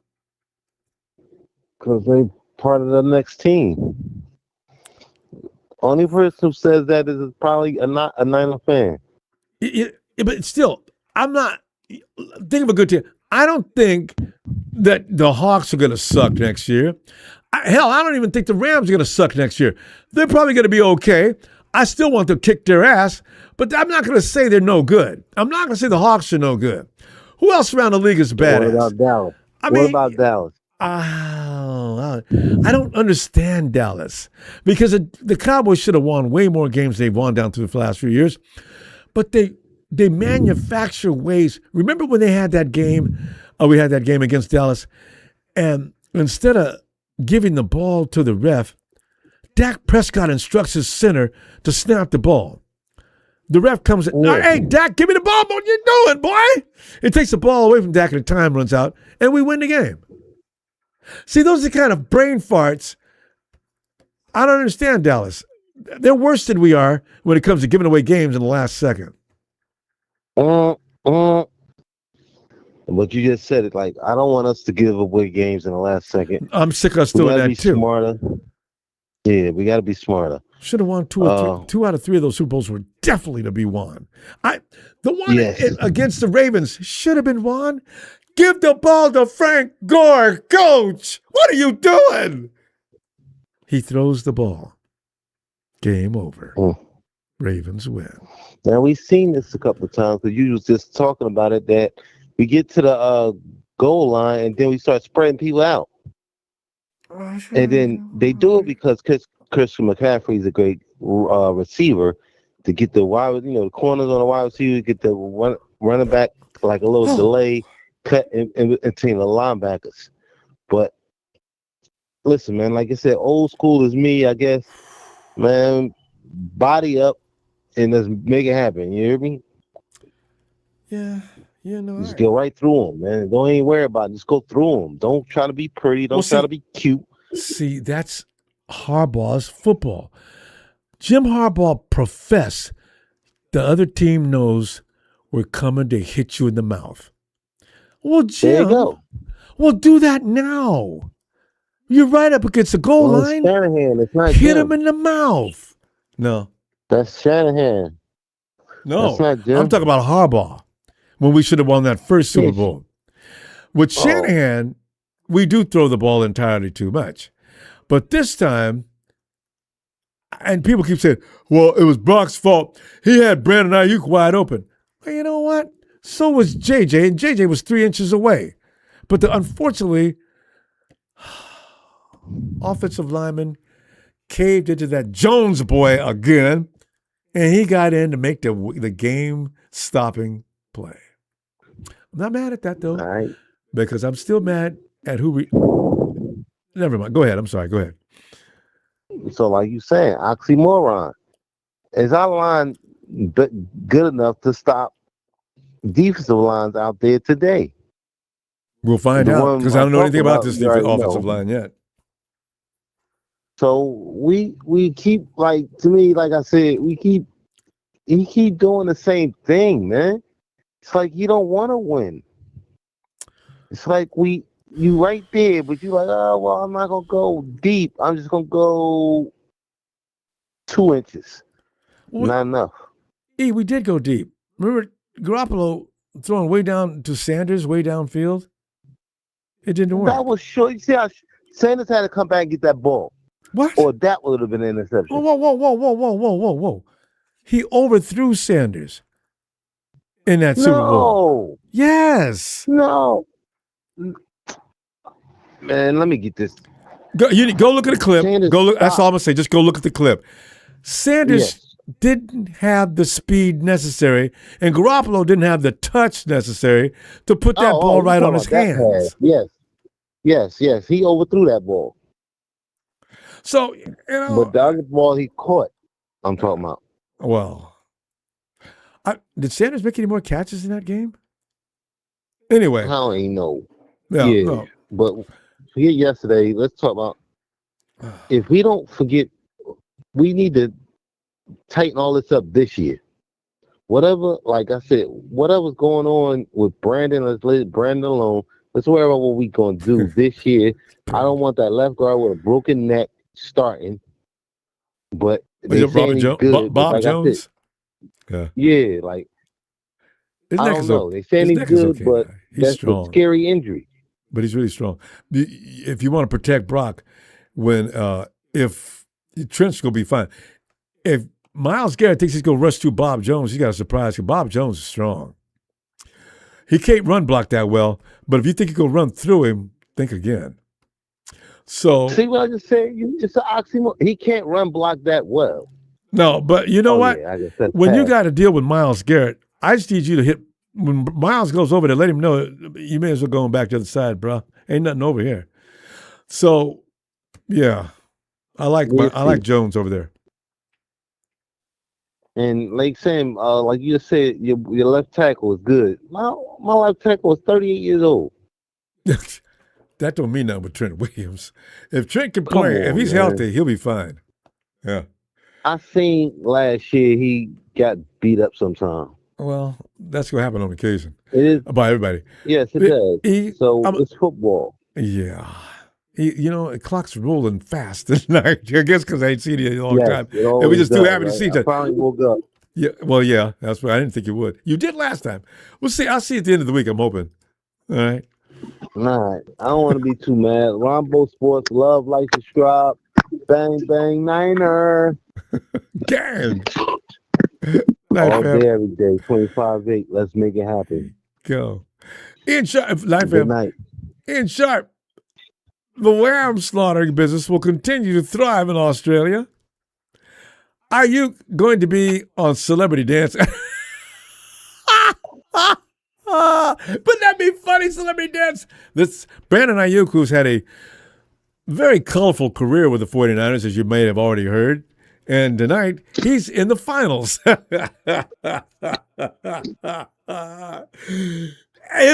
Because they part of the next team. Only person who says that is probably a Niner fan. But still, I'm not. Think of a good team. I don't think that the Hawks are going to suck next year. Hell, I don't even think the Rams are going to suck next year. They're probably going to be okay. I still want to kick their ass, but I'm not going to say they're no good. I'm not going to say the Hawks are no good. Who else around the league is badass? What about Dallas? What about Dallas? I don't understand Dallas because the Cowboys should have won way more games than they've won down through the last few years. But they manufacture ways. Remember when they had that game? We had that game against Dallas, and instead of giving the ball to the ref, Dak Prescott instructs his center to snap the ball. The ref comes in, hey, Dak, give me the ball. What you doing, boy? It takes the ball away from Dak and the time runs out, and we win the game. See, those are the kind of brain farts. I don't understand Dallas. They're worse than we are when it comes to giving away games in the last second. But you just said it. Like, I don't want us to give away games in the last second. I'm sick of us doing that too. Smarter. Yeah, we got to be smarter. Should have won two out of three of those Super Bowls were definitely to be won. The one against the Ravens should have been won. Give the ball to Frank Gore, coach. What are you doing? He throws the ball. Game over. Ravens win. Now, we've seen this a couple of times because you was just talking about it, that we get to the goal line and then we start spreading people out. And then they do it because Christian McCaffrey is a great receiver to get the the corners on the wide receiver, get the running back like a little delay cut in between the linebackers. But listen, man, like I said, old school is me, I guess. Man, body up and let's make it happen. You hear me? Yeah. Just go right through them, man. Don't even worry about it. Just go through them. Don't try to be pretty. Don't try to be cute. See, that's Harbaugh's football. Jim Harbaugh professed the other team knows we're coming to hit you in the mouth. Well, Jim, there you go. Well, do that now. You're right up against the goal line. Shanahan. It's not hit Jim. him in the mouth. No. That's Shanahan. No. That's not Jim. I'm talking about Harbaugh when we should have won that first Super Bowl. With Shanahan, we do throw the ball entirely too much. But this time, and people keep saying, well, it was Brock's fault. He had Brandon Aiyuk wide open. Well, you know what? So was JJ, and JJ was 3 inches away. But unfortunately, offensive lineman caved into that Jones boy again, and he got in to make the game-stopping play. I'm not mad at that, though, because I'm still mad at who we... Never mind. Go ahead. I'm sorry. Go ahead. So, like you saying, oxymoron. Is our line good enough to stop defensive lines out there today? We'll find out, because I don't know anything about this offensive line yet. So we keep, like, to me, like I said, he keep doing the same thing, man. It's like you don't want to win. it's like you right there, but you like, oh well, I'm not gonna go deep. I'm just gonna go 2 inches. Not enough. We did go deep. Remember Garoppolo throwing way down to Sanders, way downfield? It didn't work. That was short. You see how Sanders had to come back and get that ball. What? Or that would have been an interception. Whoa. He overthrew Sanders in that Super Bowl. Yes. No. Man, let me get this. Go look at the clip. Sanders, go look. That's stop. all I'm gonna say. Just go look at the clip. Sanders didn't have the speed necessary, and Garoppolo didn't have the touch necessary to put that ball right on his hands. Yes. He overthrew that ball. So, but the other ball he caught, I'm talking about. Well, did Sanders make any more catches in that game? Anyway. I don't even know. No. But forget yesterday. Let's talk about, if we don't forget, we need to tighten all this up this year. Whatever, like I said, whatever's going on with Brandon, let's let Brandon alone. Let's worry about what we're going to do this year. I don't want that left guard with a broken neck starting. But they saying he's good. Bob like Jones? Yeah, like, his I neck don't is know. They saying he's good, but he's that's strong. a scary injury. But he's really strong. If you want to protect Brock, if Trent's going to be fine. If Myles Garrett thinks he's going to rush through Bob Jones, he's got a surprise because Bob Jones is strong. He can't run block that well, but if you think you can run through him, think again. So see what I just said? It's an oxymoron. He can't run block that well. No, but you know what? Yeah, when you got to deal with Myles Garrett, I just need you to hit. When Myles goes over there, let him know you may as well go back to the other side, bro. Ain't nothing over here. So, yeah, I like Jones over there. And like Sam, like you said, your left tackle is good. My left tackle is 38 years old. That don't mean nothing with Trent Williams. If Trent can play, if he's healthy, he'll be fine. Yeah. I seen last year he got beat up sometime. Well, that's what happen on occasion. It is by everybody. Yes, it does. It's football. Yeah. The clock's rolling fast tonight. I guess because I ain't seen you in a long time. And we just too happy to see you. I finally woke up. Yeah, well, yeah, that's right. I didn't think you would. You did last time. We'll see. I'll see you at the end of the week. I'm hoping. All right. Nah, I don't want to be too mad. Ronbo Sports, love, like, subscribe. Bang, bang, Niner. Damn. All day, every day, 25-8. Let's make it happen. Go. Ian Sharp, Good night. Ian Sharp, the lamb slaughtering business will continue to thrive in Australia. Are you going to be on Celebrity Dance? Wouldn't that be funny, Celebrity Dance? This Brandon Aiyuk, who's had a very colorful career with the 49ers, as you may have already heard. And tonight, he's in the finals. Him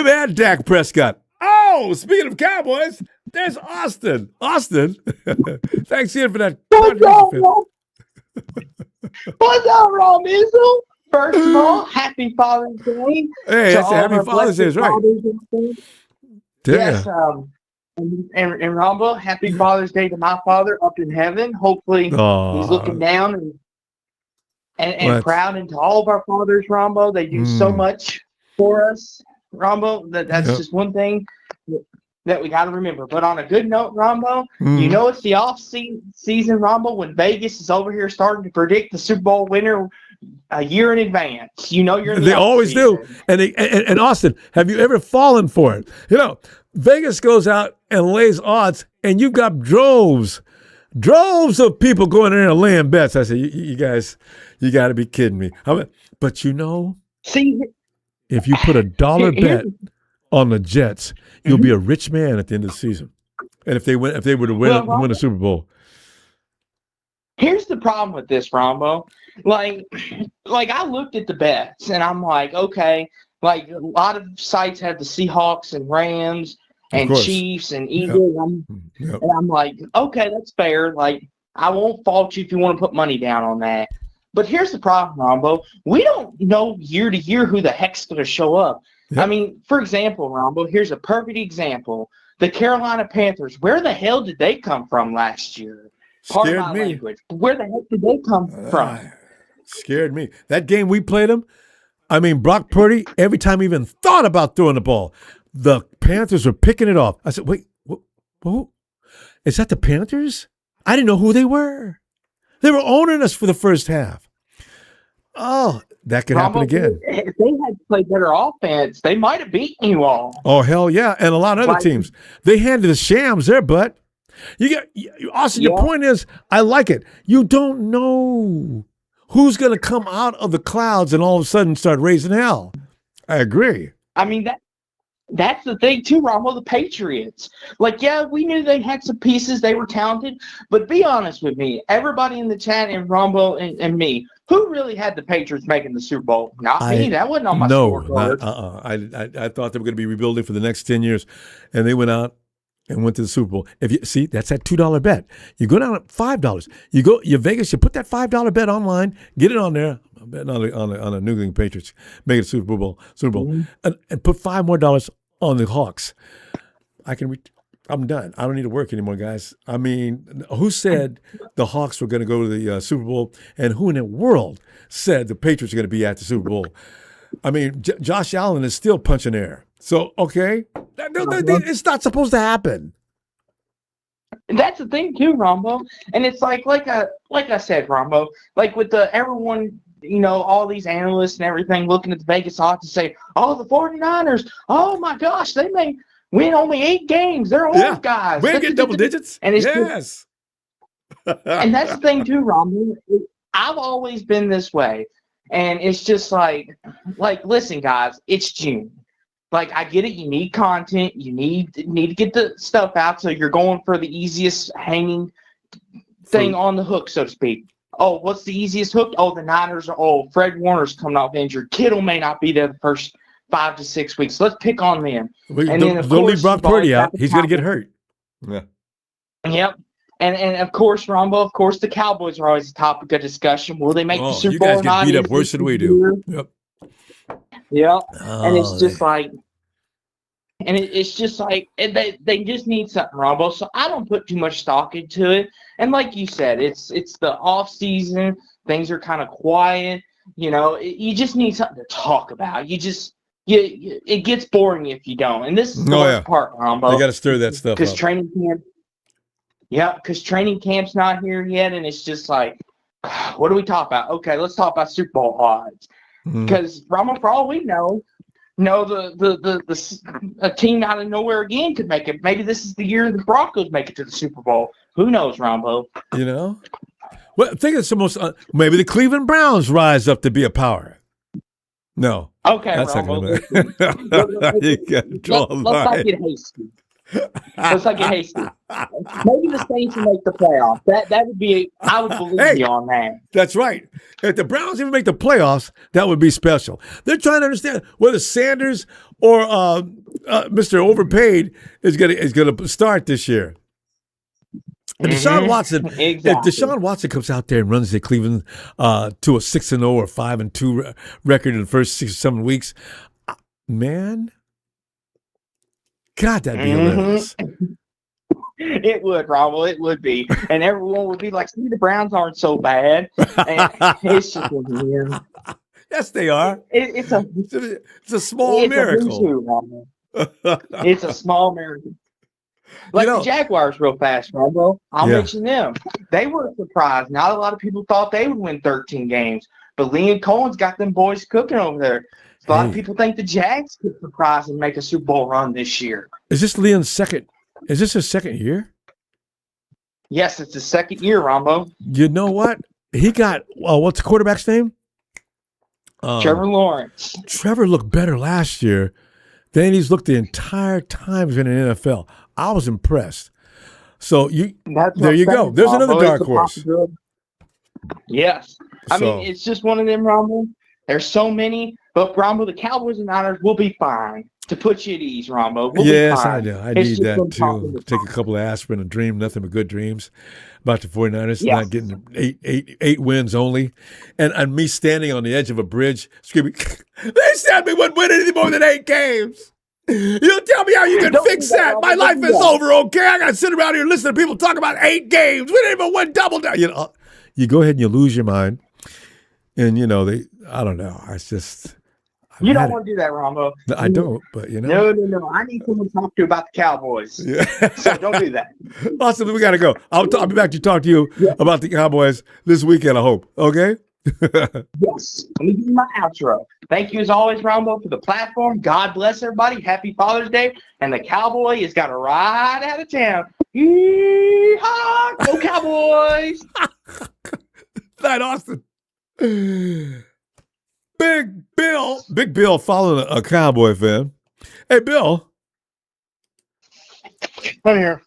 and Dak Prescott. Oh, speaking of Cowboys, there's Austin. Austin, thanks, Ian, for that. What's up, Rob Izzo? First of all, happy Father's Day. Hey, it's happy Father's Day, right? Yes, and Ronbo, happy Father's Day to my father up in heaven. Hopefully he's looking down and proud, and to all of our fathers, Ronbo. They do so much for us, Ronbo. That's just one thing that we got to remember. But on a good note, Ronbo, you know it's the off-season, Ronbo, when Vegas is over here starting to predict the Super Bowl winner a year in advance. You know you're in the They always do. And Austin, have you ever fallen for it? Vegas goes out and lays odds, and you've got droves of people going in there and laying bets. I said, you guys, you got to be kidding me. But see, if you put $1 bet on the Jets, you'll be a rich man at the end of the season. And if they were to win a Super Bowl. Here's the problem with this, Ronbo. Like I looked at the bets and I'm like, okay, like a lot of sites have the Seahawks and Rams and Chiefs and Eagles. And I'm like, okay, that's fair. Like, I won't fault you if you want to put money down on that. But here's the problem, Ronbo. We don't know year to year who the heck's going to show up. I mean, for example, Ronbo, here's a perfect example. The Carolina Panthers, where the hell did they come from last year? Pardon my language. Where the heck did they come from? Scared me. That game we played them, I mean, Brock Purdy, every time he even thought about throwing the ball, the Panthers were picking it off. I said, wait, what? Is that the Panthers? I didn't know who they were. They were owning us for the first half. Oh, that could happen again. If they had played better offense, they might have beaten you all. Oh, hell yeah. And a lot of other teams. They handed the shams there, but Austin, your point is, I like it. You don't know who's going to come out of the clouds and all of a sudden start raising hell. I agree. I mean, that's the thing too, Ronbo, the Patriots. Like, yeah, we knew they had some pieces, they were talented, but be honest with me, everybody in the chat and Ronbo and me, who really had the Patriots making the Super Bowl? Not me. That wasn't on my scorecard. I thought they were going to be rebuilding for the next 10 years, and they went out and went to the Super Bowl. If you see, that's that $2 bet. You go down at $5. You Vegas. You put that $5 bet online. Get it on there. I'm betting on the New England Patriots make it Super Bowl, and put $5 more on the Hawks. I'm done. I don't need to work anymore, guys. I mean, who said the Hawks were going to go to the Super Bowl, and who in the world said the Patriots are going to be at the Super Bowl? I mean, Josh Allen is still punching air. So, okay, it's not supposed to happen. And that's the thing too, Ronbo. And it's like I said, Ronbo, like with everyone, all these analysts and everything looking at the Vegas odds to say, oh, the 49ers, oh my gosh, they may win only 8 games. They're old guys. We get double digits. And it's just, and that's the thing too, Ronbo. I've always been this way. And it's just like, listen, guys, it's June. Like, I get it. You need content. You need to get the stuff out. So you're going for the easiest hanging thing on the hook, so to speak. Oh, what's the easiest hook? Oh, the Niners are old. Fred Warner's coming off injured. Kittle may not be there the first 5 to 6 weeks. Let's pick on them. Don't leave Brock Purdy out. He's going to get hurt. Yeah. Yep. And of course, Ronbo, of course, the Cowboys are always a topic of discussion. Will they make the Super Bowl? You guys get beat up worse than we do. Yep. Yeah. And it's just like, they just need something, Ronbo. So I don't put too much stock into it. And like you said, it's the off season. Things are kind of quiet. You just need something to talk about. It gets boring if you don't. And this is the worst part, Ronbo. They got to stir that stuff up. Because training camp's not here yet, and it's just like, what do we talk about? Okay, let's talk about Super Bowl odds. Because Ronbo, for all we know, a team out of nowhere again could make it. Maybe this is the year the Broncos make it to the Super Bowl. Who knows, Ronbo? Well, I think it's the most. Maybe the Cleveland Browns rise up to be a power. No. Okay, that's Ronbo. You got to draw a line. Let's not get hasty. Maybe the Saints will make the playoffs. That would be. I would believe you on that. That's right. If the Browns even make the playoffs, that would be special. They're trying to understand whether Sanders or Mr. Overpaid is gonna start this year. And Deshaun Watson, if Deshaun Watson comes out there and runs the Cleveland to a 6-0 or 5-2 record in the first 6 or 7 weeks, man. God, that'd be hilarious. It would, Ronbo. It would be. And everyone would be like, see, the Browns aren't so bad. And it's just weird. Yes, they are. It's a small miracle. It's a small miracle. Like the Jaguars real fast, Ronbo. I'll mention them. They were surprised. Not a lot of people thought they would win 13 games. But Liam Cohen's got them boys cooking over there. A lot of people think the Jags could surprise and make a Super Bowl run this year. Is this Liam's second? Is this his second year? Yes, it's his second year, Ronbo. You know what? He got what's the quarterback's name? Trevor Lawrence. Trevor looked better last year than he's looked the entire time he's been in the NFL. I was impressed. So there you go. There's another dark horse. Yes. I mean, it's just one of them, Ronbo. There's so many, but Ronbo, the Cowboys and Niners will be fine. To put you at ease, Ronbo. We'll yes, I know. I need that too. Take a couple of aspirin and dream nothing but good dreams. about the 49ers Yes. not getting eight wins only, and me standing on the edge of a bridge screaming, "They said we wouldn't win any more than 8 games." You tell me how you can Don't fix do that, that. Robert. My Don't life do is that. over. Okay, I got to sit around here and listen to people talk about 8 games. We didn't even win double down. You go ahead and you lose your mind, and I don't know. It's just. You don't want to do that, Ronbo. No, I don't, but No. I need someone to talk to about the Cowboys. Yeah. So don't do that. Awesome, we got to go. I'll be back to talk to you about the Cowboys this weekend, I hope. Okay? Yes. Let me give you my outro. Thank you as always, Ronbo, for the platform. God bless everybody. Happy Father's Day. And the Cowboy has got to ride out of town. Yee-haw! Go Cowboys! Night, Austin. Big Bill following a Cowboy fan. Hey, Bill. I'm here.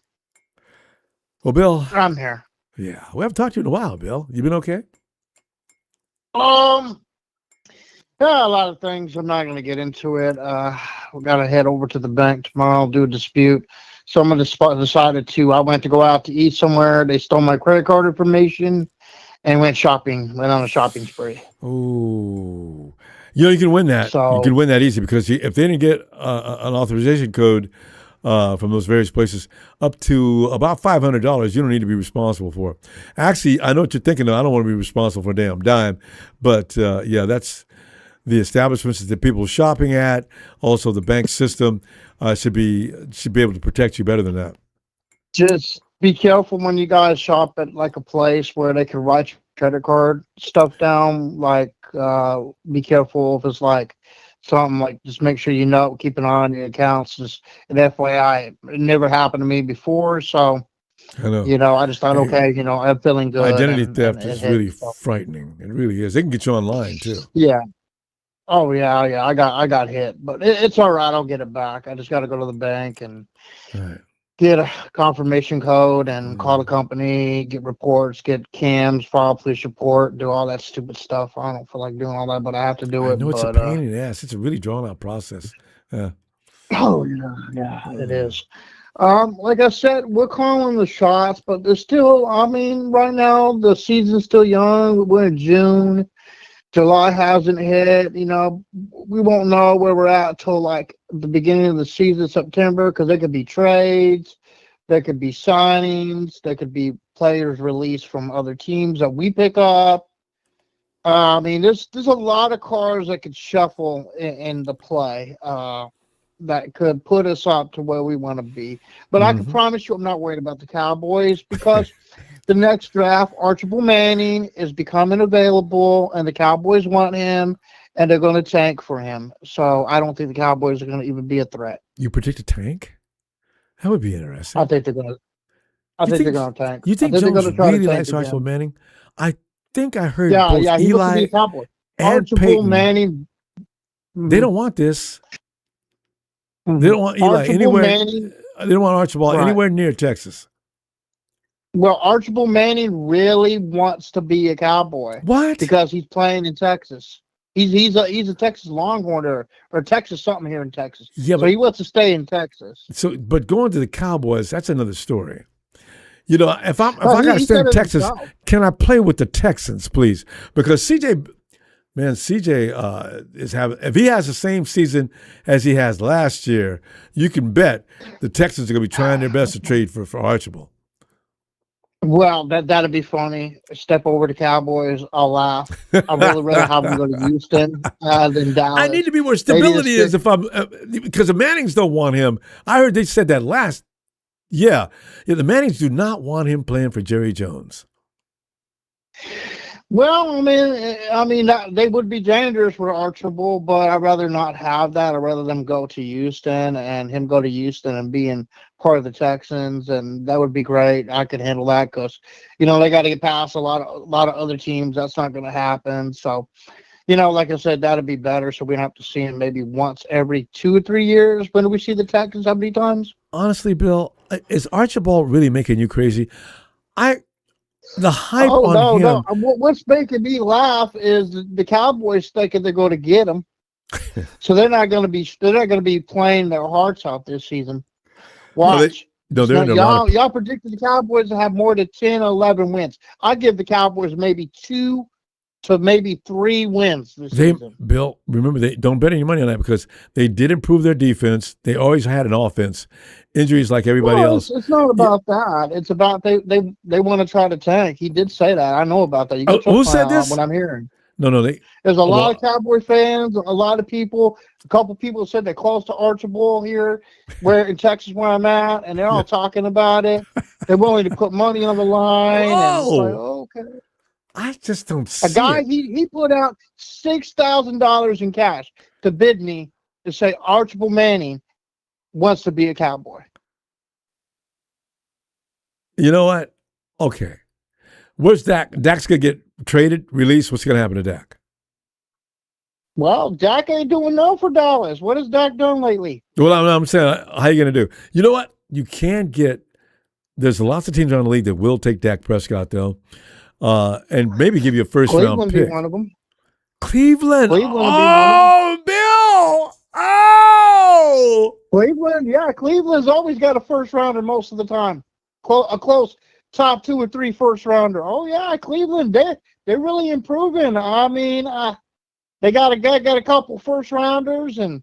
Well, Bill. I'm here. Yeah, we haven't talked to you in a while, Bill. You been okay? Yeah, a lot of things. I'm not going to get into it. We got to head over to the bank tomorrow, do a dispute. Someone decided I went to go out to eat somewhere. They stole my credit card information and went on a shopping spree. Oh, you can win that. So, you can win that easy because if they didn't get an authorization code from those various places up to about $500, you don't need to be responsible for it. Actually, I know what you're thinking. I don't want to be responsible for a damn dime, but that's the establishments that people are shopping at. Also, the bank system should be able to protect you better than that. just be careful when you guys shop at like a place where they can write your credit card stuff down. Like, be careful if it's like something like, just make sure keep an eye on your accounts. Just an FYI, it never happened to me before, so I know. I just thought, okay, I'm feeling good. Identity theft is really frightening. It really is. They can get you online too. Yeah. Oh yeah. I got hit, but it's all right. I'll get it back. I just got to go to the bank and get a confirmation code and call the company, get reports, get cams, file a police report, do all that stupid stuff. I don't feel like doing all that, but I have to do it. I know it's a pain in the ass. It's a really drawn out process. Yeah. Oh yeah, it is. Like I said, we're calling the shots, but there's still, right now the season's still young. We're in June. July hasn't hit. We won't know where we're at until like the beginning of the season, September, because there could be trades, there could be signings, there could be players released from other teams that we pick up. There's a lot of cards that could shuffle in the play. That could put us up to where we want to be. But I can promise you I'm not worried about the Cowboys because the next draft, Archibald Manning is becoming available, and the Cowboys want him, and they're going to tank for him. So I don't think the Cowboys are going to even be a threat. You predict a tank? That would be interesting. I think they're going to. They're going to tank. You think Jones really likes Archibald Manning? I think I heard both he wants to be Eli a Cowboy. and Archibald Peyton. Manning. They don't want this. They don't want Eli anywhere. They don't want Archibald anywhere near Texas. Well, Archibald Manning really wants to be a Cowboy. What? Because he's playing in Texas. He's a Texas Longhorn or Texas something here in Texas. Yeah, so he wants to stay in Texas. So, but going to the Cowboys, that's another story. If I got to stay in Texas, can I play with the Texans, please? Because CJ is having. If he has the same season as he has last year, you can bet the Texans are going to be trying their best to trade for Archibald. Well, that'd be funny. Step over to Cowboys, I'll laugh. I'd really rather have them go to Houston than Dallas. I need to be where stability is if I'm because the Mannings don't want him. I heard they said that last. Yeah, the Mannings do not want him playing for Jerry Jones. Well, they would be dangerous for Archibald, but I'd rather not have that. I'd rather them go to Houston and him go to Houston and being part of the Texans, and that would be great. I could handle that because, they got to get past a lot of other teams. That's not going to happen. So, like I said, that'd be better. So we have to see him maybe once every 2 or 3 years. When do we see the Texans? How many times? Honestly, Bill, is Archibald really making you crazy? The hype on him. No. What's making me laugh is the Cowboys thinking they're going to get him, so they're not going to be playing their hearts out this season. Watch, No, they're in y'all predicted the Cowboys to have more than 10 or 11 wins. I give the Cowboys maybe 2 to maybe 3 wins this season. Bill, remember, they don't bet any money on that because they did improve their defense. They always had an offense. Injuries like everybody else. It's not about that. It's about they want to try to tank. He did say that. I know about that. You can Who said this? What I'm hearing. No, There's a lot of Cowboy fans, a lot of people. A couple people said they're close to Archibald here, where in Texas where I'm at, and they're all talking about it. They're willing to put money on the line. And it's like, okay. I just don't see a guy. it. He put out $6,000 in cash to bid me to say Archibald Manning wants to be a Cowboy. You know what? Okay. Where's Dak? Dak's going to get traded, released. What's going to happen to Dak? Well, Dak ain't doing no for Dallas. What has Dak done lately? Well, I'm saying, how are you going to do? You know what? You can get – there's lots of teams around the league that will take Dak Prescott, though, and maybe give you a first-round pick. Be one of them. Cleveland. Bill! Oh! Cleveland, yeah. Cleveland's always got a first-rounder most of the time. A close top 2 or 3 first-rounder. Oh, yeah, Cleveland, they're really improving. I mean, they got a couple first-rounders, and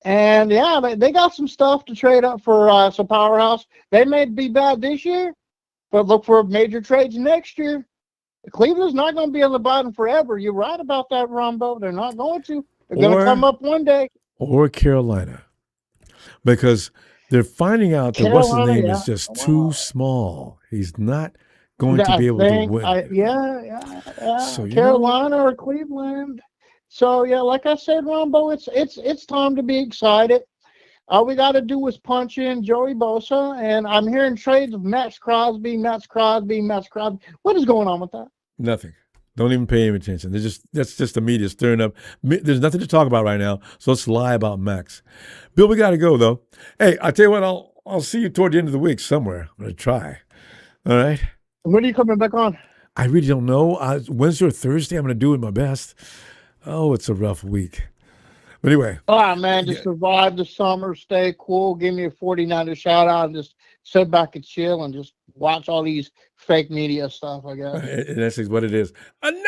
yeah, they got some stuff to trade up for some powerhouse. They may be bad this year, but look for major trades next year. Cleveland's not going to be on the bottom forever. You're right about that, Ronbo. They're not going to. They're going to come up one day. Or Carolina. Because they're finding out that what's his name is just too small. He's not going to be able to win. Yeah. So, Carolina or Cleveland. So, yeah, like I said, Ronbo, it's time to be excited. All we got to do is punch in Joey Bosa, and I'm hearing trades of Max Crosby. What is going on with that? Nothing. Don't even pay him attention. That's just the media stirring up. There's nothing to talk about right now, so let's lie about Max. Bill, we got to go, though. Hey, I tell you what, I'll see you toward the end of the week somewhere. I'm going to try. All right? When are you coming back on? I really don't know. Wednesday or Thursday, I'm going to do it my best. Oh, it's a rough week. But anyway. All right, man. Just survive the summer. Stay cool. Give me a 49er shout out. Just sit back and chill and just watch all these fake media stuff, I guess. And that's what it is. A Niners!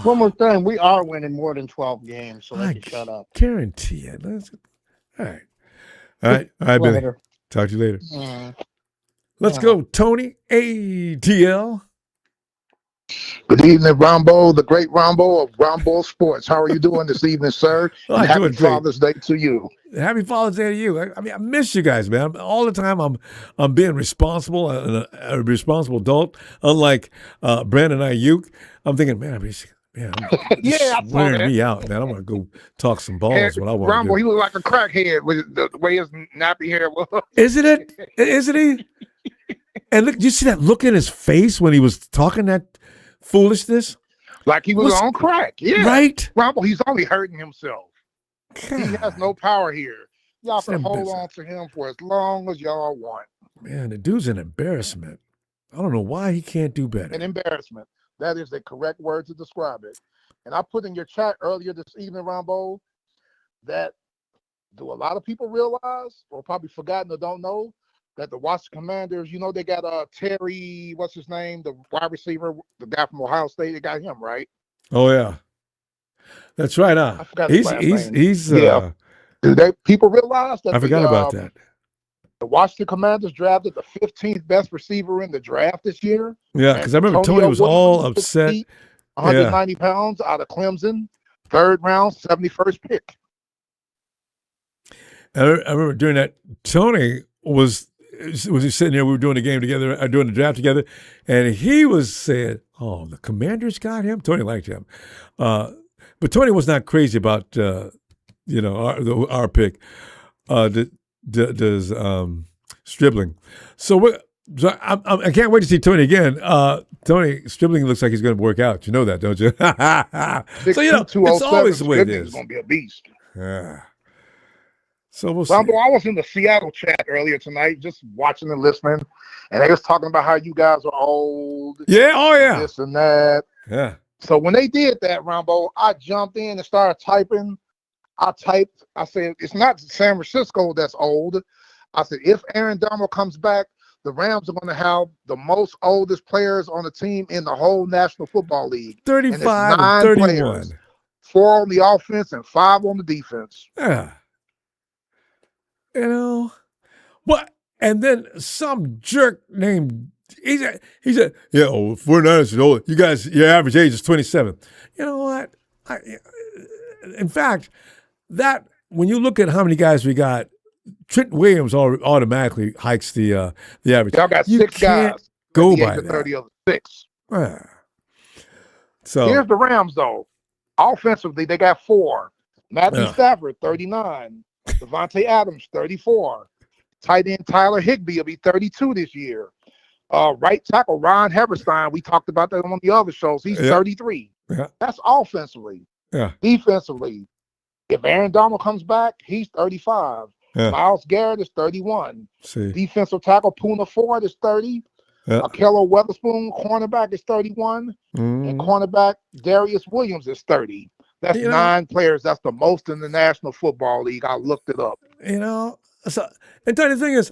One more thing. We are winning more than 12 games, so they can shut up. Guarantee it. All right, Billy. Later. Talk to you later. Let's go, Tony ATL. Good evening, Ronbo, the great Ronbo of Ronbo Sports. How are you doing this evening, sir? And happy Father's Day to you. Happy Father's Day to you. I mean, I miss you guys, man. All the time I'm being responsible, a responsible adult. Unlike Brandon Aiyuk, I'm thinking, man, I'm wearing me out, man. I'm going to go talk some balls when I want Ronbo, he look like a crackhead with the way his nappy hair was. Isn't it? Isn't he? And look, you see that look in his face when he was talking that foolishness? Like he was on crack. Yeah. Right? Ronbo, he's only hurting himself. God. He has no power here. Y'all can hold on to him for as long as y'all want. Man, the dude's an embarrassment. I don't know why he can't do better. An embarrassment. That is the correct word to describe it. And I put in your chat earlier this evening, Ronbo, that do a lot of people realize, or probably forgotten or don't know, that the Washington Commanders, they got Terry, what's his name, the wide receiver, the guy from Ohio State, they got him, right? Oh, yeah. That's right, huh? I forgot his last name. Yeah. Do people realize that? I forgot about that. The Washington Commanders drafted the 15th best receiver in the draft this year. Yeah, because I remember Tony was all upset. 190 pounds out of Clemson, 3rd round, 71st pick. I remember doing that. Tony was just sitting there. We were doing the game together, doing the draft together, and he was saying, "Oh, the Commanders got him." Tony liked him, but Tony was not crazy about our pick. Does Stribling? So I can't wait to see Tony again. Tony Stribling looks like he's going to work out. You know that, don't you? So it's always the way it is. He's going to be a beast. Yeah. So we'll see. I was in the Seattle chat earlier tonight, just watching and listening, and they was talking about how you guys are old. Yeah. Oh yeah. This and that. Yeah. So when they did that, Ronbo, I jumped in and started typing. I said, it's not San Francisco that's old. I said, if Aaron Donald comes back, the Rams are going to have the most oldest players on the team in the whole National Football League. 35 and 31. Players, 4 on the offense and 5 on the defense. Yeah. You know, what? And then some jerk named, he said, yeah, 49ers is old. You guys, your average age is 27. You know what? In fact, that when you look at how many guys we got, Trent Williams automatically hikes the average. Y'all got 6 guys. Go by that. 30 of 6. Yeah. So here's the Rams, though. Offensively, they got 4. Matthew Stafford, 39. Devontae Adams, 34. Tight end Tyler Higbee will be 32 this year. Right tackle Ron Haberstein, we talked about that on the other shows. He's 33. Yeah. That's offensively. Yeah. Defensively, if Aaron Donald comes back, he's 35. Yeah. Myles Garrett is 31. See. Defensive tackle Poona Ford is 30. Akello Weatherspoon, cornerback, is 31. And cornerback Darius Williams is 30. That's 9 players. That's the most in the National Football League. I looked it up. You know, so and tell you the thing is,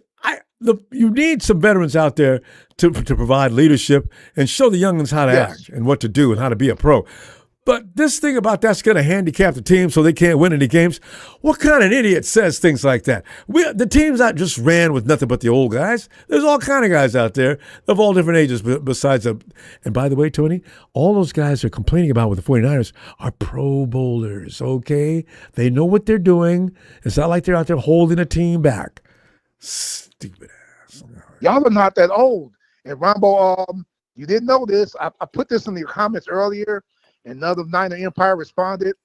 you need some veterans out there to provide leadership and show the youngins how to act and what to do and how to be a pro. But this thing about that's going to handicap the team so they can't win any games, what kind of idiot says things like that? The teams that just ran with nothing but the old guys. There's all kind of guys out there of all different ages besides them. And by the way, Tony, all those guys are complaining about with the 49ers are pro bowlers, okay? They know what they're doing. It's not like they're out there holding a team back. Stupid ass. Y'all are not that old. And Ronbo, you didn't know this. I put this in the comments earlier. And Another Niner Empire responded.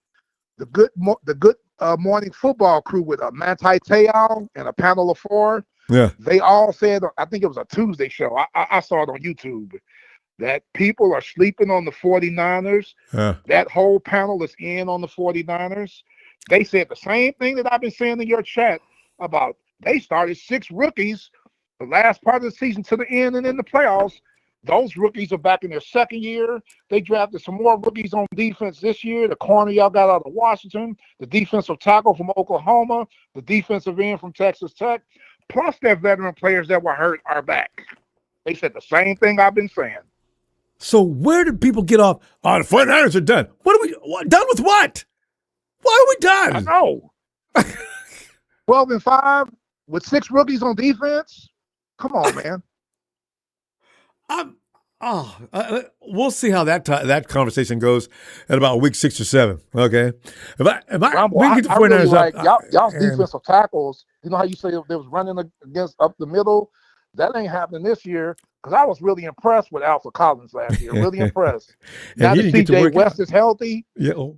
The good morning football crew with a Manti Te'o and a panel of 4. Yeah. They all said, I think it was a Tuesday show. I saw it on YouTube, that people are sleeping on the 49ers. That whole panel is in on the 49ers. They said the same thing that I've been saying in your chat about they started 6 rookies the last part of the season to the end and in the playoffs. Those rookies are back in their second year. They drafted some more rookies on defense this year. The corner y'all got out of Washington, the defensive tackle from Oklahoma, the defensive end from Texas Tech, plus their veteran players that were hurt are back. They said the same thing I've been saying. So where did people get off? Oh, the 49ers are done. Done with what? Why are we done? I know. 12-5 with 6 rookies on defense? Come on, man. We'll see how that conversation goes at about week 6 or 7. Okay, we get the 49ers really like up. Y'all's defensive tackles. You know how you say they was running against up the middle? That ain't happening this year. Because I was really impressed with Alpha Collins last year. Really impressed. Now that CJ West is healthy,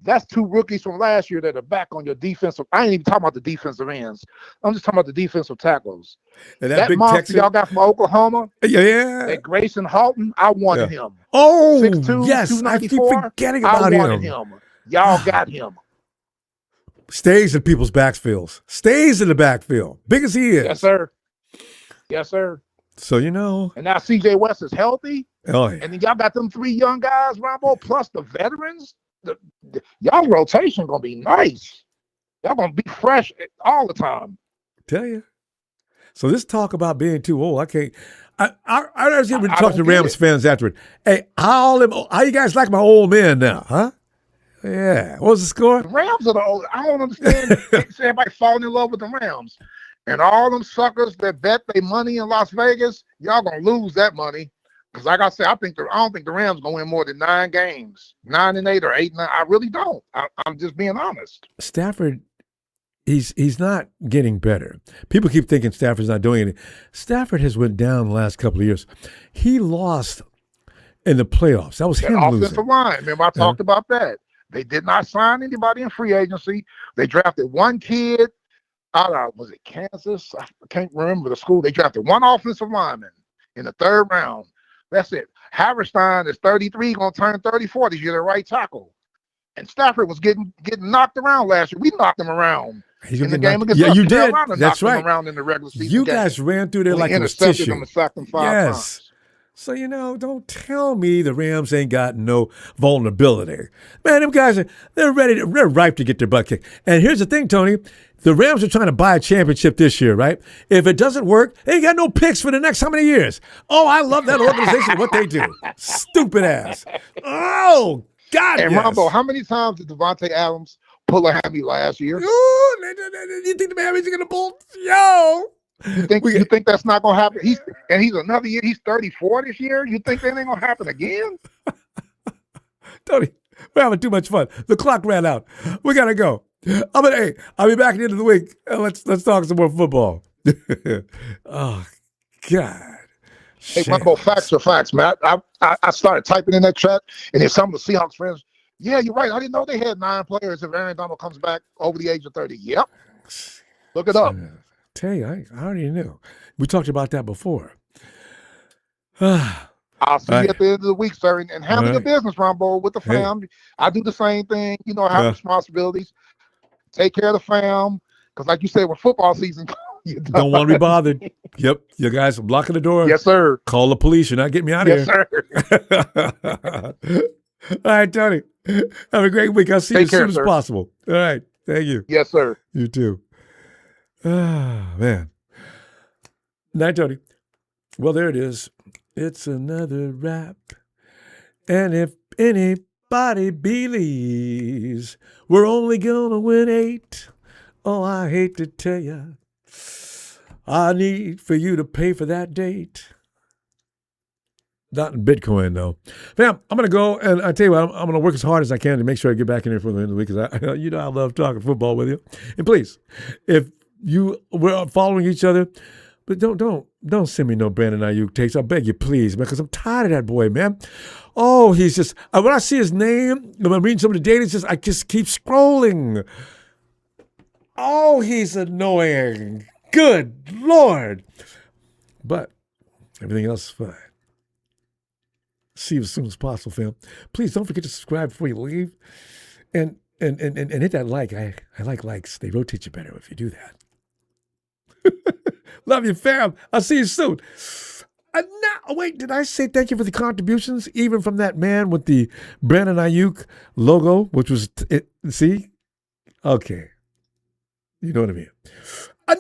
that's 2 rookies from last year that are back on your defensive. I ain't even talking about the defensive ends. I'm just talking about the defensive tackles. And that big monster Texan y'all got from Oklahoma, that Grayson Halton, I wanted him. Oh, 6'2", yes. I keep 294. forgetting about I wanted him. Y'all got him. Stays in people's backfields. Stays in the backfield. Big as he is. Yes, sir. Yes, sir. So, you know. And now CJ West is healthy. Oh, yeah. And then y'all got them 3 young guys, Ronbo, plus the veterans. Y'all rotation going to be nice. Y'all going to be fresh all the time. Tell you. So this talk about being too old, I can't. I was going to talk to Rams fans afterward. Hey, how you guys like my old men now, huh? Yeah. What was the score? The Rams are the old. I don't understand. Everybody falling in love with the Rams. And all them suckers that bet their money in Las Vegas, y'all gonna lose that money. Because like I said, I don't think the Rams gonna win more than 9 games, 9-8 or 8-9. I really don't. I'm just being honest. Stafford, he's not getting better. People keep thinking Stafford's not doing anything. Stafford has went down the last couple of years. He lost in the playoffs. That was him losing. Offensive line. Remember I talked about that. They did not sign anybody in free agency. They drafted 1 kid. Was it Kansas? I can't remember the school. They drafted 1 offensive lineman in the 3rd round. That's it. Haverstein is 33, going to turn 34 this year, the right tackle. And Stafford was getting knocked around last year. We knocked him around in the game against North Carolina. That's right. Him around in the regular season. You guys ran through there like it was tissue. Him and sacked him 5 times. So, don't tell me the Rams ain't got no vulnerability. Man, them guys, they're ripe to get their butt kicked. And here's the thing, Tony. The Rams are trying to buy a championship this year, right? If it doesn't work, they ain't got no picks for the next how many years? Oh, I love that organization, what they do. Stupid ass. Oh, God, And yes. Ronbo, how many times did Devontae Adams pull a hammy last year? Ooh, you think the Hammies are going to pull? Yo. You think that's not gonna happen? He's another year. He's 34 this year. You think that ain't gonna happen again? Tony, we're having too much fun. The clock ran out. We gotta go. I'll be back at the end of the week. Let's talk some more football. Oh God. Hey, Ronbo, facts are facts, man. I started typing in that chat, and then some of the Seahawks friends. Yeah, you're right. I didn't know they had 9 players if Aaron Donald comes back over the age of 30. Yep. Look it up. Tell you, I already knew. We talked about that before. I'll see you at the end of the week, sir, and handle your business, Ronbo, with the fam. I do the same thing. I have responsibilities. Take care of the fam, because like you said, when football season comes, you don't want to be bothered. Yep, you guys are blocking the door. Yes, sir. Call the police. You're not getting me out of here. Sir. All right, Tony. Have a great week. I'll see you as soon as possible. All right. Thank you. Yes, sir. You too. Ah, man. Night, Tony. Well, there it is. It's another wrap. And if anybody believes we're only going to win 8, oh, I hate to tell you, I need for you to pay for that date. Not in Bitcoin, though. Fam, I'm going to go, and I tell you what, I'm going to work as hard as I can to make sure I get back in here for the end of the week, because I love talking football with you. And please, if we're following each other, but don't send me no Brandon Aiyuk takes. I beg you, please, man, because I'm tired of that boy, man. Oh, he's just, when I see his name, when I'm reading some of the data, I just keep scrolling. Oh, he's annoying. Good Lord. But everything else is fine. See you as soon as possible, fam. Please don't forget to subscribe before you leave. And hit that like. I like likes. They rotate you better if you do that. Love you, fam. I'll see you soon. Wait, did I say thank you for the contributions, even from that man with the Brandon Aiyuk logo, which was, see? Okay. You know what I mean. A